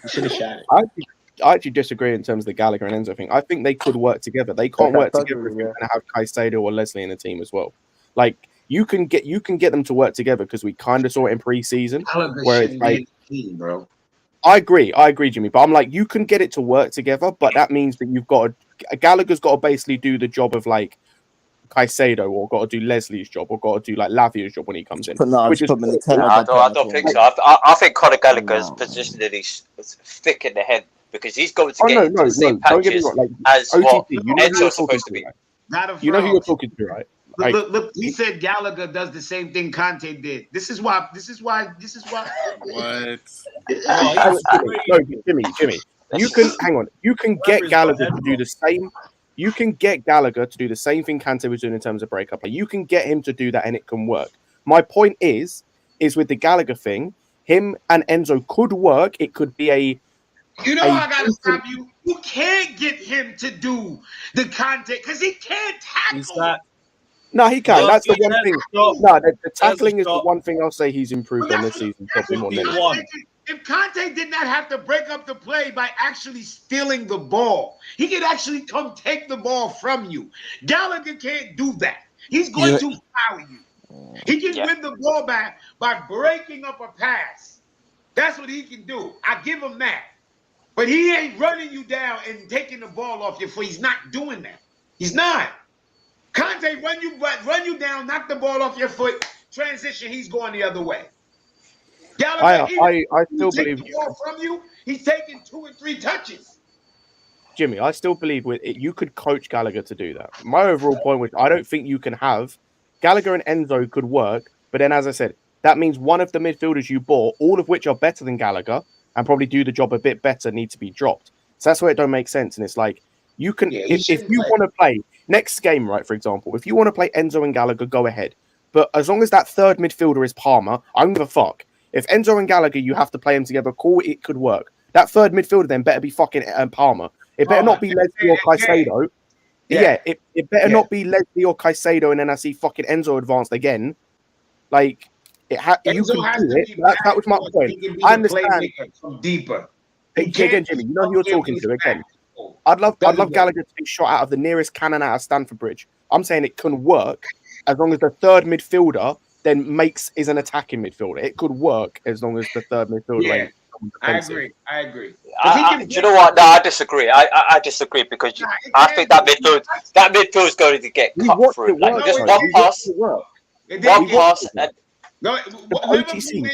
He should have shot it. I actually disagree in terms of the Gallagher and Enzo thing. I think they could work together. They can't work together if you're going to have Caicedo or Leslie in the team as well. Like, you can get them to work together because we kind of saw it in pre-season. Where it's like, bro. I agree, Jimmy. But I'm like, you can get it to work together, but that means that you've got Gallagher's got to basically do the job of like Caicedo, or got to do Leslie's job, or got to do like Lavia's job when he comes in. I don't think so. I think Conor Gallagher's positionally thick in the head because he's going to get into the same patches as what Enzo's supposed to be. You know who you're talking to, right? Like, look, he said Gallagher does the same thing Conte did. This is why. What? No, Jimmy. You can hang on. You can get Gallagher to do the same. You can get Gallagher to do the same thing Kante was doing in terms of breakup. You can get him to do that and it can work. My point is with the Gallagher thing, him and Enzo could work. It could be a... You know I gotta stop you. You can't get him to do the content because he can't tackle. No, he can. That's the one thing. No, the tackling is the stop. one thing I'll say he's improved on this season. Probably more than anything. If Kante did not have to break up the play by actually stealing the ball, he could actually come take the ball from you. Gallagher can't do that. He's going to foul you. He can win the ball back by breaking up a pass. That's what he can do. I give him that. But he ain't running you down and taking the ball off your foot. He's not doing that. He's not. Kante run you down, knock the ball off your foot, transition, he's going the other way. Gallagher, I still believe the ball from you, he's taking 2 and 3 touches. Jimmy, I still believe with it, you could coach Gallagher to do that. My overall point was I don't think you can have Gallagher and Enzo could work, but then as I said, that means one of the midfielders you bought, all of which are better than Gallagher and probably do the job a bit better, need to be dropped. So that's where it don't make sense. And it's like you can if you want to play next game, right? For example, if you want to play Enzo and Gallagher, go ahead. But as long as that third midfielder is Palmer, I don't give a fuck. If Enzo and Gallagher, you have to play them together, cool, it could work. That third midfielder then better be fucking Palmer. It better not be Leslie or Caicedo. Yeah, it better not be Leslie or Caicedo, and then I see fucking Enzo advanced again. Like, you can do it. That was my point. I understand. Deeper. Again, Jimmy, you know who you're talking to again. I'd love Gallagher to be shot out of the nearest cannon out of Stamford Bridge. I'm saying it can work as long as the third midfielder then is an attacking midfielder. It could work as long as the third midfielder ain't defensive. I agree. Do you know what? No, I disagree. I disagree because I think that midfield is going to get cut through. Like just one pass, and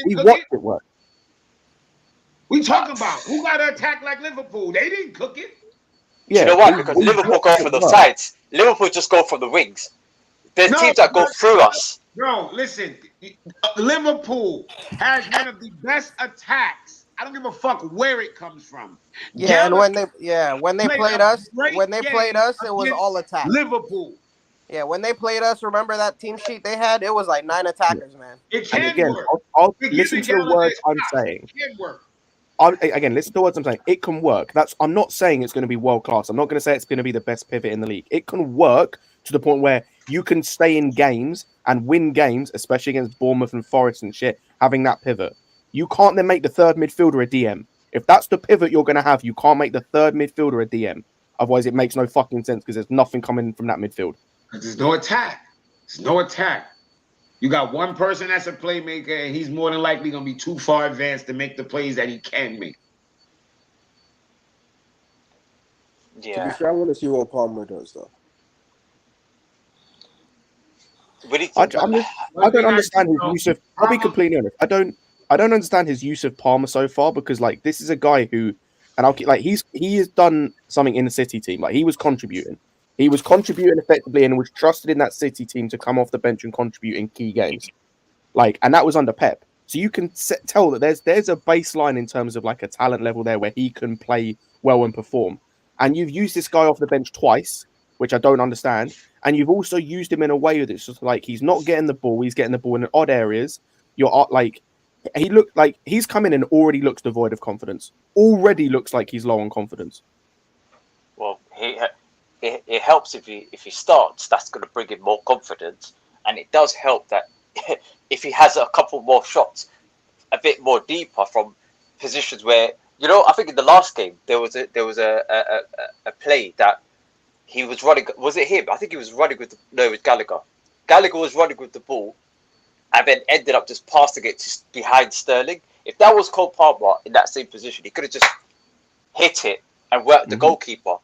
he watched it work. We talking about who got to attack like Liverpool? They didn't cook it. Yeah, you know why? Because Liverpool go from the sides. Liverpool just go from the wings. There's teams that go through us. Bro, listen. Liverpool has one of the best attacks. I don't give a fuck where it comes from. Yeah, and when they played us, it was all attack. Liverpool. Yeah, when they played us, remember that team sheet they had? It was like 9 attackers, man. It can again, work. I'll listen to the words I'm saying. It can work. Again, listen to what I'm saying. It can work. I'm not saying it's going to be world class. I'm not going to say it's going to be the best pivot in the league. It can work to the point where you can stay in games and win games, especially against Bournemouth and Forest and shit, having that pivot. You can't then make the third midfielder a DM. If that's the pivot you're going to have, you can't make the third midfielder a DM. Otherwise, it makes no fucking sense because there's nothing coming from that midfield. There's no attack. There's no attack. You got one person that's a playmaker, and he's more than likely going to be too far advanced to make the plays that he can make. Yeah. To be fair, I want to see what Palmer does, though. I don't understand his use of. I'll be completely honest. I don't understand his use of Palmer so far because like this is a guy who, and he has done something in the City team. Like he was contributing. He was contributing effectively and was trusted in that City team to come off the bench and contribute in key games. Like, and that was under Pep. So you can tell that there's a baseline in terms of like a talent level there where he can play well and perform. And you've used this guy off the bench twice, which I don't understand. And you've also used him in a way that's just like he's not getting the ball, he's getting the ball in odd areas. You're like he looked like he's come in and already looks devoid of confidence. Already looks like he's low on confidence. Well, it helps if he starts. That's going to bring him more confidence, and it does help that if he has a couple more shots, a bit more deeper from positions where I think in the last game there was a play that he was running. Was it him? I think he was running with Gallagher. Gallagher was running with the ball, and then ended up just passing it just behind Sterling. If that was Cole Palmer in that same position, he could have just hit it and worked the goalkeeper.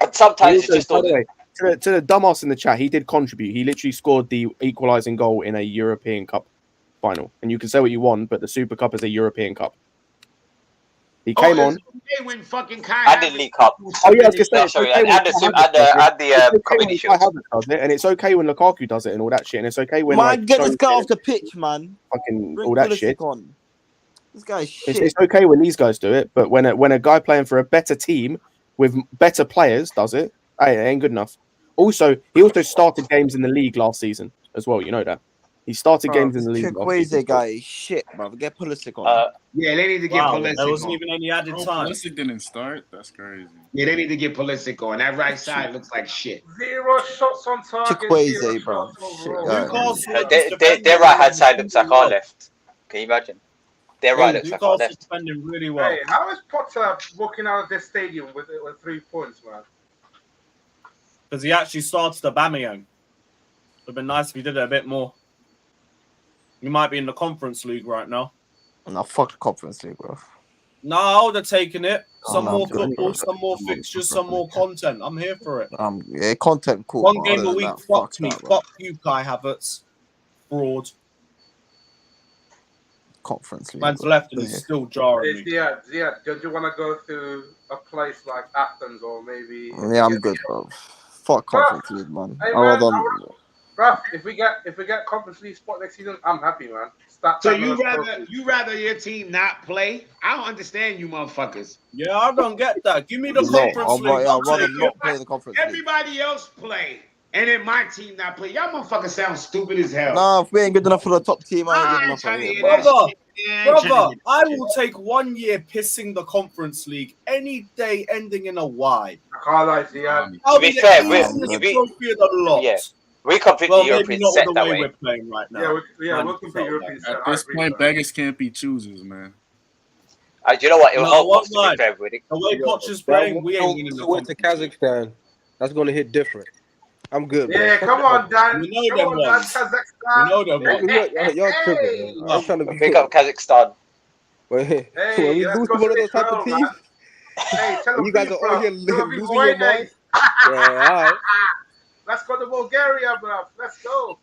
And sometimes it's just by the way, to the dumbass in the chat, he did contribute. He literally scored the equalising goal in a European Cup final. And you can say what you want, but the Super Cup is a European Cup. He came on. When fucking and the League Cup. Oh yeah, I was going to say. And the committee shield. And it's okay when Lukaku does it and all that shit. And it's okay when get this guy off the pitch, man. Fucking all that shit. This guy's shit. It's okay when these guys do it, but when a guy playing for a better team with better players, does it? Hey, it ain't good enough. Also, he also started games in the league last season as well. You know that. He started games in the league last season. Chukwueze guy is shit, bro. Get Pulisic on. Yeah, they need to get Pulisic There wasn't on. even any added time. Pulisic didn't start. That's crazy. Yeah, they need to get Pulisic on. That right side looks like shit. 0 shots on target. Chukwueze, 0 bro. shots Shit, overall. guy. Their right hand side looks like our left. Can you imagine? Their right looks like our Newcastle left. defending really well. Hey, how is Potter walking out of this stadium with 3 points, man? Because he actually started Aubameyang. It would have been nice if he did it a bit more. He might be in the Conference League right now. No, fuck the Conference League, bro. No, I would have taken it. Some no, more I'm joking, football, bro. some more fixtures, some more content. I'm here for it. Yeah, content cool. One but game other a than week, that, fuck me. that, bro. Fuck you, Kai Havertz. Fraud. Conference League. Man's bro. left and it's still jarring me. Ziad, don't you want to go to a place like Athens or maybe? Yeah, I'm good, bro. Fuck Conference League, man. Hey, I man, rather. bruv, if we get Conference League spot next season, I'm happy, man. So you rather your team not play? I don't understand you motherfuckers. Yeah, I don't get that. Give me the No, Conference League. I'd rather not play the Conference League. Everybody else play, and then my team not play. Y'all motherfuckers sound stupid as hell. Nah, if we ain't good enough for the top team, I ain't good enough for it. Brother, I will take 1 year pissing the Conference League any day ending in a Y. I can't lie, Ziad. I'll be the easiest trophy of the lot. Yeah. We compete well, the European maybe not set with the that way way. we're playing right now. We'll compete European set. At this point, beggars can't be choosers, man. Do you know what? It will help us to line. be fair with it. The way Poch is playing, we ain't winning the went to Kazakhstan. That's going to hit different. I'm good, bro. Yeah, come on, Dan. We know Come them on, Dan. ones. Kazakhstan. We know them ones. Y'all tripping, man. I'm trying to be Pick up Kazakhstan. When we lose to one of those type of teams, hey, tell you guys are all here losing your mind. Yeah, all right. Let's go to Bulgaria, bro. Let's go.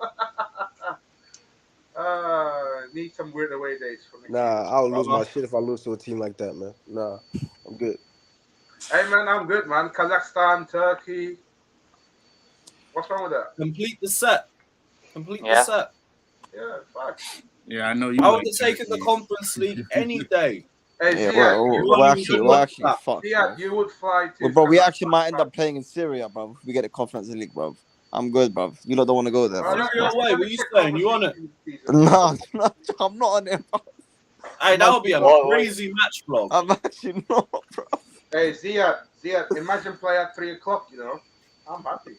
Need some weird away days for me. Nah, I'll lose my shit if I lose to a team like that, man. Nah, I'm good. Hey, man, I'm good, man. Kazakhstan, Turkey. What's wrong with that? Complete the set. Complete the set. Yeah, fuck. Yeah, I know you. I would have taken the Conference League any day. Hey, yeah, we're actually fucked. Yeah, you would fly to. Well, bro, we actually might end up playing in Syria, bro. If we get the Conference League, bro. I'm good, bro. You lot don't want to go there. Your way, what you saying? You on it? No, I'm not on it, bro. Hey, that would be a crazy match vlog. I'm actually not, bro. Hey, Ziad, imagine play at 3 o'clock, you know. I'm happy.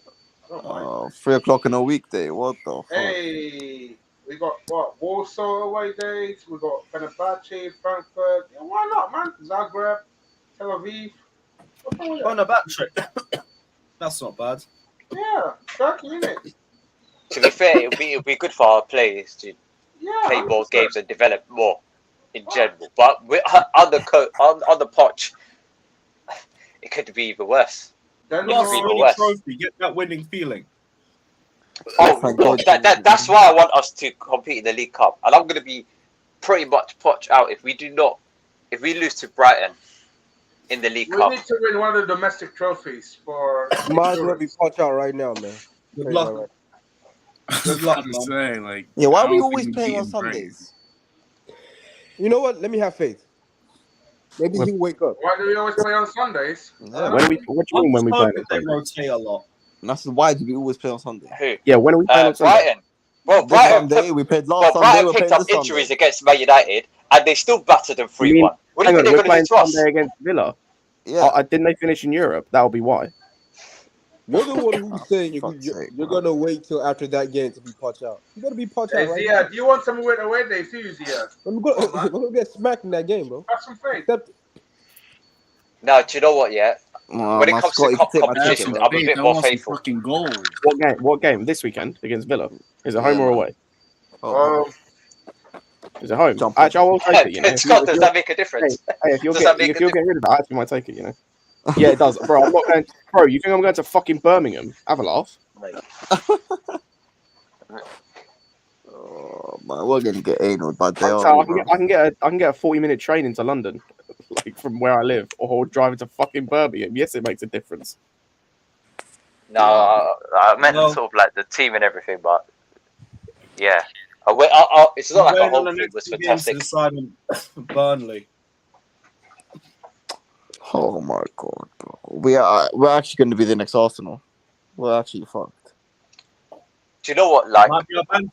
I don't mind. 3 o'clock on a weekday. What the fuck? Hey, we got what? Warsaw away dates. We got Fenerbahce, Frankfurt. Yeah, why not, man? Zagreb, Tel Aviv. Fenerbahce. That's not bad. Yeah, Turkey, innit? To be fair, it'll be good for our players to play more games and develop more in general. But on the Poch, it could be even worse. Plus, win a trophy, get that winning feeling. Oh, that's why I want us to compete in the League Cup, and I'm going to be pretty much Poch out if we lose to Brighton in the League Cup. We need to win one of the domestic trophies for. Might as well be Poch out right now, man. Good luck. Good luck, man. Yeah, why are we always playing on Sundays? You know what? Let me have faith. Maybe he'll wake up. Why do we always play on Sundays? Yeah. What do you mean when we play? They rotate a lot. That's why do we always play on Sunday? Who? Yeah, when are we playing on Sunday? Brighton. Well, Brighton. We played last Sunday. Brighton picked up injuries against Man United, and they still battered them 3-1. What do you think they're going to do to us? Sunday against Villa. Yeah. Didn't they finish in Europe? That'll be why. You're the one who's saying you're gonna wait till after that game to be Poch out. You gotta be Poch out right now. Do you want some weird away days too, Ziad? We're gonna get smacked in that game, bro. Have some faith. No, do you know what? Yeah, when it comes to cup competition, I'm a bit more faithful. Goal. What game? This weekend against Villa? Is it home or away? Is it home? Actually, I will take it. You know, Scott, does that make a difference? Hey, if you're getting rid of that, I actually might take it. You know. Yeah, it does, bro. I'm not going. Bro, you think I'm going to fucking Birmingham? Have a laugh. Oh man, we're gonna get anal, but they I can get a 40-minute train into London, like from where I live, or driving to fucking Birmingham. Yes, it makes a difference. No, I meant sort of like the team and everything, but yeah, it's not like a whole team was fantastic. Burnley. Oh my god, bro. We're actually going to be the next Arsenal. We're actually fucked. Do you know what? Like, Might be a banter.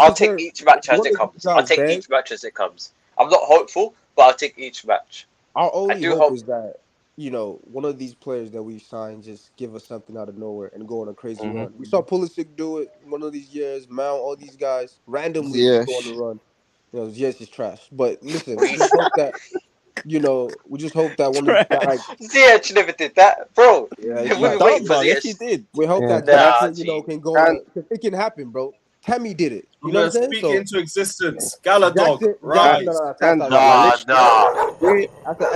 I'll take each match as it comes. I'll take each match as it comes. I'm not hopeful, but I'll take each match. Our only hope is that, you know, one of these players that we've signed just give us something out of nowhere and go on a crazy run. We saw Pulisic do it one of these years. Mount, all these guys randomly just go on the run. You know, yes, it's trash. But listen, we just hope that, you know, one of these guys like Ziyech never did that, bro. Yeah, We've been waiting for Yes, he Ziyech. did. we hope that Jackson, you know, can go on it can happen, bro. Tammy did it. You know what I'm saying? Speak into existence. Galadog, Jackson, rise.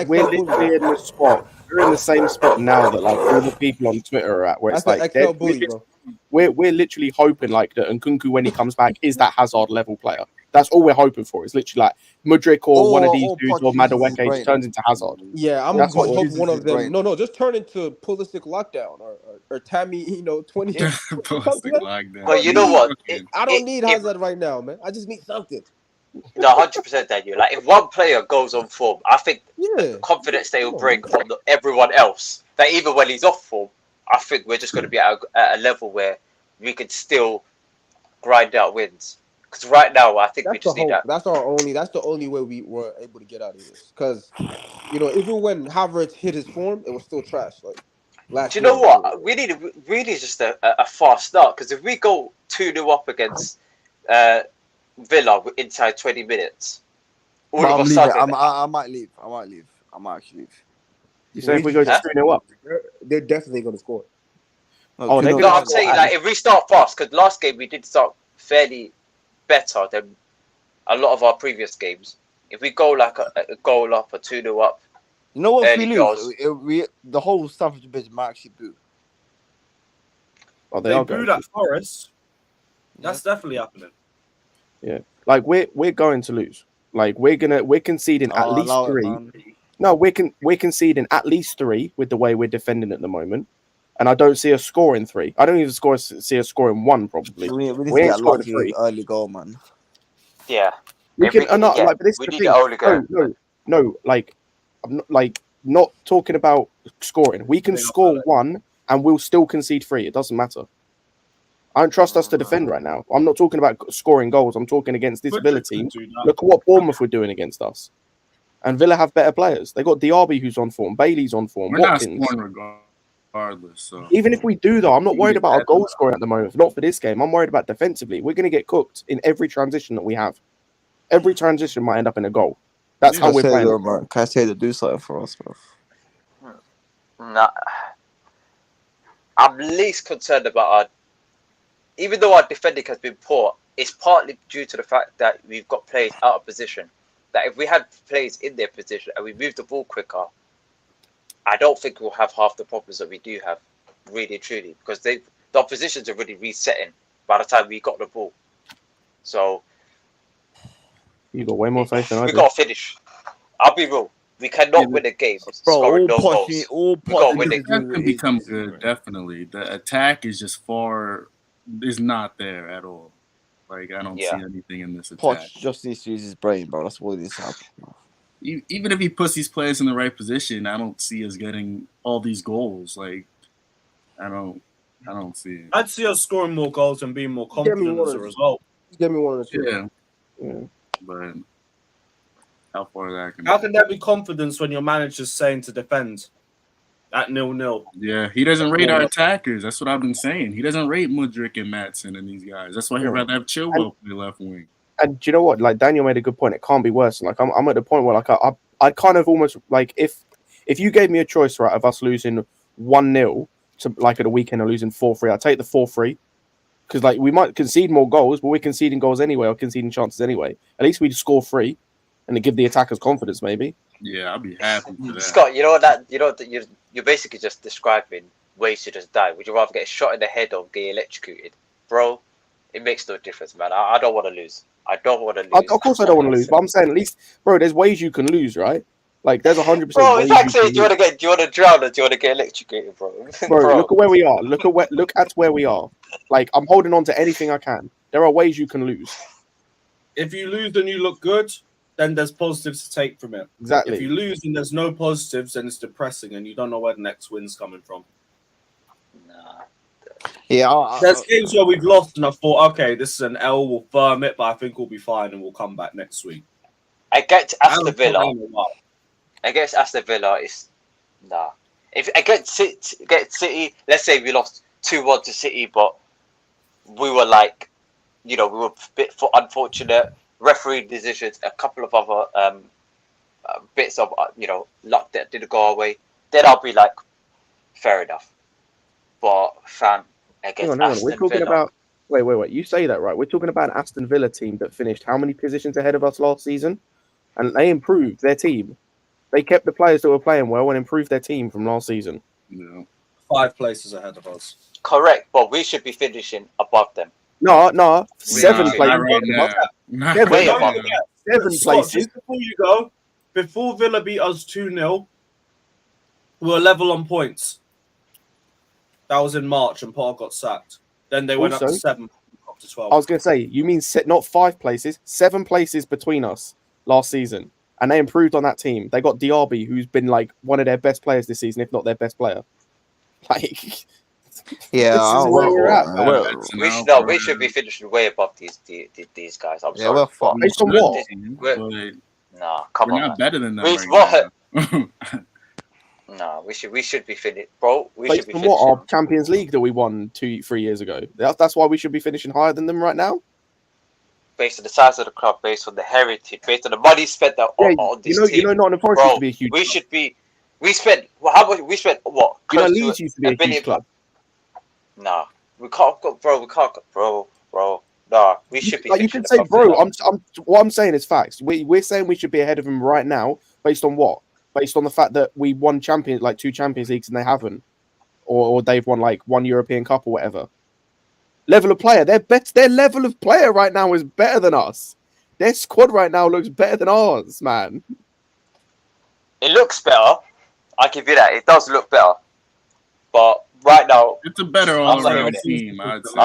We're literally in the spot. We're in the same spot now that like all the people on Twitter are at, where it's like we're literally hoping like that Nkunku when he comes back is that Hazard level player. That's all we're hoping for. It's literally like Mudryk or one of these dudes or Madueke just turns into Hazard. Yeah, I'm That's just what hope one of them. No, just turn into Pulisic lockdown or Tammy. You know, 20. Pulisic lockdown. But you know what? I don't need Hazard right now, man. I just need something. No, 100%, Daniel. Like if one player goes on form, I think the confidence they will bring from everyone else. That even when he's off form, I think we're just going to be at a level where we can still grind out wins. Because right now, I think we just need that. That's the only way we were able to get out of this. Because, you know, even when Havertz hit his form, it was still trash. Like last Do you know what? We need really just a fast start. Because if we go 2-0 up against Villa inside 20 minutes, all of a sudden, I might leave. I might actually leave. You say if we go 2-0 up, they're definitely going to score. No, I'm saying like if we start fast, because last game we did start fairly better than a lot of our previous games. If we go like a goal up or 2-0 up, you know what? If we lose, the whole Stamford Bridge might actually boo. Oh, they booed at Forest. That's definitely happening. Yeah, like we're going to lose. Like we're conceding at least 3. No, we're conceding at least 3 with the way we're defending at the moment. And I don't see us scoring 3. I don't even see us scoring 1 probably. We need to get lucky early goal, man. Yeah, we can. Like this is the thing. No. Like I'm not talking about scoring. We can score 1 and we'll still concede 3. It doesn't matter. I don't trust us to defend right now. I'm not talking about scoring goals. I'm talking against this Villa team. Look at what Bournemouth were doing against us. And Villa have better players. They got Diaby who's on form. Bailey's on form. We're Watkins. not scoring regardless. So. Even if we do, though, I'm not worried about our goal scoring at the moment. Not for this game. I'm worried about defensively. We're going to get cooked in every transition that we have. Every transition might end up in a goal. That's how we're playing. Can I say to do something for us, bro? Nah. I'm least concerned about our... Even though our defending has been poor, it's partly due to the fact that we've got players out of position. That if we had players in their position and we moved the ball quicker, I don't think we'll have half the problems that we do have, really and truly, because the oppositions are really resetting by the time we got the ball. So you got way more faith than I do. We got to finish. I'll be real. We cannot win a game scoring no goals. We got to win it. That can become good, definitely. The attack is just is not there at all. Like I don't see anything in this attack. Poch just needs to use his brain, bro. That's what needs to happen. Even if he puts these players in the right position, I don't see us getting all these goals. Like I don't see it. I'd see us scoring more goals and being more confident as a result. Get me one of the Yeah. But how far that How can there be confidence when your manager's saying to defend at 0-0? Yeah, he doesn't rate our attackers. That's what I've been saying. He doesn't rate Mudryk and Maatsen and these guys. That's why he'd rather have Chilwell play left wing. And do you know what? Like Daniel made a good point. It can't be worse. Like I'm at the point where like I kind of almost like if you gave me a choice, right, of us losing 1-0 to like at a weekend or losing 4-3, I'd take the 4-3 because like we might concede more goals, but we're conceding goals anyway or conceding chances anyway. At least we'd score 3 and to give the attackers confidence, maybe. Yeah, I'll be happy for that. Scott, you're basically just describing ways to just die. Would you rather get shot in the head or get electrocuted, bro? It makes no difference, man. I don't want to lose. I don't want to lose. Of course, I don't want to lose, but I'm saying at least, bro, there's ways you can lose, right? Like there's 100%. Bro, it's like saying, do you want to drown or do you want to get electrocuted, bro? Bro, look at where we are. Look at where we are. Like I'm holding on to anything I can. There are ways you can lose. If you lose and you look good, then there's positives to take from it. Exactly. If you lose and there's no positives, then it's depressing, and you don't know where the next win's coming from. Yeah, there's games where we've lost, and I thought, okay, this is an L. We'll firm it, but I think we'll be fine, and we'll come back next week. Against Aston Villa, it's nah. If against City, let's say we lost 2-1 to City, but we were like, we were a bit unfortunate. Referee decisions, a couple of other bits of luck that didn't go our way. Then I'll be like, fair enough. But fam, against Aston We're talking Villa, about wait. You say that right? We're talking about an Aston Villa team that finished how many positions ahead of us last season, and they improved their team. They kept the players that were playing well and improved their team from last season. Yeah. 5 places ahead of us. Correct, but we should be finishing above them. No, 7 places. Seven places. Just before you go, before Villa beat us 2-0, we were level on points. That was in March, and Potter got sacked. Then they went up to 7, up to 12. I was going to say, you mean not 5 places, 7 places between us last season. And they improved on that team. They got Diaby, who's been like one of their best players this season, if not their best player. Like, yeah, this is where we're at. We should be finishing way above these guys. I'm sorry. We're fucked. Based on what? Nah, come on. We're not better than them. No, we should be finished, bro. We Based should be on finishing. what? Our Champions League that we won 2-3 years ago. That's why we should be finishing higher than them right now. Based on the size of the club, based on the heritage, based on the money spent on this team. Nottingham Forest used to be a huge we club. should be. We spent how much? We spent what? Leeds used to be a huge club. Nah, we can't go, bro. We can't go, bro. Nah, we should be. Like you can say, bro. What I'm saying is facts. We're saying we should be ahead of them right now, based on what? Based on the fact that we won 2 Champions Leagues and they haven't, or they've won like 1 European Cup or whatever. Level of player, their level of player right now is better than us. Their squad right now looks better than ours, man. It looks better. I give you that. It does look better. But right now, it's a better all-around team. I'd say.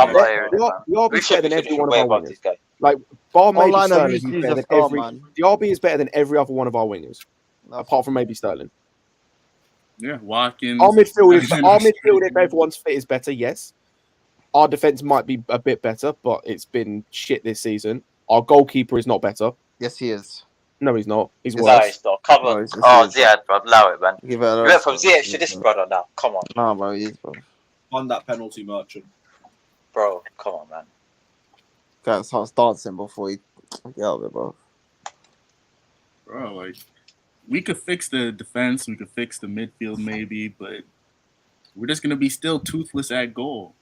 We should be better than every one of our wingers. Like, bar maybe Sterling, Diaby is better than every other one of our wingers, apart from maybe Sterling. Yeah, Watkins. Our midfield, if everyone's fit, is better. Yes. Our defense might be a bit better, but it's been shit this season. Our goalkeeper is not better. Yes, he is. No, he's not. He's worse. No, he's not. Come on. Ziad, bro. Allow it, man. You went from Ziad to this brother now. Come on. No, bro. He is, bro. Won that penalty, Merchant. Bro, come on, man. Guys, starts dancing before he get out of it, bro. Bro, like, we could fix the defense. We could fix the midfield maybe, but we're just going to be still toothless at goal.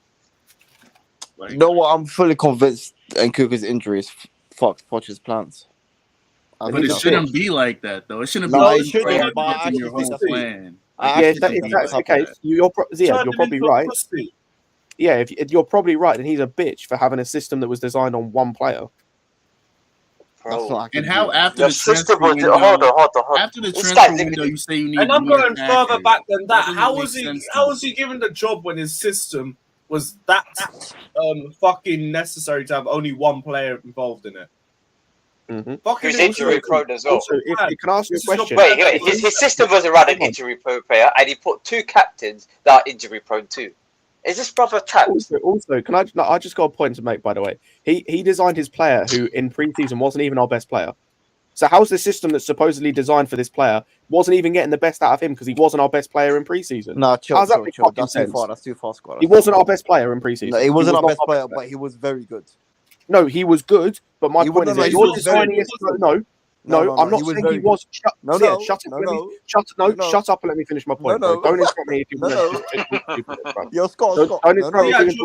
Like, you know what? I'm fully convinced Nkunku's injury is fucked Poch's plans. But it shouldn't be like that, though. It shouldn't be your whole plan. If that's the case, you're probably right. Yeah, if you're probably right, then he's a bitch for having a system that was designed on one player. And how after the transfer window, after the transfer window, you say you need. And I'm going further back than that. How was he given the job when his system was that fucking necessary to have only one player involved in it? Who's injury prone as well. Also, if you can ask you a question. Wait. His system was around an injury prone player, and he put 2 captains that are injury prone too. Is this brother tapped? Also, can I just got a point to make, by the way. He designed his player who in pre-season wasn't even our best player. So how's the system that's supposedly designed for this player wasn't even getting the best out of him because he wasn't our best player in pre-season? No, chill. That's too far, squad. He wasn't our best player in pre-season. No, he wasn't our best player, but he was very good. No, he was good, but my point is that you're designing it. No, I'm not saying he was. Shut up and let me finish my point. Don't interrupt me if you want. Yo, Scott. You're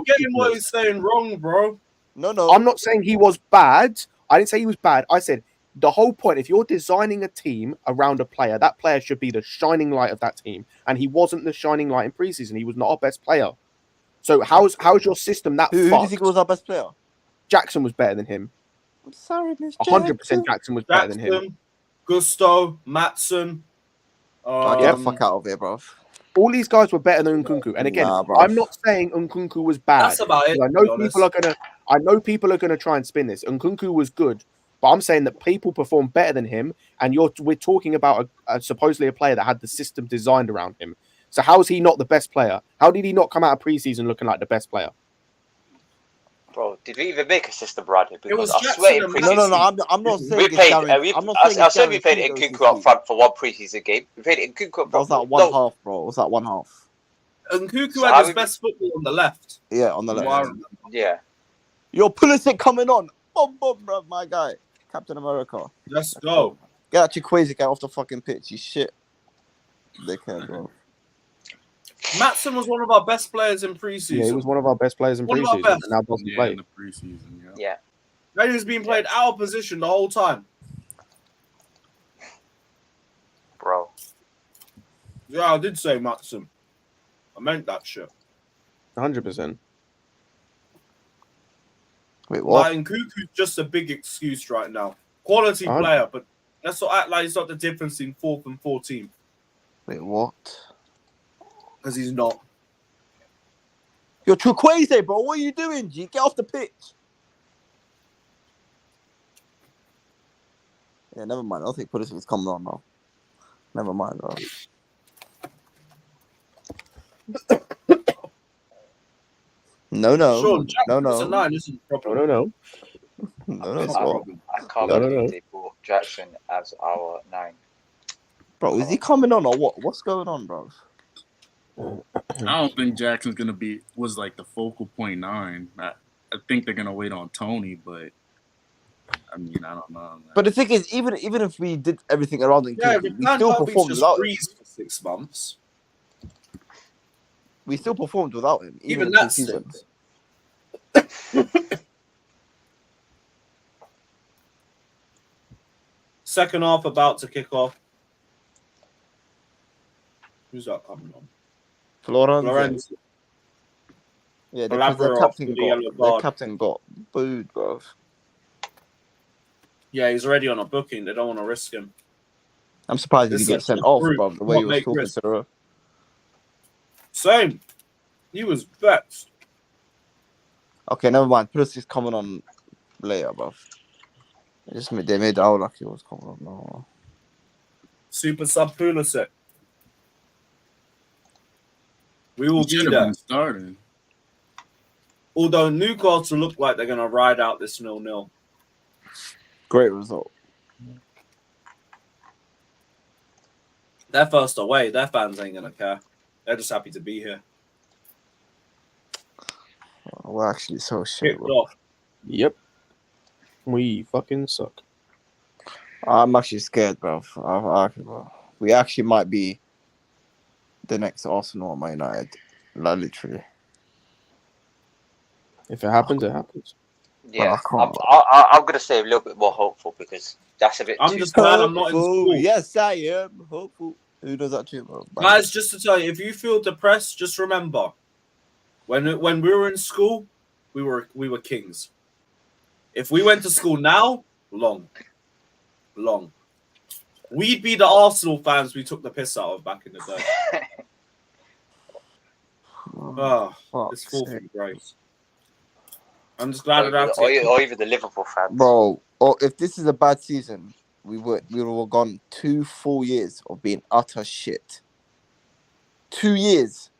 getting what he's saying wrong, bro. No. I'm not saying he was bad. I didn't say he was bad. I said the whole point, if you're designing a team around a player, that player should be the shining light of that team. And he wasn't the shining light in preseason. He was not our best player. So how's your system that Who do you think was our best player? Jackson was better than him. I'm sorry, Miss 100% Jackson was better than him. Gusto, Matson. Get the fuck out of here, bro. All these guys were better than Nkunku. And again, I'm not saying Nkunku was bad. That's about it. I know people are gonna try and spin this. Nkunku was good, But I'm saying that people perform better than him, and we're talking about supposedly a player that had the system designed around him. So how is he not the best player? How did he not come out of preseason looking like the best player? Bro, did we even make a system around him? Because I swear in preseason. No. I'm not saying we played. I said we played Nkunku up front for one preseason game. We played Nkunku up front. That was that one half, bro. It was that one half. Nkunku had his best football on the left. Yeah, on the left. Yeah. Yo, Pulisic coming on. Boom, boom, bro, my guy. Captain America. Let's go. Get that Chikwueze guy off the fucking pitch. You shit. Dickhead, bro. Matson was one of our best players in preseason. Yeah, he was one of our best players in preseason. And now doesn't play. In the preseason, yeah. Now he was being played out of position the whole time. Bro. Yeah, I did say Matson. I meant that shit. 100%. Wait, what? Like, Nkunku's just a big excuse right now. Quality player, but let's not act like he's not the difference in 4th and 14th. Wait, what? Because he's not. You're Chikwueze, bro. What are you doing, G? Get off the pitch. Yeah, never mind. I don't think Pulisic is coming on now. Never mind, bro. No. Sure, Jackson's a 9, isn't it? No. I can't believe they brought Jackson as our 9. Bro, is he coming on or what? What's going on, bro? I don't think Jackson's gonna was like the focal point 9. I think they're gonna wait on Tony, but I mean, I don't know. Man. But the thing is, even if we did everything around him, we still performed without him. For 6 months. We still performed without him, even in that seasons. Second half about to kick off. Who's that coming on? Florenzi. Yeah, the captain got booed, bro. Yeah, he's already on a booking. They don't want to risk him. I'm surprised he get sent off, bro. The way he was talking to her. Same. He was vexed. Okay, never mind. Pulisic's coming on later, bro. They made it out like he was coming on. No. Super sub Pulisic. We will be there. Starting. Although Newcastle look like they're going to ride out this 0-0. Great result. They're first away. Their fans ain't going to care. They're just happy to be here. Oh, we're actually so shit. Yep. We fucking suck. I'm actually scared, bro. We actually might be the next Arsenal or Man United. Like, literally. If it happens, it happens. Yeah, I'm going to stay a little bit more hopeful because that's a bit I'm just glad I'm not in school. Yes, I am hopeful. Who does that too, bro? Guys, just to tell you, if you feel depressed, just remember, when we were in school, we were kings. If we went to school now, long. We'd be the Arsenal fans we took the piss out of back in the day. It's full of grace. I'm just glad or even the Liverpool fans, bro. Or if this is a bad season, we would have gone 2 full years of being utter shit. 2 years.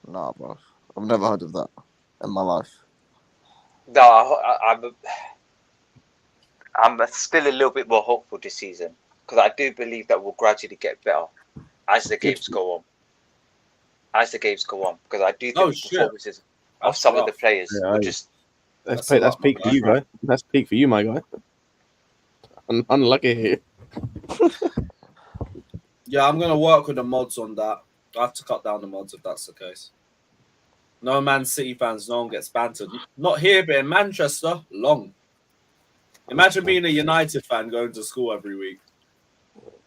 Nah, bro. I've never heard of that in my life. No, I'm still a little bit more hopeful this season because I do believe that we'll gradually get better as the games go on. Because I do think the performances of some of the players will just. That's peak for you, guy. That's peak for you, my guy. Unlucky here. Yeah, I'm gonna work with the mods on that. I have to cut down the mods if that's the case. No Man City fans, no one gets bantered. Not here, but in Manchester, long. Imagine being a United fan going to school every week.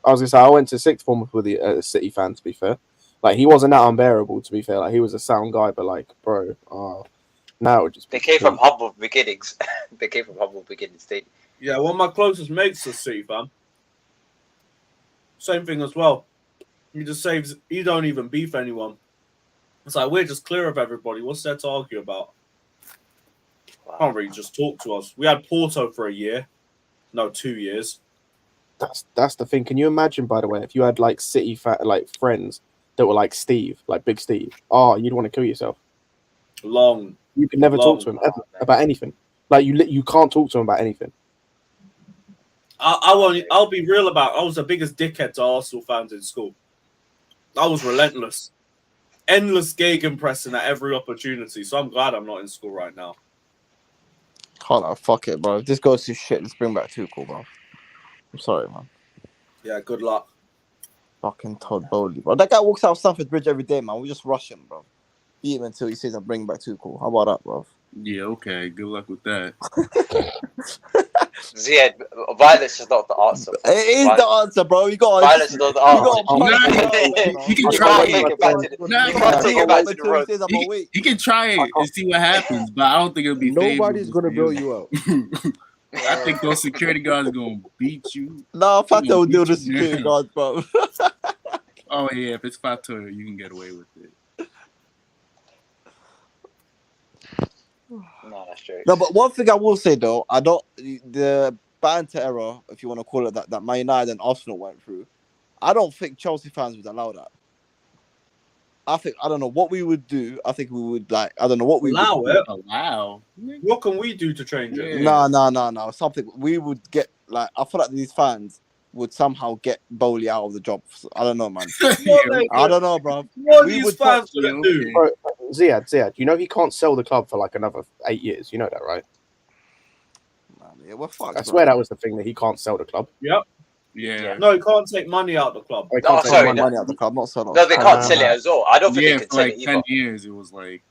I was gonna say I went to sixth form with a City fan. To be fair, like he wasn't that unbearable. To be fair, like he was a sound guy, but like, bro, now it just they came from humble beginnings. Yeah, one of my closest mates is City fan. Same thing as well. He just saves. He don't even beef anyone. It's like we're just clear of everybody. What's there to argue about? Wow. Can't really just talk to us. We had Porto for a year. No, 2 years. That's the thing. Can you imagine, by the way, if you had like City friends that were like Steve, like Big Steve? Oh, you'd want to kill yourself. Long. You could never talk to him ever about anything. Like you can't talk to him about anything. I'll be real about it. I was the biggest dickhead to Arsenal fans in school. I was relentless. Endless gegenpressing at every opportunity. So I'm glad I'm not in school right now. Fuck it, bro. If this goes to shit, let's bring back Tuchel, bro. I'm sorry, man. Yeah, good luck. Fucking Todd Bowley, bro. That guy walks out of Stamford Bridge every day, man. We just rush him, bro. Beat him until he says I'm bringing back Tuchel. How about that, bro? Yeah, okay. Good luck with that. Ziad, violence is not the answer. It is the answer, bro. You got violence is not the answer. He can try it. He can try it and see what happens, but I don't think it'll be. Nobody's gonna bail you out. I think those security guards are gonna beat you. No, Fato will deal with the security guards, bro. Oh yeah, if it's Fato, you can get away with it. No, that's true. No, but one thing I will say though, the banter era, if you want to call it that Man United and Arsenal went through, I don't think Chelsea fans would allow that. I don't know what we would do. I think we would I don't know what we allow would it. Allow. What can we do to change it? No. Something we would get I feel like these fans would somehow get Bowley out of the job. I don't know, man. I don't know, bro. What these fans gonna do? Bro, Ziad, you know he can't sell the club for like another 8 years. You know that, right? Yeah, we're fucked. I swear that was the thing, that he can't sell the club. Yep. Yeah. No, he can't take money out of the club. They can't take money out of the club. Not so long. No, they can't sell it as well. I don't think they can for sell like it 10 either. years. It was like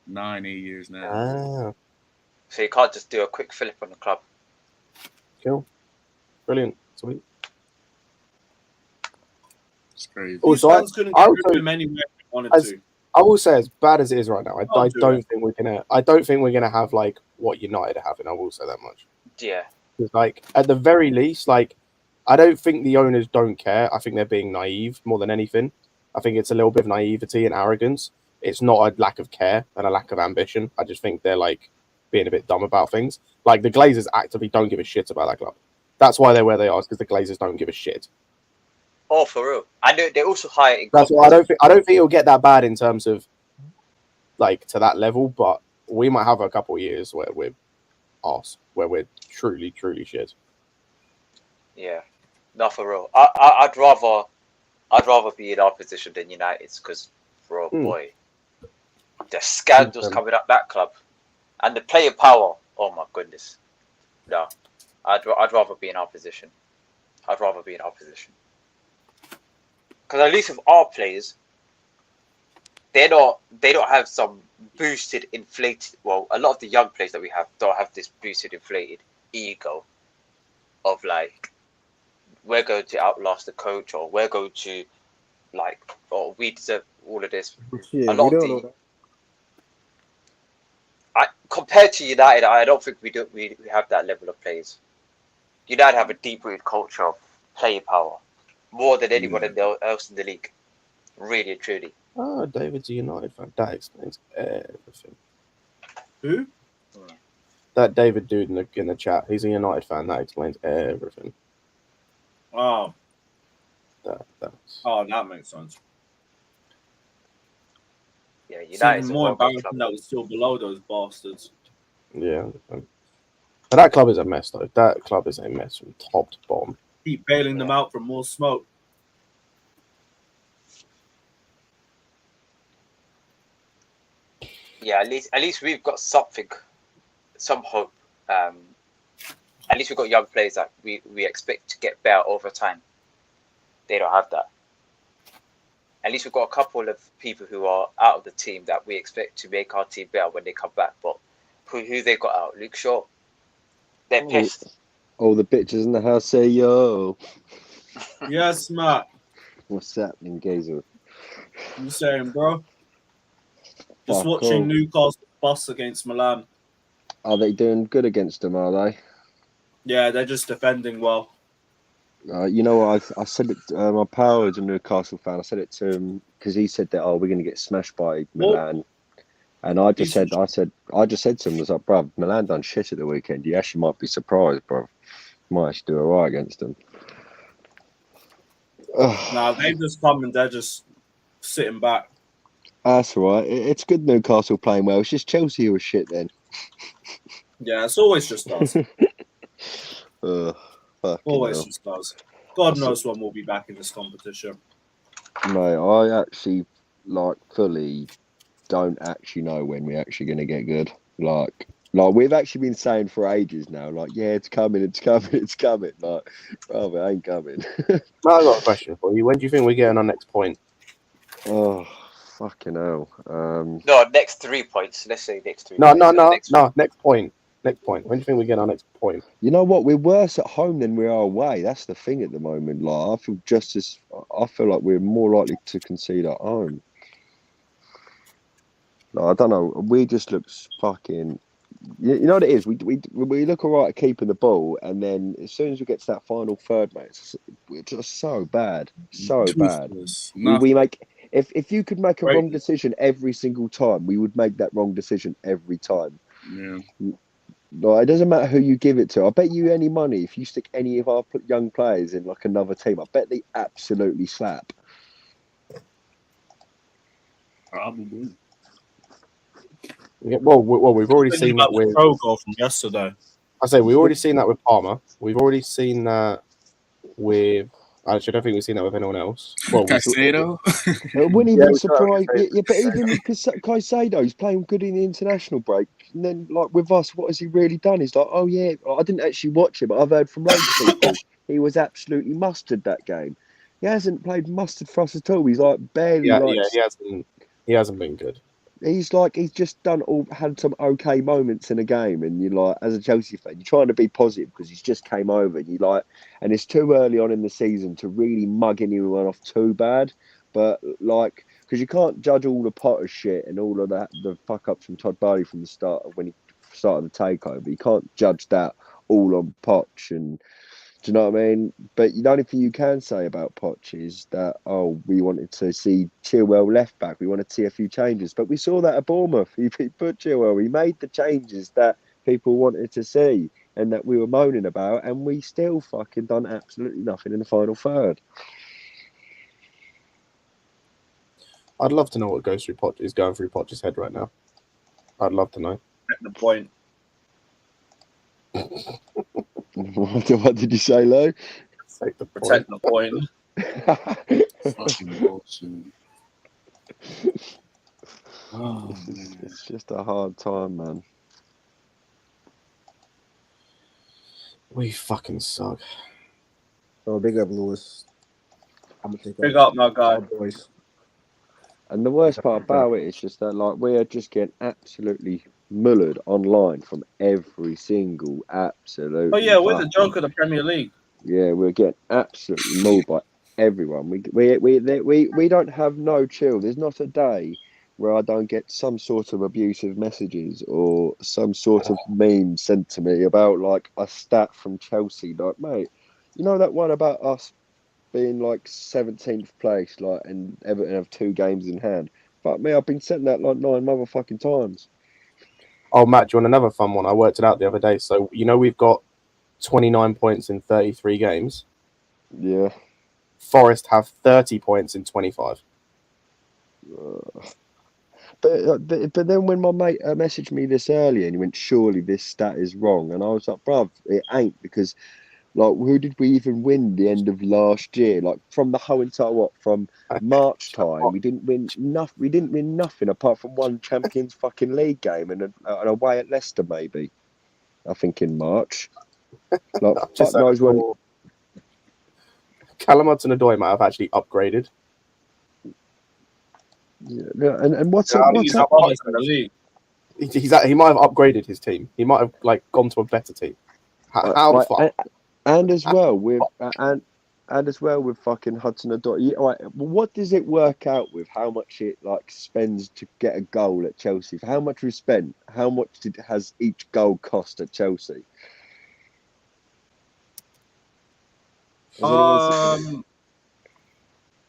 9, 8 years now. So you can't just do a quick flip on the club. Cool. Brilliant. Sweet. It's crazy. Also, I couldn't get rid of him anywhere if we wanted to. I will say, as bad as it is right now, I don't think we're gonna have like what United are having. I will say that much. Yeah. Like at the very least, like I don't think the owners don't care. I think they're being naive more than anything. I think it's a little bit of naivety and arrogance. It's not a lack of care and a lack of ambition. I just think they're like being a bit dumb about things. Like the Glazers actively don't give a shit about that club. That's why they're where they are, because the Glazers don't give a shit. Oh, for real. I know they also hire. That's why I don't think it'll get that bad in terms of like to that level, but we might have a couple of years where we're arse, where we're truly shit. Yeah, not for real. I'd rather be in our position than United's, because, bro, boy, the scandals coming up that club, and the player power. Oh my goodness, no, I'd rather be in our position. Because at least with our players, they don't have some boosted, inflated. Well, a lot of the young players that we have don't have this boosted, inflated ego of like, we're going to outlast the coach, or we're going to or we deserve all of this. Yeah, a lot of compared to United, I don't think we have that level of players. United have a deep-rooted culture of player power, more than anyone else in the league. Really and truly. Oh, David's a United fan. That explains everything. Who? That David dude in the chat. He's a United fan. That explains everything. Oh. That makes sense. Yeah, United. More embarrassing that we're still below those bastards. Yeah. But that club is a mess, though. That club is a mess from top to bottom. Keep bailing them out for more smoke. Yeah, at least we've got something, some hope. At least we've got young players that we expect to get better over time. They don't have that. At least we've got a couple of people who are out of the team that we expect to make our team better when they come back. But who they got out? Luke Shaw. They're pissed. Oh, the bitches in the house say yo. Yes, Matt. What's happening, Gazer? You saying, bro? Just watching Newcastle bust against Milan. Are they doing good against them, are they? Yeah, they're just defending well. You know what? I said it. My pal is a Newcastle fan. I said it to him because he said that, we're going to get smashed by Milan. And I just said to him, I was like, bruv, Milan done shit at the weekend. You actually might be surprised, bruv. Might actually do all right against them. Nah, they've just come and they're just sitting back. That's all right. It's good Newcastle playing well. It's just Chelsea who are shit then. Yeah, it's always just us. Always just us. God knows when we'll be back in this competition. Mate, I actually fully don't actually know when we're actually going to get good. Like we've actually been saying for ages now. Like, yeah, it's coming, it's coming, it's coming. Like, oh, it ain't coming. I got a question for you. When do you think we're getting our next point? Oh, fucking hell. No, next 3 points. Let's say next 3 No, points. next point. Next point. When do you think we get our next point? You know what? We're worse at home than we are away. That's the thing at the moment. Like, I feel like we're more likely to concede at home. Like, I don't know. We just look fucking. You know what it is? We look all right at keeping the ball, and then as soon as we get to that final third, mate, we're just so bad, so bad. We make if you could make a wrong decision every single time, we would make that wrong decision every time. Yeah. No, it doesn't matter who you give it to. I bet you any money if you stick any of our young players in like another team, I bet they absolutely slap. Probably. Yeah, well, we've already seen that with pro goal from yesterday. I say we've already seen that with Palmer. We've already seen that with. Actually, I don't think we've seen that with anyone else. Well, Caicedo. It wouldn't even surprise. Yeah, but even because Caicedo's playing good in the international break, and then like with us, what has he really done? He's like, oh yeah, I didn't actually watch it, but I've heard from loads of people he was absolutely mustard that game. He hasn't played mustard for us at all. He's like barely he hasn't been good. He's just had some okay moments in a game, and you're like, as a Chelsea fan, you're trying to be positive because he's just came over, and and it's too early on in the season to really mug anyone off too bad. But because you can't judge all the Potter shit and all of that, the fuck ups from Todd Boehly from the start when he started the takeover. You can't judge that all on Poch and. Do you know what I mean? But the only thing you can say about Poch is that, we wanted to see Chilwell left back. We wanted to see a few changes. But we saw that at Bournemouth. He put Chilwell. He made the changes that people wanted to see and that we were moaning about. And we still fucking done absolutely nothing in the final third. I'd love to know what is going through Poch's head right now. I'd love to know. At the point. What did you say, Lo? Protect the point. Fucking bullshit. Oh, it's just a hard time, man. We fucking suck. Oh, big up, Lewis. I'm gonna take big up, my guy. Boys. And the worst part about it is just that, we are just getting absolutely mullered online from every single absolute. Oh yeah, we're the joke of the Premier League. Yeah, we're getting absolutely mauled by everyone. We don't have no chill. There's not a day where I don't get some sort of abusive messages or some sort of meme sent to me about a stat from Chelsea. Like, mate, you know that one about us being 17th place, and Everton have 2 games in hand. Fuck me, I've been sent that 9 motherfucking times. Oh, Matt, do you want another fun one? I worked it out the other day. So, we've got 29 points in 33 games. Yeah. Forest have 30 points in 25. But then when my mate messaged me this earlier and he went, surely this stat is wrong. And I was like, bruv, it ain't, because who did we even win the end of last year? From the whole entire from March time, we didn't win nothing. We didn't win nothing apart from one Champions fucking League game and an away at Leicester, maybe. I think in March. Fuck knows when. Callum Hudson-Odoi might have actually upgraded. Yeah, and what's up? He might have upgraded his team. He might have gone to a better team. How the fuck? And as well with fucking Hudson-Odoi. Right, what does it work out with? How much it spends to get a goal at Chelsea? For how much we spent? How much has each goal cost at Chelsea? Well,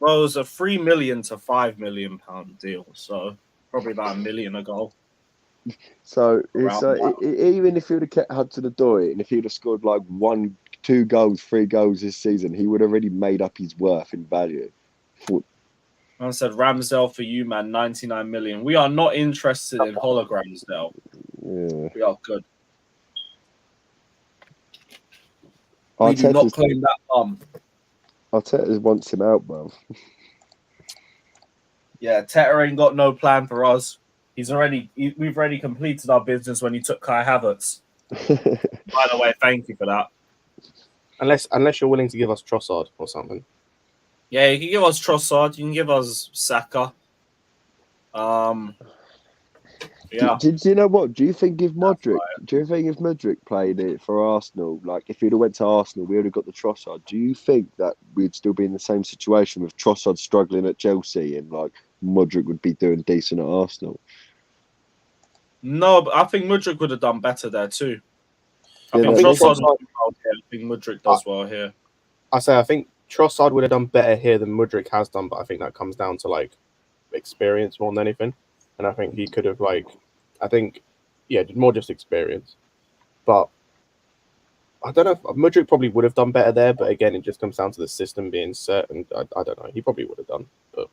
it was a £3 million to £5 million deal, so probably about $1 million a goal. So even if you'd have kept Hudson-Odoi and if he'd have scored one 2 goals, 3 goals this season, he would have already made up his worth in value. I said Ramsdale for you, man, 99 million. We are not interested in holograms, though. Yeah. We are good. We do not claim that bum. Arteta wants him out, bro. Yeah, Teta ain't got no plan for us. We've already completed our business when he took Kai Havertz. By the way, thank you for that. Unless you're willing to give us Trossard or something. Yeah, you can give us Trossard. You can give us Saka. Yeah. Do you know what? Do you think if Modric played it for Arsenal, like if he'd have went to Arsenal, we would have got the Trossard. Do you think that we'd still be in the same situation with Trossard struggling at Chelsea and like Modric would be doing decent at Arsenal? No, but I think Modric would have done better there too. I think Modric does well here. I think Trossard would have done better here than Modric has done, but I think that comes down to like experience more than anything. And I think he could have more just experience. But I don't know. Modric probably would have done better there, but again, it just comes down to the system being set, and I don't know. He probably would have done, but.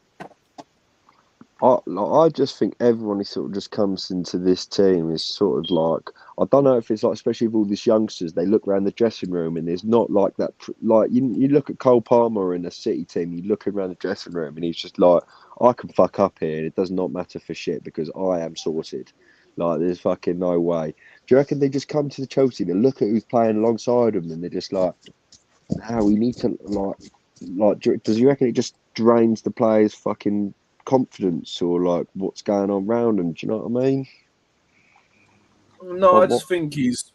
I just think everyone who sort of just comes into this team is sort of like, I don't know if it's like, especially with all these youngsters, they look around the dressing room and there's not like that. Like you look at Cole Palmer in a City team, you look around the dressing room and he's just like, I can fuck up here and it does not matter for shit because I am sorted. Like there's fucking no way. Do you reckon they just come to the Chelsea, they look at who's playing alongside them and they're just like, now we need to like. Does you reckon it just drains the players' fucking confidence or like what's going on around him? Do you know what I mean? No, I just think he's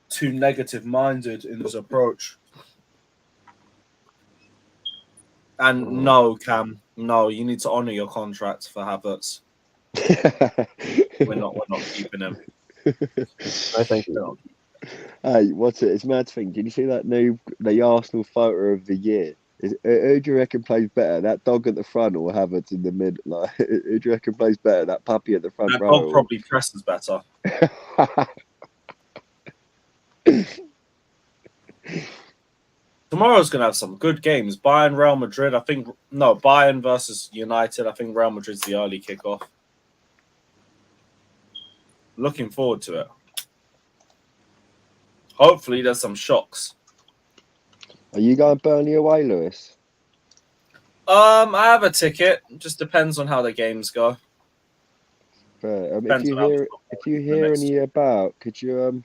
too negative-minded in his approach. And no, Cam, no, you need to honour your contract for Havertz. we're not keeping him. I think so. Hey, what's it? It's mad thing. Did you see that the Arsenal photo of the year? Who do you reckon plays better, that dog at the front or Havertz in the mid? Like, who do you reckon plays better, that puppy at the front that row? Dog probably presses better. Tomorrow's going to have some good games. Bayern, Real Madrid. Bayern versus United. I think Real Madrid's the early kickoff. Looking forward to it. Hopefully, there's some shocks. Are you going Burnley away, Lewis? I have a ticket. Just depends on how the games go. But if you hear any about, could you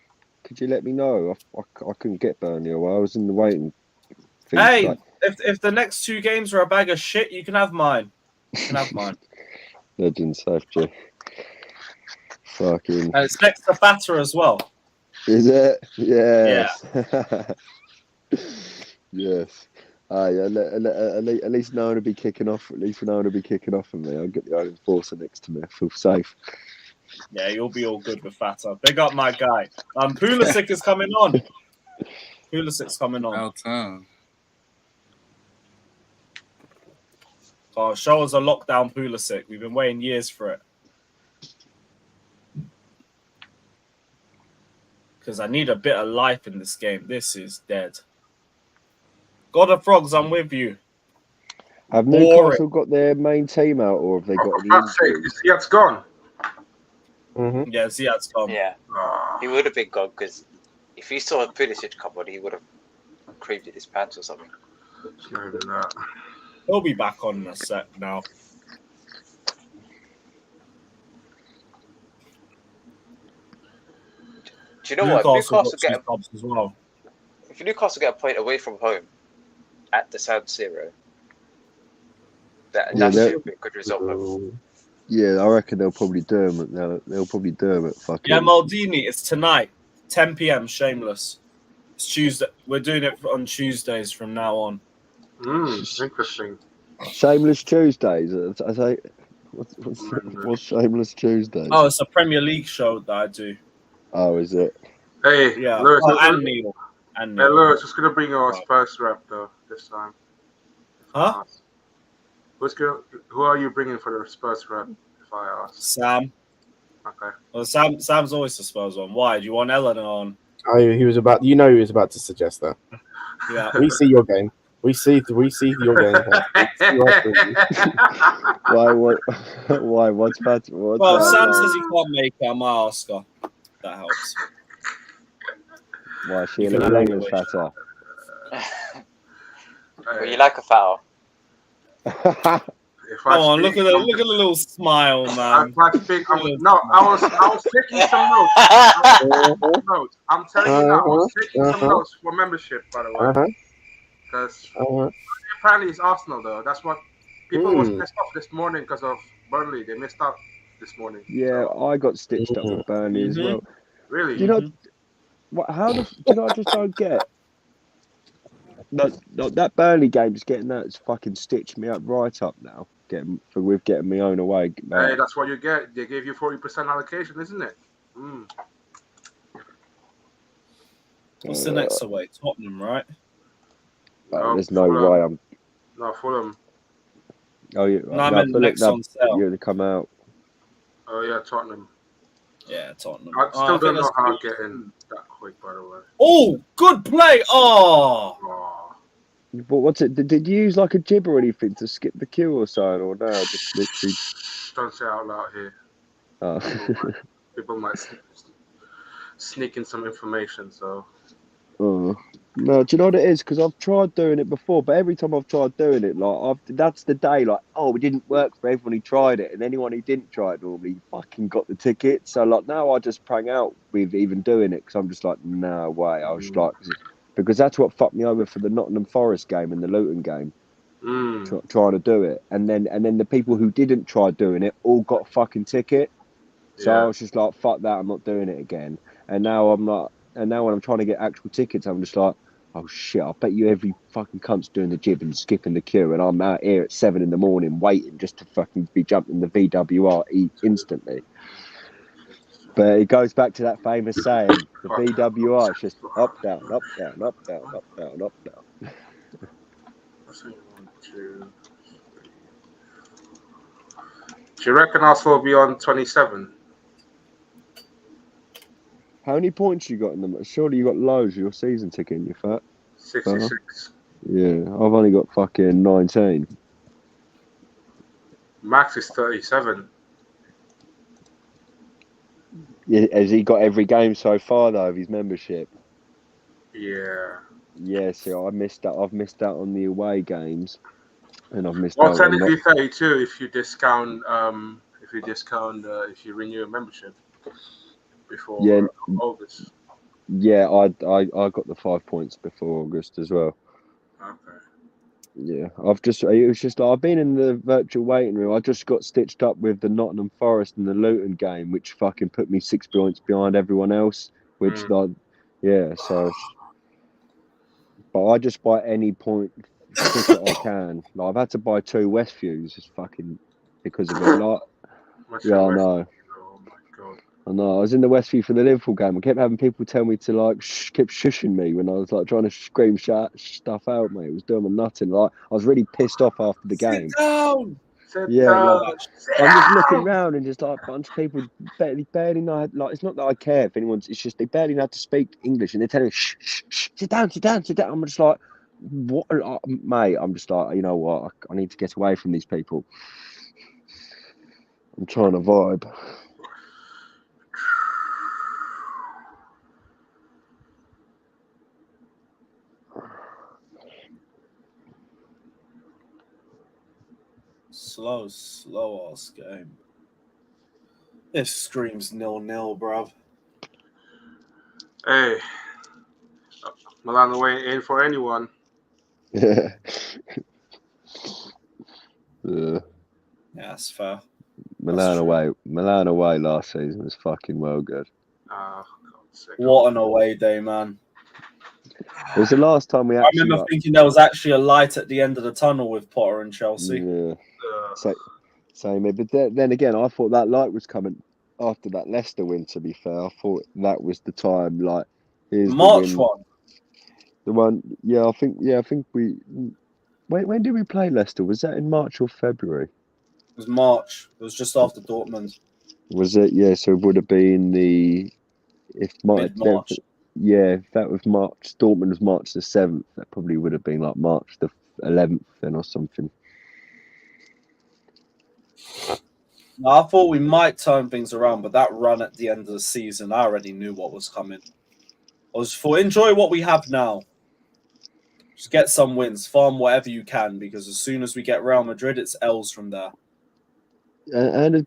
let me know? I couldn't get Burnley away. I was in the waiting. Hey, if the next 2 games are a bag of shit, you can have mine. You can have mine. Legend safety. Fucking. And it's next to Fatter as well. Is it? Yes. Yeah. Yes. At least no one will be kicking off. At least no one will be kicking off on me. I'll get the own enforcer next to me. I feel safe. Yeah, you'll be all good with Fatter. Big up my guy. Pulisic is coming on. Pulisic's coming on. About time. Oh, show us a lockdown Pulisic. We've been waiting years for it. Because I need a bit of life in this game. This is dead. God of Frogs, I'm with you. Have Newcastle got their main team out, or have they got any injuries? Ziyech's gone. Mm-hmm. Yeah, Ziyech's gone. Yeah, he would have been gone because if he saw Pulisic come on, he would have creamed his pants or something. He'll be back on in a sec now. Do you know what? If Newcastle get a point away from home at the San Siro, that should be a good result. Yeah, I reckon they'll probably do them. They'll probably do them at fucking. Yeah, Maldini, it's tonight, 10 p.m. Shameless. It's Tuesday. We're doing it on Tuesdays from now on. Interesting. Shameless Tuesdays. I say, what's Shameless Tuesdays? Oh, it's a Premier League show that I do. Oh, is it? Hey, yeah. Lewis, And Neil. Hey, Lewis, just gonna bring our Spurs rep though this time. Huh? Who are you bringing for the Spurs rep? If I ask. Sam. Okay. Well, Sam's always the Spurs one. Why? Do you want Eleanor on? He was about. You know, he was about to suggest that. Yeah, we see your game. We see your game. Why? What? Why? What's that? Well, Sam says he can't make it. I might ask her. That helps. Why? She You a can little have English your wish. fatter. Well, you like a foul. Come on, look at the little smile, man. I was taking some notes. I'm telling you now, I was taking some notes for membership, by the way. Because apparently it's Arsenal, though. That's what people was pissed off this morning because of Burnley. They missed out this morning. Yeah, so. I got stitched up with Burnley as well. Really? Do you know? What? How the? Do you know? I just don't get. That Burnley game, just getting that fucking stitched me up right up now. Getting me own away. Hey, that's what you get. They gave you 40% allocation, isn't it? What's the next away? Tottenham, right? There's no way I'm. No, Fulham. Oh yeah. No, I meant next on sale. You're gonna come out. Oh yeah, Tottenham. Yeah, Tottenham. I still don't know how to get in that quick, by the way. Oh, good play! Oh. But what's it? Did you use like a jib or anything to skip the queue or so, or no? Just literally. Don't say out loud here. Oh. People might sneak in some information. So. Oh. No, do you know what it is? Because I've tried doing it before, but every time I've tried doing it, that's the day. Like, oh, it didn't work for everyone who tried it, and anyone who didn't try it normally fucking got the ticket. So like now I just prang out with even doing it because I'm just like, no way. I was like. Because that's what fucked me over for the Nottingham Forest game and the Luton game, trying to do it, and then the people who didn't try doing it all got a fucking ticket. So I was just like, fuck that, I'm not doing it again. And now I'm not. And now when I'm trying to get actual tickets, I'm just like, oh shit, I bet you every fucking cunt's doing the jib and skipping the queue, and I'm out here at 7 a.m. waiting just to fucking be jumping the VWR instantly. But it goes back to that famous saying, the VWR is just up, down, up, down, up, down, up, down, up, down. 1, 2, 3. Do you reckon Arsenal will be on 27? How many points you got in them? Surely you got loads of your season ticket in your fat. 66. Yeah, I've only got fucking 19. Max is 37. Yeah, has he got every game so far though of his membership? Yeah. Yeah, so I missed out. I've missed out on the away games, and I've missed Well, out. technically 32 if you discount if you renew a membership before August. Yeah, I got the 5 points before August as well. Okay. Yeah, it was just like I've been in the virtual waiting room. I just got stitched up with the Nottingham Forest and the Luton game, which fucking put me 6 points behind everyone else. Which so. But I just buy any point ticket I can. Like I've had to buy 2 Westviews just fucking because of it. Like, yeah, I know. Oh my god. I know. I was in the Westview for the Liverpool game. I kept having people tell me to like keep shushing me when I was like trying to scream stuff out, mate. It was doing my nothing. Like I was really pissed off after the game. Sit down. Like, I'm just looking around and just like a bunch of people barely know. Like it's not that I care if anyone's. It's just they barely know how to speak English and they're telling me shh, sit down. I'm just like, what, mate? I'm just like, you know what? I need to get away from these people. I'm trying to vibe. Slow ass game. This screams 0-0, bruv. Hey, Milan away in for anyone. Yeah. Yeah, that's fair. Milan away last season was fucking well good. What an away day, man. It was the last time we actually. I remember thinking there was actually a light at the end of the tunnel with Potter and Chelsea. Yeah. Same. But then again, I thought that light was coming after that Leicester win, to be fair. I thought that was the time, like, here's March the win. one. The one, I think we. When did we play Leicester? Was that in March or February? It was March. It was just after Dortmund. Was it? Yeah, so it would have been mid-March. Yeah, if that was March. Dortmund was March the 7th. That probably would have been like March the 11th then or something. I thought we might turn things around, but that run at the end of the season, I already knew what was coming. I was for enjoy what we have now. Just get some wins, farm whatever you can, because as soon as we get Real Madrid, it's L's from there.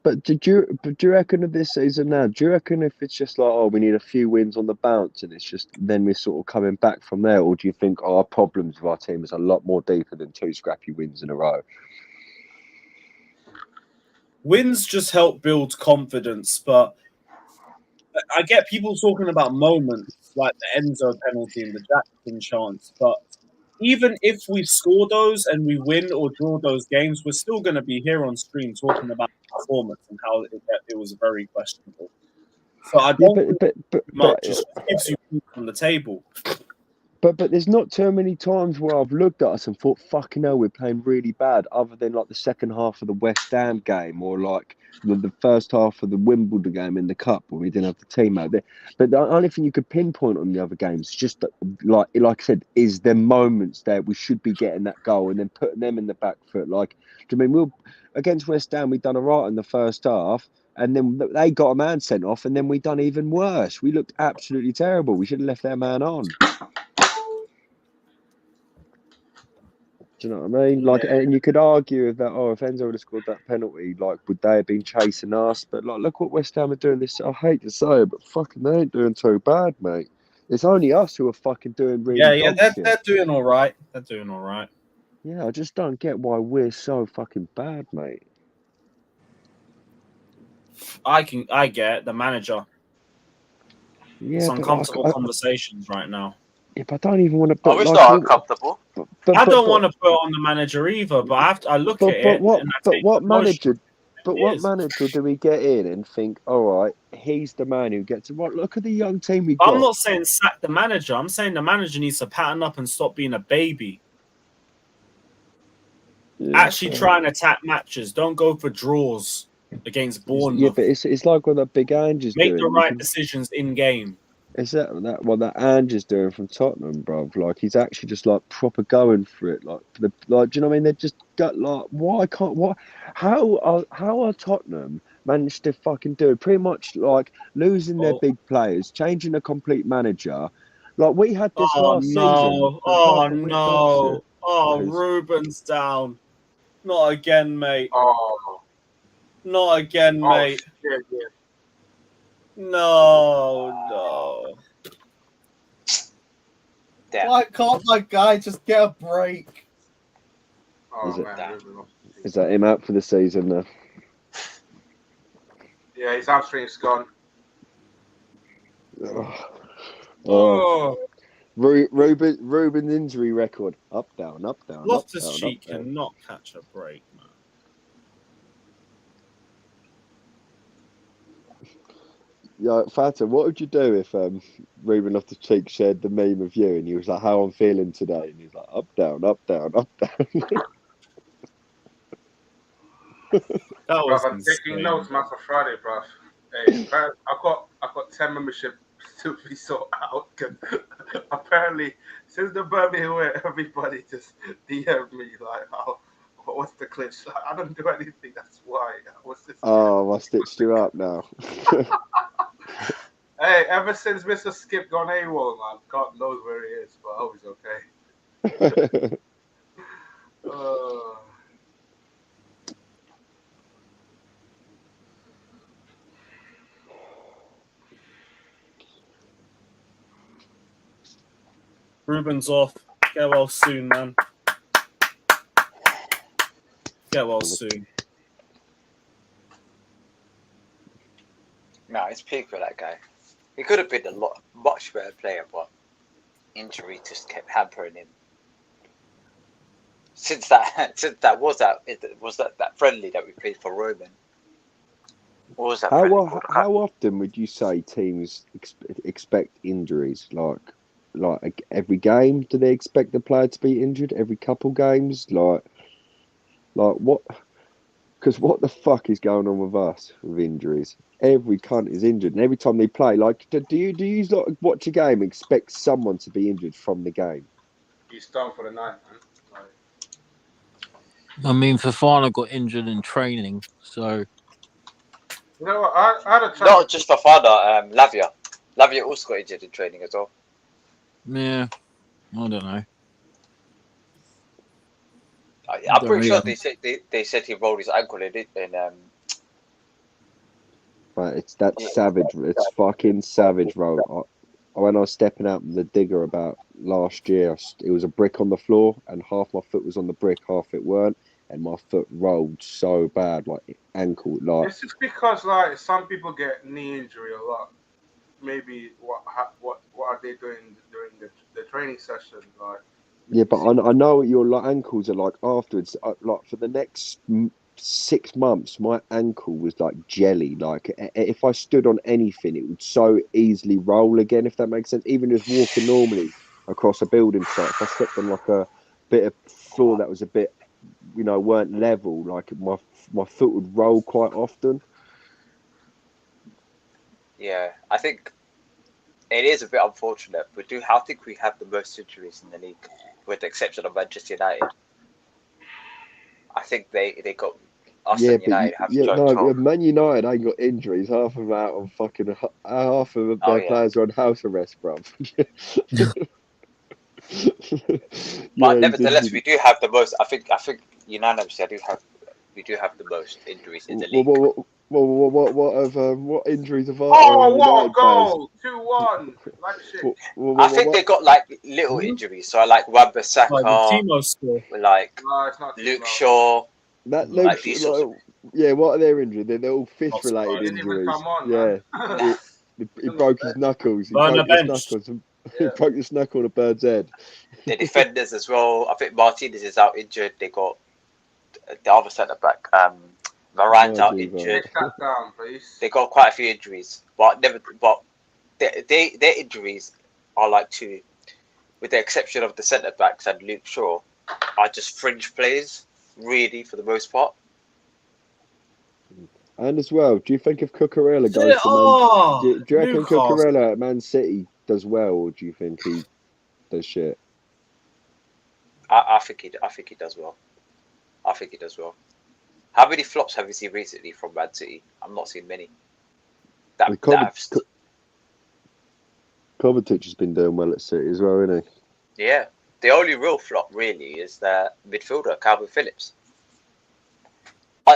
But do you reckon of this season now? Do you reckon if it's just like, oh, we need a few wins on the bounce, and it's just then we're sort of coming back from there, or do you think our problems with our team is a lot more deeper than 2 scrappy wins in a row? Wins just help build confidence, but I get people talking about moments like the Enzo penalty and the Jackson chance, but even if we score those and we win or draw those games, we're still going to be here on stream talking about the performance and how it was very questionable. So I don't think much. It just gives you points on the table. But there's not too many times where I've looked at us and thought, fucking hell, we're playing really bad, other than like the second half of the West Ham game or like the first half of the Wimbledon game in the Cup when we didn't have the team out there. But the only thing you could pinpoint on the other games, just that, like I said, is the moments that we should be getting that goal and then putting them in the back foot. Like, do you mean against West Ham, we'd done all right in the first half. And then they got a man sent off, and then we done even worse. We looked absolutely terrible. We should have left their man on. Do you know what I mean? Like, and you could argue that, oh, if Enzo would have scored that penalty, like, would they have been chasing us? But like, look what West Ham are doing this. I hate to say it, but fucking they ain't doing too bad, mate. It's only us who are fucking doing really. They're doing all right. They're doing all right. Yeah, I just don't get why we're so fucking bad, mate. I get the manager. Yeah, it's uncomfortable conversations right now. Yeah, but I don't even want to. But it's not uncomfortable. I don't want to put on the manager either, but I look at it. What manager do we get in and think, all right, he's the man who gets it? What? Look at the young team we got. I'm not saying sack the manager. I'm saying the manager needs to pattern up and stop being a baby. Yeah, actually try and attack matches. Don't go for draws against Bournemouth. Yeah, but it's like what that big Ange's doing. Make the right decisions in game. Is that what that Ange's doing from Tottenham, bruv? Like, he's actually just like proper going for it. Like, do you know what I mean? They just got like, how are Tottenham managed to fucking do it? Pretty much like losing their big players, changing a complete manager. Like, we had this last season. Oh no! Oh, Ruben's down. Not again, mate. Oh. Not again, mate. Shit, yeah. No. Damn. Why can't my guy just get a break? Is that him out for the season now? Yeah, his hamstring's gone. Ruben's injury record up, down, up, down. Loftus-Cheek cannot catch a break, man. Yeah, Fata, what would you do if Ruben Loftus-Cheek shared the meme of you and he was like, how I'm feeling today? And he's like, up, down, up, down, up, down. I'm taking notes, man, for Friday, bruv. Hey, I've got 10 membership to be sorted out. Apparently, since the Birmingham where everybody just DM'd me like, oh, what's the glitch? I don't do anything. That's why. Oh, I stitched you up now. Hey, ever since Mr. Skip gone AWOL, man, God knows where he is, but I hope he's okay. Ruben's off. Get well soon, man. Get well soon. No, it's peak for that guy. He could have been much better player, but injury just kept hampering him. Since that was that friendly that we played for Roman. What was that? How often would you say teams expect injuries? Like every game, do they expect the player to be injured? Every couple games, like what? Because what the fuck is going on with us with injuries? Every cunt is injured, and every time they play, like, do you like, watch a game and expect someone to be injured from the game? He's done for the night, man. I mean, Fofana got injured in training, so. You know what? I had a Not just Fofana, Lavia. Lavia also got injured in training as well. Yeah, I don't know. I'm pretty sure they said he rolled his ankle in. But it's that savage. It's fucking savage, bro. When I was stepping out the digger about last year, it was a brick on the floor, and half my foot was on the brick, half it weren't, and my foot rolled so bad, like ankle, like. It's just because like some people get knee injury a lot. Maybe what are they doing during the training session? Like, Yeah, but I know what your ankles are like afterwards. Like for the next 6 months, my ankle was like jelly. Like if I stood on anything, it would so easily roll again. If that makes sense. Even just walking normally across a building site, if I stepped on like a bit of floor that was a bit, weren't level, like my foot would roll quite often. Yeah, I think it is a bit unfortunate. I think we have the most injuries in the league, with the exception of Manchester United. I think they got us and United have joint Man United ain't got injuries. Half of them out on fucking half of their players are on house arrest, bruv. But nevertheless, we do have the most. I think unanimously, we do have the most injuries in the league. What injuries have Oh, what a goal! 2-1. Like shit. I think they got like little injuries. So like Wan-Bissaka, like Luke Shaw. What are their injuries? They're all fist-related injuries. He broke his knuckles. He broke his knuckle on a bird's head. The defenders as well. I think Martinez is out injured. They got the other centre back. Moran's out injured. Take that down, please. They got quite a few injuries, but their injuries are like two, with the exception of the centre backs and Luke Shaw, are just fringe players, really, for the most part. And as well, do you think if Cucurella goes to do you reckon Cucurella at Man City does well, or do you think he does shit? I think he does well. I think he does well. How many flops have you seen recently from Man City? I'm not seeing many. Kovacic has been doing well at City as well, isn't he? Yeah. The only real flop, really, is the midfielder, Calvin Phillips.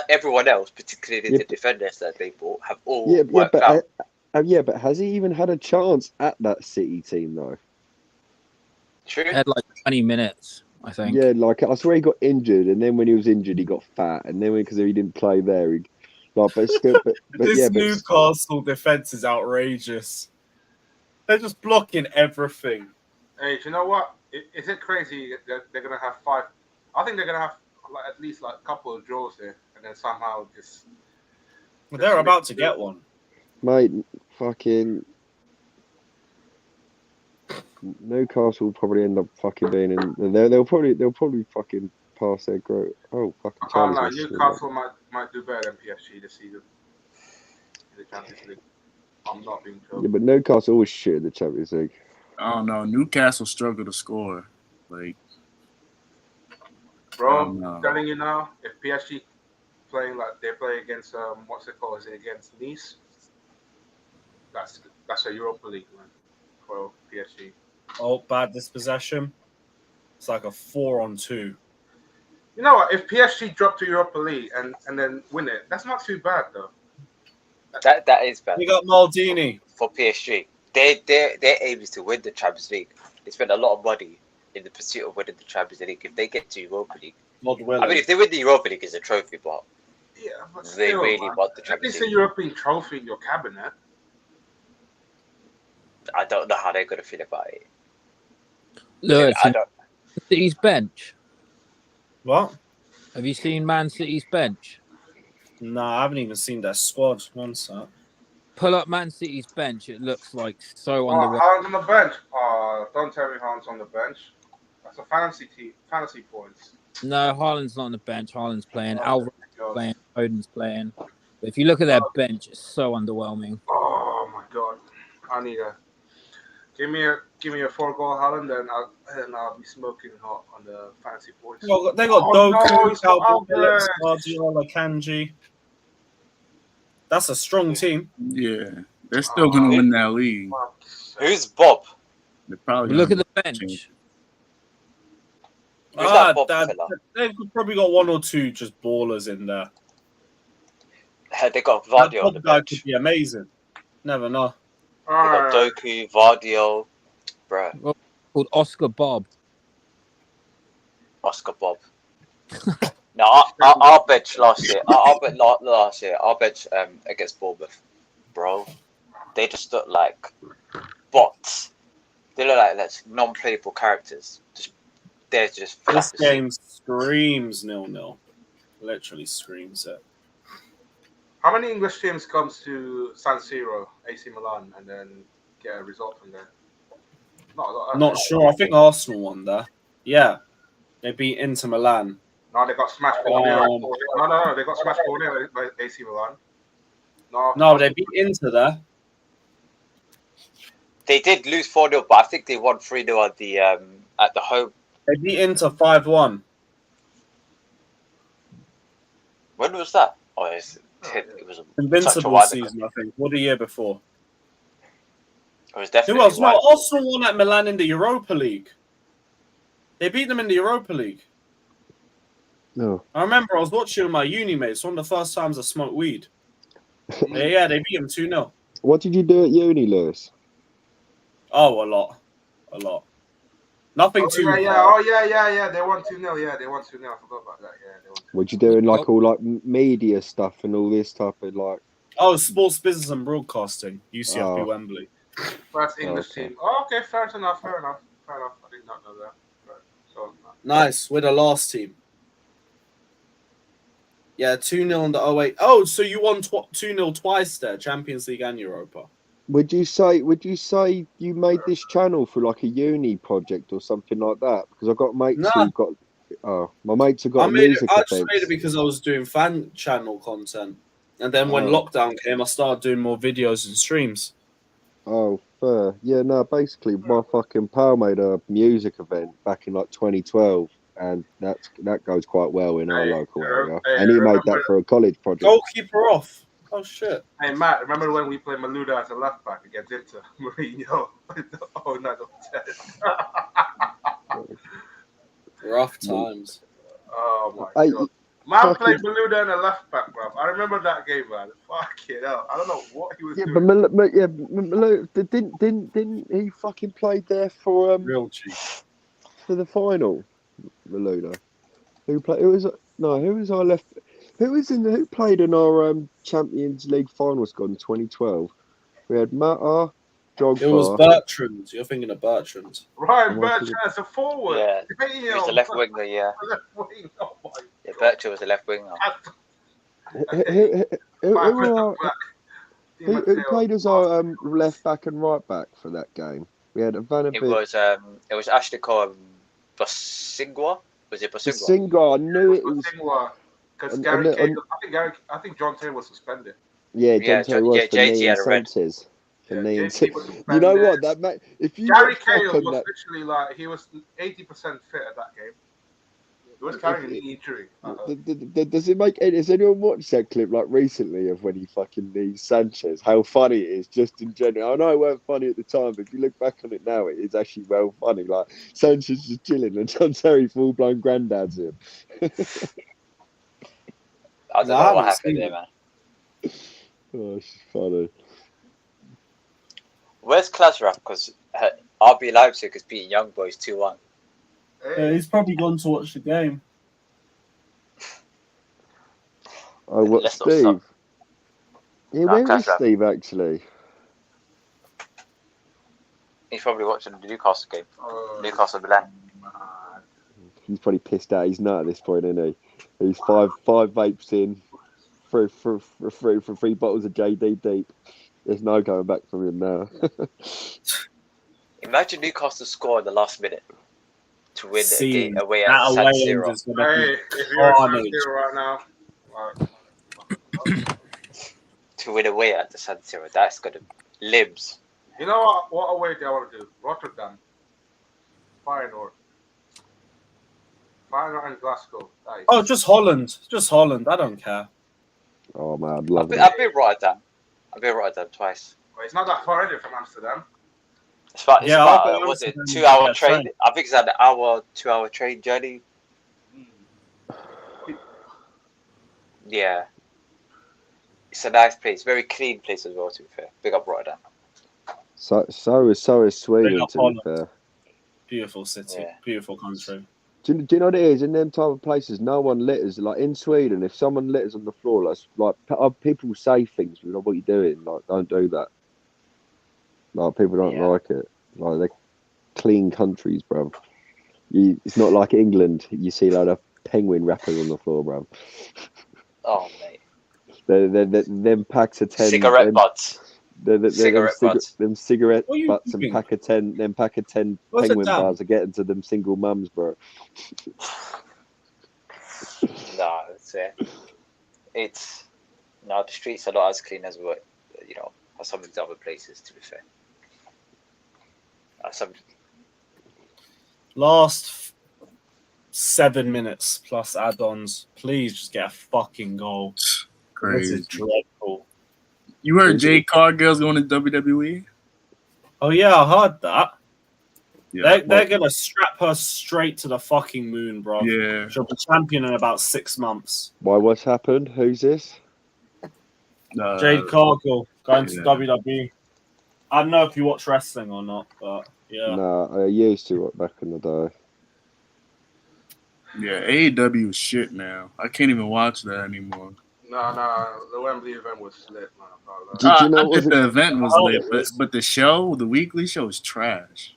Everyone else, particularly the defenders that they bought, have all worked out. But has he even had a chance at that City team, though? True. He had like 20 minutes. I think. Yeah, like I swear he got injured, and then when he was injured, he got fat, and then because he didn't play there, Newcastle defense is outrageous. They're just blocking everything. Hey, do you know what? Is it crazy that they're gonna have 5? I think they're gonna have at least a couple of draws here, and then somehow just. They're about to get one, mate. Fucking. Newcastle will probably end up fucking being in. They'll probably fucking pass their growth. Oh, fucking! I can't lie. Newcastle might do better than PSG this season in the Champions League. I'm not being told. Yeah, but Newcastle always shit in the Champions League. I don't know. Newcastle struggle to score. Like, bro, I'm telling you now, if PSG playing like they play against what's it called? Is it against Nice? That's a Europa League, man, for PSG. Oh, bad dispossession. It's like a 4-on-2. You know what? If PSG drop to Europa League and then win it, that's not too bad though. That is bad. We got Maldini for PSG. Their aim is to win the Champions League. They spend a lot of money in the pursuit of winning the Champions League. If they get to Europa League, I mean, if they win the Europa League, it's a trophy, but they really want the Champions League. It's a European trophy in your cabinet. I don't know how they're going to feel about it. Lewin, City's bench. What? Have you seen Man City's bench? No, I haven't even seen their squad. One sec. Pull up Man City's bench. It looks like so underwhelming. Haaland's on the bench. Don't tell me Haaland's on the bench. That's a fantasy points. No, Haaland's not on the bench. Haaland's playing. Alvarez playing. Odin's playing. But if you look at their bench, it's so underwhelming. Oh my god! I need a give me a 4-goal Haaland, then I'll be smoking hot on the fantasy points. Well, they got Doku, Calvert, Guardiola, Kanji. That's a strong team. Yeah, they're still going to win that league. Who's Bob? They're probably Look at the bench. They've probably got one or two just ballers in there. They got Vardio on the guy bench. could be amazing. Never know. They got Doku, Vardio, bruh. Called Oscar Bob. Oscar Bob. No, our bench last year. Our bench against Bournemouth, bro. They just look like bots. They look like non-playable characters. They're just. This game screams 0-0. Literally screams it. How many English teams comes to San Siro, AC Milan, and then get a result from there? Not sure. I think Arsenal won there. Yeah, they beat Inter Milan. No, they got smashed 4-0. No, they got smashed 4-0 by AC Milan. No, they beat Inter there. They did lose 4-0, but I think they won 3-0 at the home. They beat Inter 5-1. When was that? Oh, it was Invincible season, I think. What, the year before? It was definitely. Who else? No, Arsenal won at Milan in the Europa League. They beat them in the Europa League. No. I remember I was watching with my uni mates. One of the first times I smoked weed. Yeah, they beat them 2-0. What did you do at uni, Lewis? Oh, a lot. Nothing too. Yeah. They won 2-0. Yeah, they won 2-0. I forgot about that. Yeah, they won 2-0. What you doing, like all like media stuff and all this type of like? Oh, sports business and broadcasting. UCFB Wembley. First English team. Oh, okay, fair enough. I did not know that. So nice. We're the last team. Yeah, 2-0 in the 08. Oh, so you won 2-0 twice there, Champions League and Europa. Would you say you made this channel for like a uni project or something like that? Because I've got mates who got. Oh, my mates have got music I events. just made it because I was doing fan channel content, and then when lockdown came, I started doing more videos and streams. Oh, fair. Yeah, no. Basically, my fucking pal made a music event back in like 2012, and that goes quite well in our local area. And he made that for a college project. Goalkeeper off. Oh shit. Hey Matt, remember when we played Maluda as a left back against Inter? Mourinho. Oh no, rough times. Oh my god. Man played Maluda and a left back, bro. I remember that game, man. Fuck it up. I don't know what he was doing. But didn't he fucking played there for real cheap for the final? Maluda. Who was our left? Who played in our Champions League final squad in 2012? We had Mata, Drogba. It was Bertrand. You're thinking of Bertrand. Right, Bertrand as a forward. Yeah, he was the left winger. Yeah. Left wing. Oh my God. Yeah, Bertrand was the left winger. Who played as our left back and right back for that game? We had Ivanovic. It was Ashley Cole Bosingwa. Was it Bosingwa? Bosingwa. I knew it was. Because Gary Cahill, I think John Terry was suspended. Yeah, John Terry was for knee and Sanchez. You know what? If you Gary Cahill was literally like he was 80% fit at that game. He was carrying an injury. Does it make? Has anyone watched that clip like recently of when he fucking knees Sanchez? How funny it is, just in general. I know it weren't funny at the time, but if you look back on it now, it is actually well funny. Like Sanchez just chilling and John Terry full blown granddad's him. I don't know what happened there, man. Oh, it's funny. Where's Klasraf? Because RB Leipzig is beating Young Boys 2-1. Yeah, he's probably gone to watch the game. Oh, what, Steve? Yeah, where is Steve actually? He's probably watching the Newcastle game. Newcastle Milan. He's probably pissed out. He's nut at this point, isn't he? He's five vapes in, for 3 bottles of JD deep. There's no going back from him now. Imagine Newcastle score in the last minute to win the game away at San Siro. Hey, if you're at San Siro right now, To win away at the San Siro, that's gonna limbs. You know what away do I want to do? Rotterdam. Feyenoord and Glasgow. Nice. Oh, just Holland. Just Holland. I don't care. Oh man, I'd love it. I've been Rotterdam. I've been Rotterdam twice. Well, it's not that far anyway from Amsterdam. It's about was it 2 hour train? I think it's an hour, 2 hour train journey. Yeah. It's a nice place, very clean place as well, to be fair. Big up Rotterdam. So is Sweden, to be fair. Beautiful city, beautiful country. Do you know what it is? In them type of places, no one litters. Like in Sweden, if someone litters on the floor, like people say things, you know what you're doing. Like, don't do that. Like people don't like it. Like they're clean countries, bro. It's not like England. You see a lot of penguin wrappers on the floor, bro. Oh mate. Them packs of 10 cigarette butts. Cigarette butts. Them cigarette butts and doing? pack of 10. Them pack of 10 What's penguin it down? bars are getting to them single mums, bro. No, it's no, the streets are not as clean as what as some of these other places. To be fair, Last 7 minutes plus add-ons. Please just get a fucking goal. Crazy. This is dreadful. You heard Jade Cargill's going to WWE? Oh yeah, I heard that. Yeah, they're gonna strap her straight to the fucking moon, bro. Yeah. She'll be champion in about 6 months. Why? What's happened? Who's this? Jade Cargill going to WWE. I don't know if you watch wrestling or not, but yeah. Nah, I used to back in the day. Yeah, AEW is shit now. I can't even watch that anymore. No, the Wembley event was lit, man. Did you know I think the event was lit, but the show, the weekly show, is trash.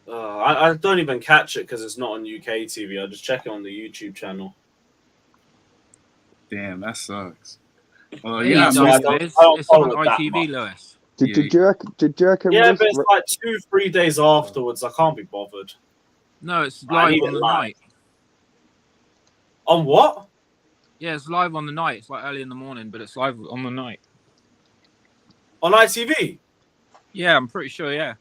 I don't even catch it because it's not on UK TV. I just check it on the YouTube channel. Damn, that sucks. Well, Yeah, yeah, it's on ITV, Lewis. Did you reckon? Yeah, but it's like 2-3 days afterwards. I can't be bothered. No, it's I live need on it the live. night. On what? Yeah, it's live on the night. It's like early in the morning, but it's live on the night. On ITV? Yeah, I'm pretty sure, yeah.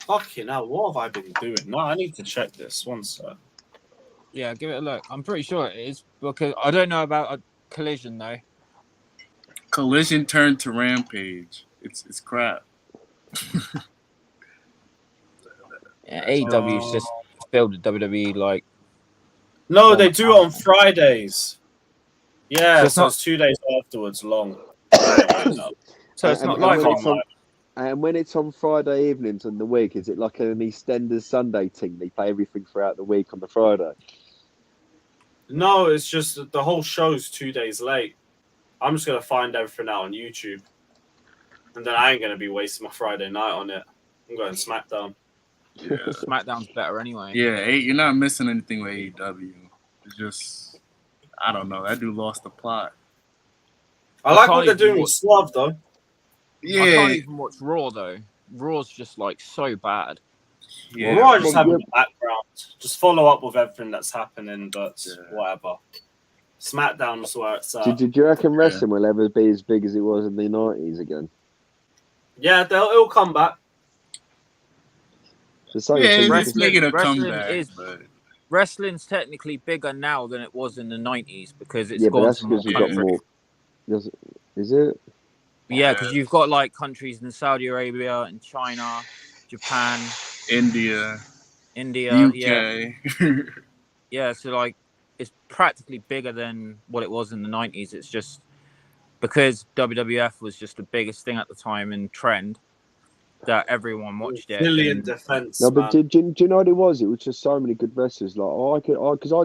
Fucking hell, what have I been doing? No, I need to check this. One sec. Yeah, give it a look. I'm pretty sure it is, because I don't know about a Collision, though. Collision turned to Rampage. It's crap. Yeah, AEW's just filled the WWE, like... No, they do it on Fridays. Yeah, So it's 2 days afterwards long. So it's not live anymore. And when it's on Friday evenings in the week, is it like an EastEnders Sunday thing? They play everything throughout the week on the Friday. No, it's just that the whole show's 2 days late. I'm just gonna find everything out on YouTube, and then I ain't gonna be wasting my Friday night on it. I'm going SmackDown. Yeah. SmackDown's better anyway. Yeah, you're not missing anything with AEW. It's just, I don't know. That dude lost the plot. I like what they're doing with Slav, though. Yeah. I can't even watch Raw, though. Raw's just, like, so bad. Yeah. Raw, I just have in the background. Just follow up with everything that's happening, but whatever. SmackDown's where it's at. Did you reckon wrestling will ever be as big as it was in the 90s again? Yeah, it'll come back. It's making a comeback. Wrestling's technically bigger now than it was in the 90s because it's but gone that's to more because we've got countries. more. Is it? Yeah, because you've got like countries in Saudi Arabia and China, Japan, India, UK. Yeah. Yeah, so like it's practically bigger than what it was in the 90s. It's just because WWF was just the biggest thing at the time in trend that everyone watched it. Brilliant defense. No, but do you know what it was? It was just so many good wrestlers. Like because I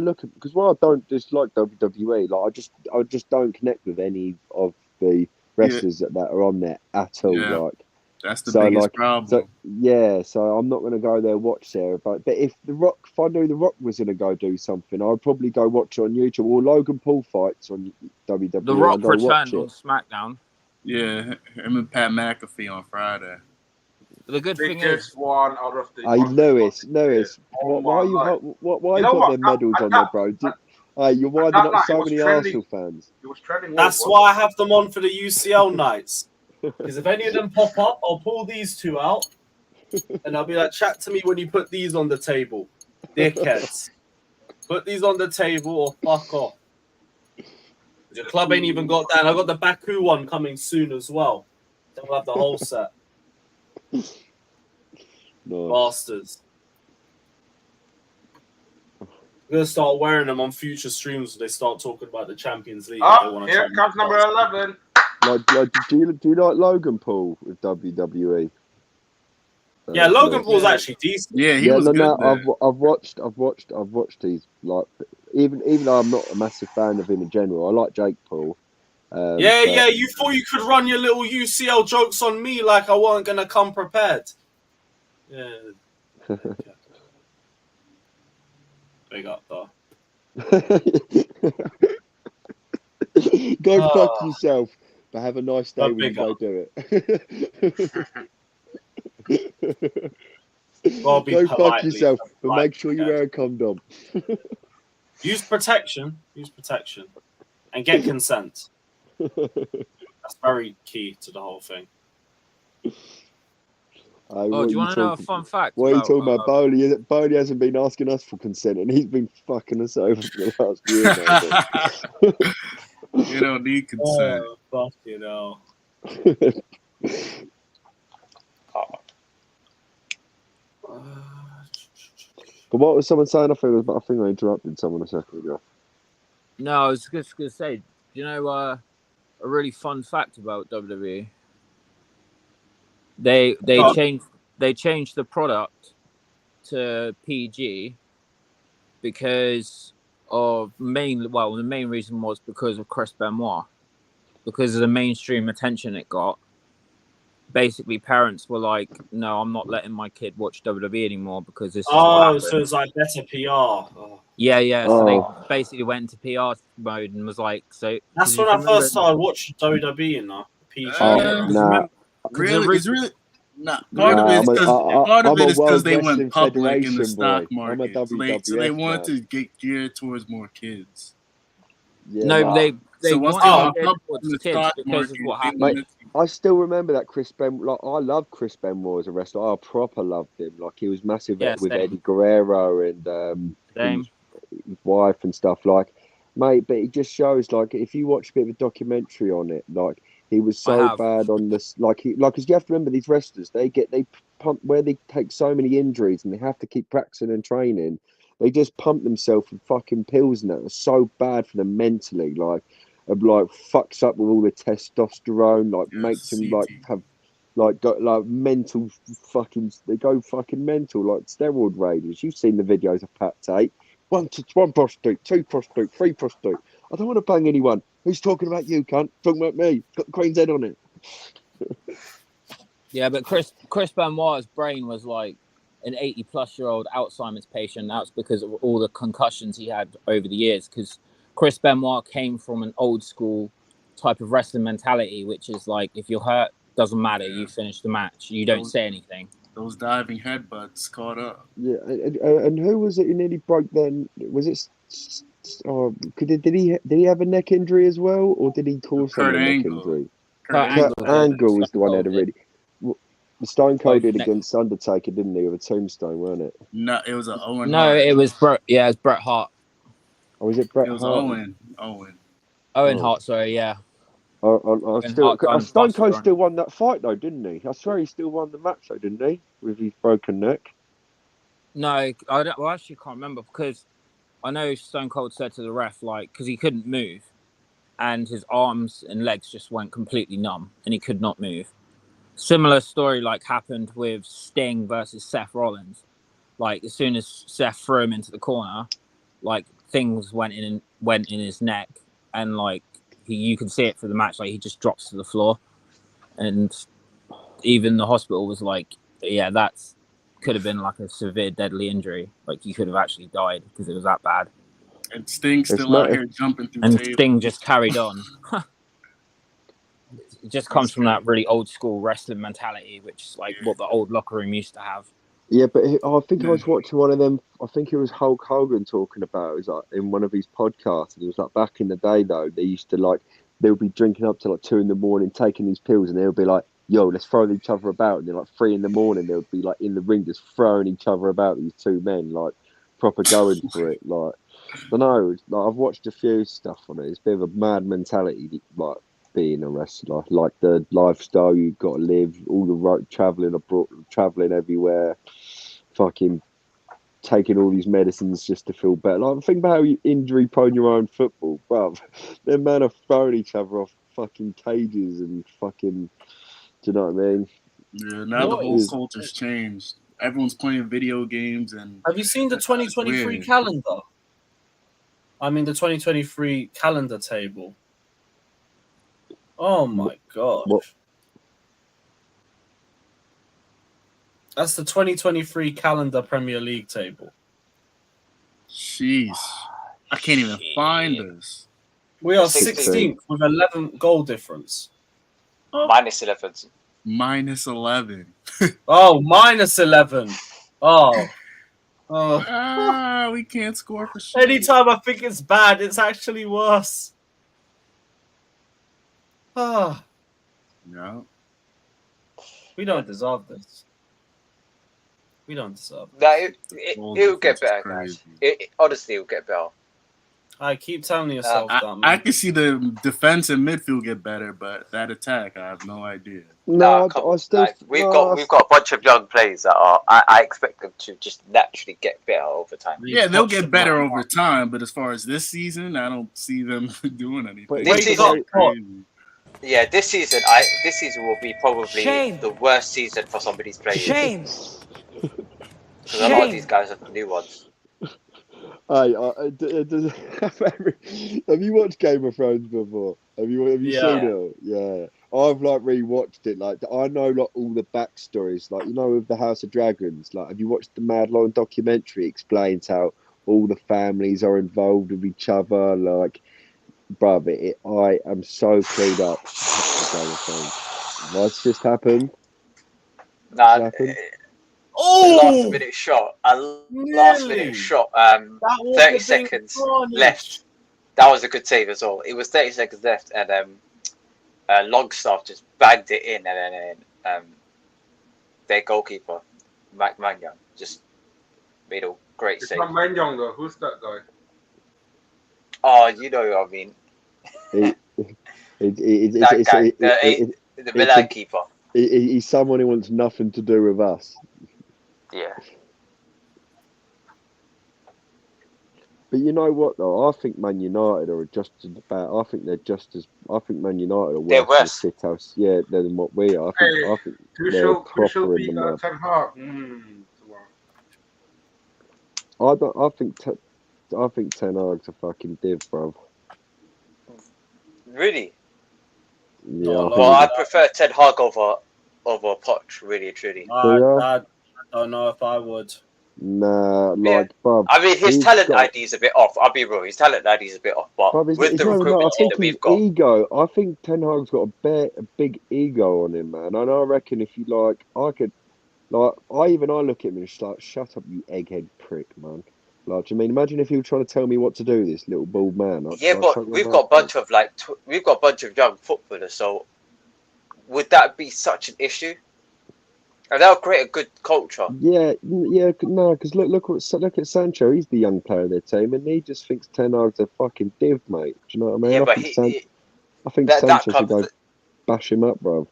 don't dislike WWE. Like I just don't connect with any of the wrestlers that are on there at all. Yeah. Like that's the biggest problem. So I'm not going to go there watch Sarah. But if I knew The Rock was going to go do something, I'd probably go watch it on YouTube. Or Logan Paul fights on WWE. The Rock returned on SmackDown. Yeah, him and Pat McAfee on Friday. The good thing is, biggest one out of the. Hey, Lewis, Oh why my you life. why You you know got what? them medals on there, bro? You're winding up it so was many trending. Arsenal fans. It was trending. That's why I have them on for the UCL nights. Because if any of them pop up, I'll pull these two out, and I'll be like, "Chat to me when you put these on the table, dickheads. Put these on the table or fuck off." Your club ain't even got that. I got the Baku one coming soon as well. Then we'll have the whole set. Nice. Bastards. I'm gonna start wearing them on future streams when they start talking about the Champions League. Here comes number 11. Do you like Logan Paul with WWE? Yeah, Logan Paul's actually decent. Yeah, he was good. I've watched these, like, even though I'm not a massive fan of him in general. I like Jake Paul. Yeah. You thought you could run your little UCL jokes on me like I wasn't gonna come prepared. Yeah. Okay. Big up though. Go fuck yourself, but have a nice day when you go up. do it. Well, be go fuck politely, yourself, but politely, make sure you wear a condom. Use protection, and get consent. That's very key to the whole thing. do you want to know a fun fact? What are you talking about? Bowley hasn't been asking us for consent, and he's been fucking us over for the last year now. You don't need consent. Fuck you know. But what was someone saying? I think I interrupted someone a second ago. No, I was just going to say, you know, a really fun fact about WWE. They changed the product to PG because of the main reason was because of Chris Benoit, because of the mainstream attention it got. Basically, parents were like, "No, I'm not letting my kid watch WWE anymore because this is what happened." So it's like better PR. Oh. Yeah. So they basically went into PR mode and was like, "So." That's when I first started watching WWE and PG. Really? Nah, part of it is because they went public in the stock market, so they wanted to get geared towards more kids. Yeah, they wanted to get towards kids because of what happened. Mate, I still remember that Chris Benoit. Like, I loved Chris Benoit as a wrestler. I proper loved him. Like, he was massive with Eddie Guerrero and his wife and stuff. Like, mate, but it just shows, like, if you watch a bit of a documentary on it, like, he was so bad on this. Because you have to remember, these wrestlers, they pump where they take so many injuries and they have to keep practicing and training. They just pump themselves with fucking pills and that. It's so bad for them mentally. Like fucks up with all the testosterone. Like makes them have mental fucking. They go fucking mental like steroid raiders. You've seen the videos of Pat Tate. One prostitute, 2 prostitute, 3 prostitute. I don't want to bang anyone. Who's talking about you, cunt? Talking about me. Got the Queen's head on it. Yeah, but Chris Benoit's brain was like an 80-plus-year-old Alzheimer's patient. That's because of all the concussions he had over the years. Because Chris Benoit came from an old school type of wrestling mentality, which is like, if you're hurt, doesn't matter. You finish the match. You don't say anything. Those diving headbutts caught up. Yeah, and who was it who nearly broke then? Was it? Did he have a neck injury as well, or did he cause some neck injury? Kurt Angle was the one that had a really. Stone Cold did against Undertaker, didn't he? With a tombstone, wasn't it? No, it was an Owen. No, Hart. it was Bret. Yeah, it was Bret Hart. Oh, was it Bret Hart? It was Hart? Owen Hart. Sorry, yeah. Stone Cold still won that fight though, didn't he? I swear he still won the match though, didn't he? With his broken neck. No, I actually can't remember because I know Stone Cold said to the ref, like, because he couldn't move and his arms and legs just went completely numb and he could not move. Similar story like happened with Sting versus Seth Rollins. Like, as soon as Seth threw him into the corner, like, things went in his neck and like you can see it for the match, like he just drops to the floor, and even the hospital was like, yeah, that's could have been like a severe deadly injury, like you could have actually died because it was that bad. And Sting's still out here jumping through and tables. Sting just carried on. It just comes from that really old school wrestling mentality, which is like what the old locker room used to have. Yeah, but I think I was watching one of them. I think it was Hulk Hogan talking about it. It was like in one of his podcasts. And it was like back in the day, though, they used to like they would be drinking up to like 2 a.m, taking these pills, and they would be like, "Yo, let's throw each other about." And then like 3 a.m, they would be like in the ring just throwing each other about. These two men, like proper going for it. Like I don't know. Like I've watched a few stuff on it. It's a bit of a mad mentality, like being a wrestler, like the lifestyle you've got to live, all the road traveling abroad, traveling everywhere, fucking taking all these medicines just to feel better. Like think about how you injury prone your own football, bruv. Them men are throwing each other off fucking cages and fucking. Do you know what I mean? Yeah, now the whole culture's changed. Everyone's playing video games and. Have you seen the 2023 calendar? I mean, the 2023 calendar table. Oh my god. What? That's the 2023 calendar Premier League table. Jeez. I can't even find us. We are 16th with 11 goal difference. Minus 11. Minus 11. Oh, minus 11. Oh. We can't score for shit. Anytime I think it's bad, it's actually worse. Ah. No. We don't deserve this. We don't deserve this. No, it'll get better, guys. Honestly, it'll get better. I keep telling yourself that, man. I can see the defense and midfield get better, but that attack, I have no idea. No, I still. Like, we've got a bunch of young players that are. I expect them to just naturally get better over time. Yeah, they'll get better over time, but as far as this season, I don't see them doing anything. This season, this season will be probably the worst season for some of these players. Shame. Because a lot of these guys are the new ones. Hey, have you watched Game of Thrones before? Have you seen it? Yeah, I've like rewatched it. Like I know like all the backstories. Like you know with the House of Dragons. Like have you watched the Mad Lion documentary? Explains how all the families are involved with each other. Like, bruv, I am so clued up. What's just happened? Nah. Last minute shot. 30 seconds left. That was a good save as well. It was 30 seconds left, and Longstaff just bagged it in, and then their goalkeeper, Mac Mangan, just made a great save. It's not Mangan though. Who's that guy? Oh, you know what I mean. That guy, the Milan keeper. He's someone who wants nothing to do with us. Yeah. But you know what though? I think Man United are just as bad. I think they're just as. I think Man United are worse in the shithouse. Yeah, than what we are. I think they're proper in the mud. I think Ten Hag's a fucking div, bruv. Really? Yeah. Well, I prefer Ten Hag over Poch, really, truly. I don't know if I would. Nah, like, bruv. I mean, his talent ID is a bit off. I'll be real. His talent ID is a bit off, but with the recruitment team that we've got, ego. I think Ten Hag's got a big ego on him, man. And I reckon if you like, I look at him and just like, shut up, you egghead prick, man. Like, do you mean imagine if he was trying to tell me what to do, this little bald man? But we've got a bunch of young footballers. So would that be such an issue? And that'll create a good culture. Yeah, no, because look at Sancho. He's the young player of their team, and he just thinks Ten Hag's a fucking div, mate. Do you know what I mean? Yeah, but I think Sancho should go bash him up, bro.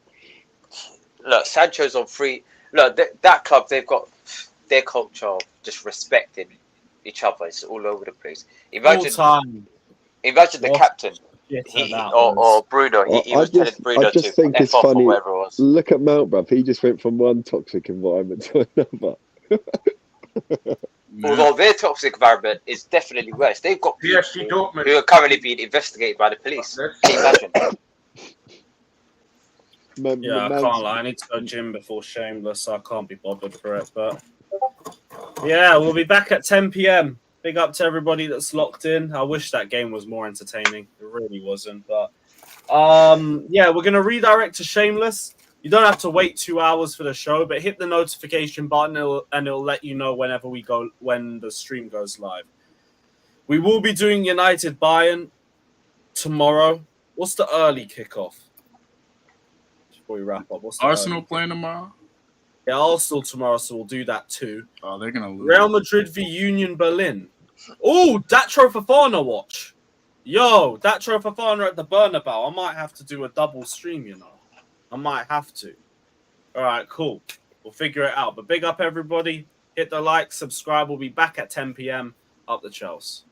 Look, Sancho's on free. Look, that club, they've got their culture of just respecting each other. It's all over the place. Imagine the captain. Or Bruno. He was telling Bruno to F off or whatever it was. Look at Mount, bruv. He just went from one toxic environment to another. Although their toxic environment is definitely worse. They've got people who are currently being investigated by the police. Can you imagine? I can't lie. I need to go gym before Shameless, so I can't be bothered for it. But yeah, we'll be back at 10 p.m. Big up to everybody that's locked in. I wish that game was more entertaining. It really wasn't, but Yeah, we're gonna redirect to Shameless. You don't have to wait 2 hours for the show, but hit the notification button and it'll let you know when the stream goes live. We will be doing United Bayern tomorrow. What's the early kickoff? Before we wrap up, what's the Arsenal playing tomorrow? Yeah, Arsenal tomorrow, so we'll do that too. Oh, they're gonna lose. Real Madrid v Union Berlin. Oh, Datro Fofana watch. Yo, Datro Fofana at the Bernabeu. I might have to do a double stream, you know. I might have to. All right, cool. We'll figure it out. But big up, everybody. Hit the like, subscribe. We'll be back at 10 p.m. Up the Chelsea.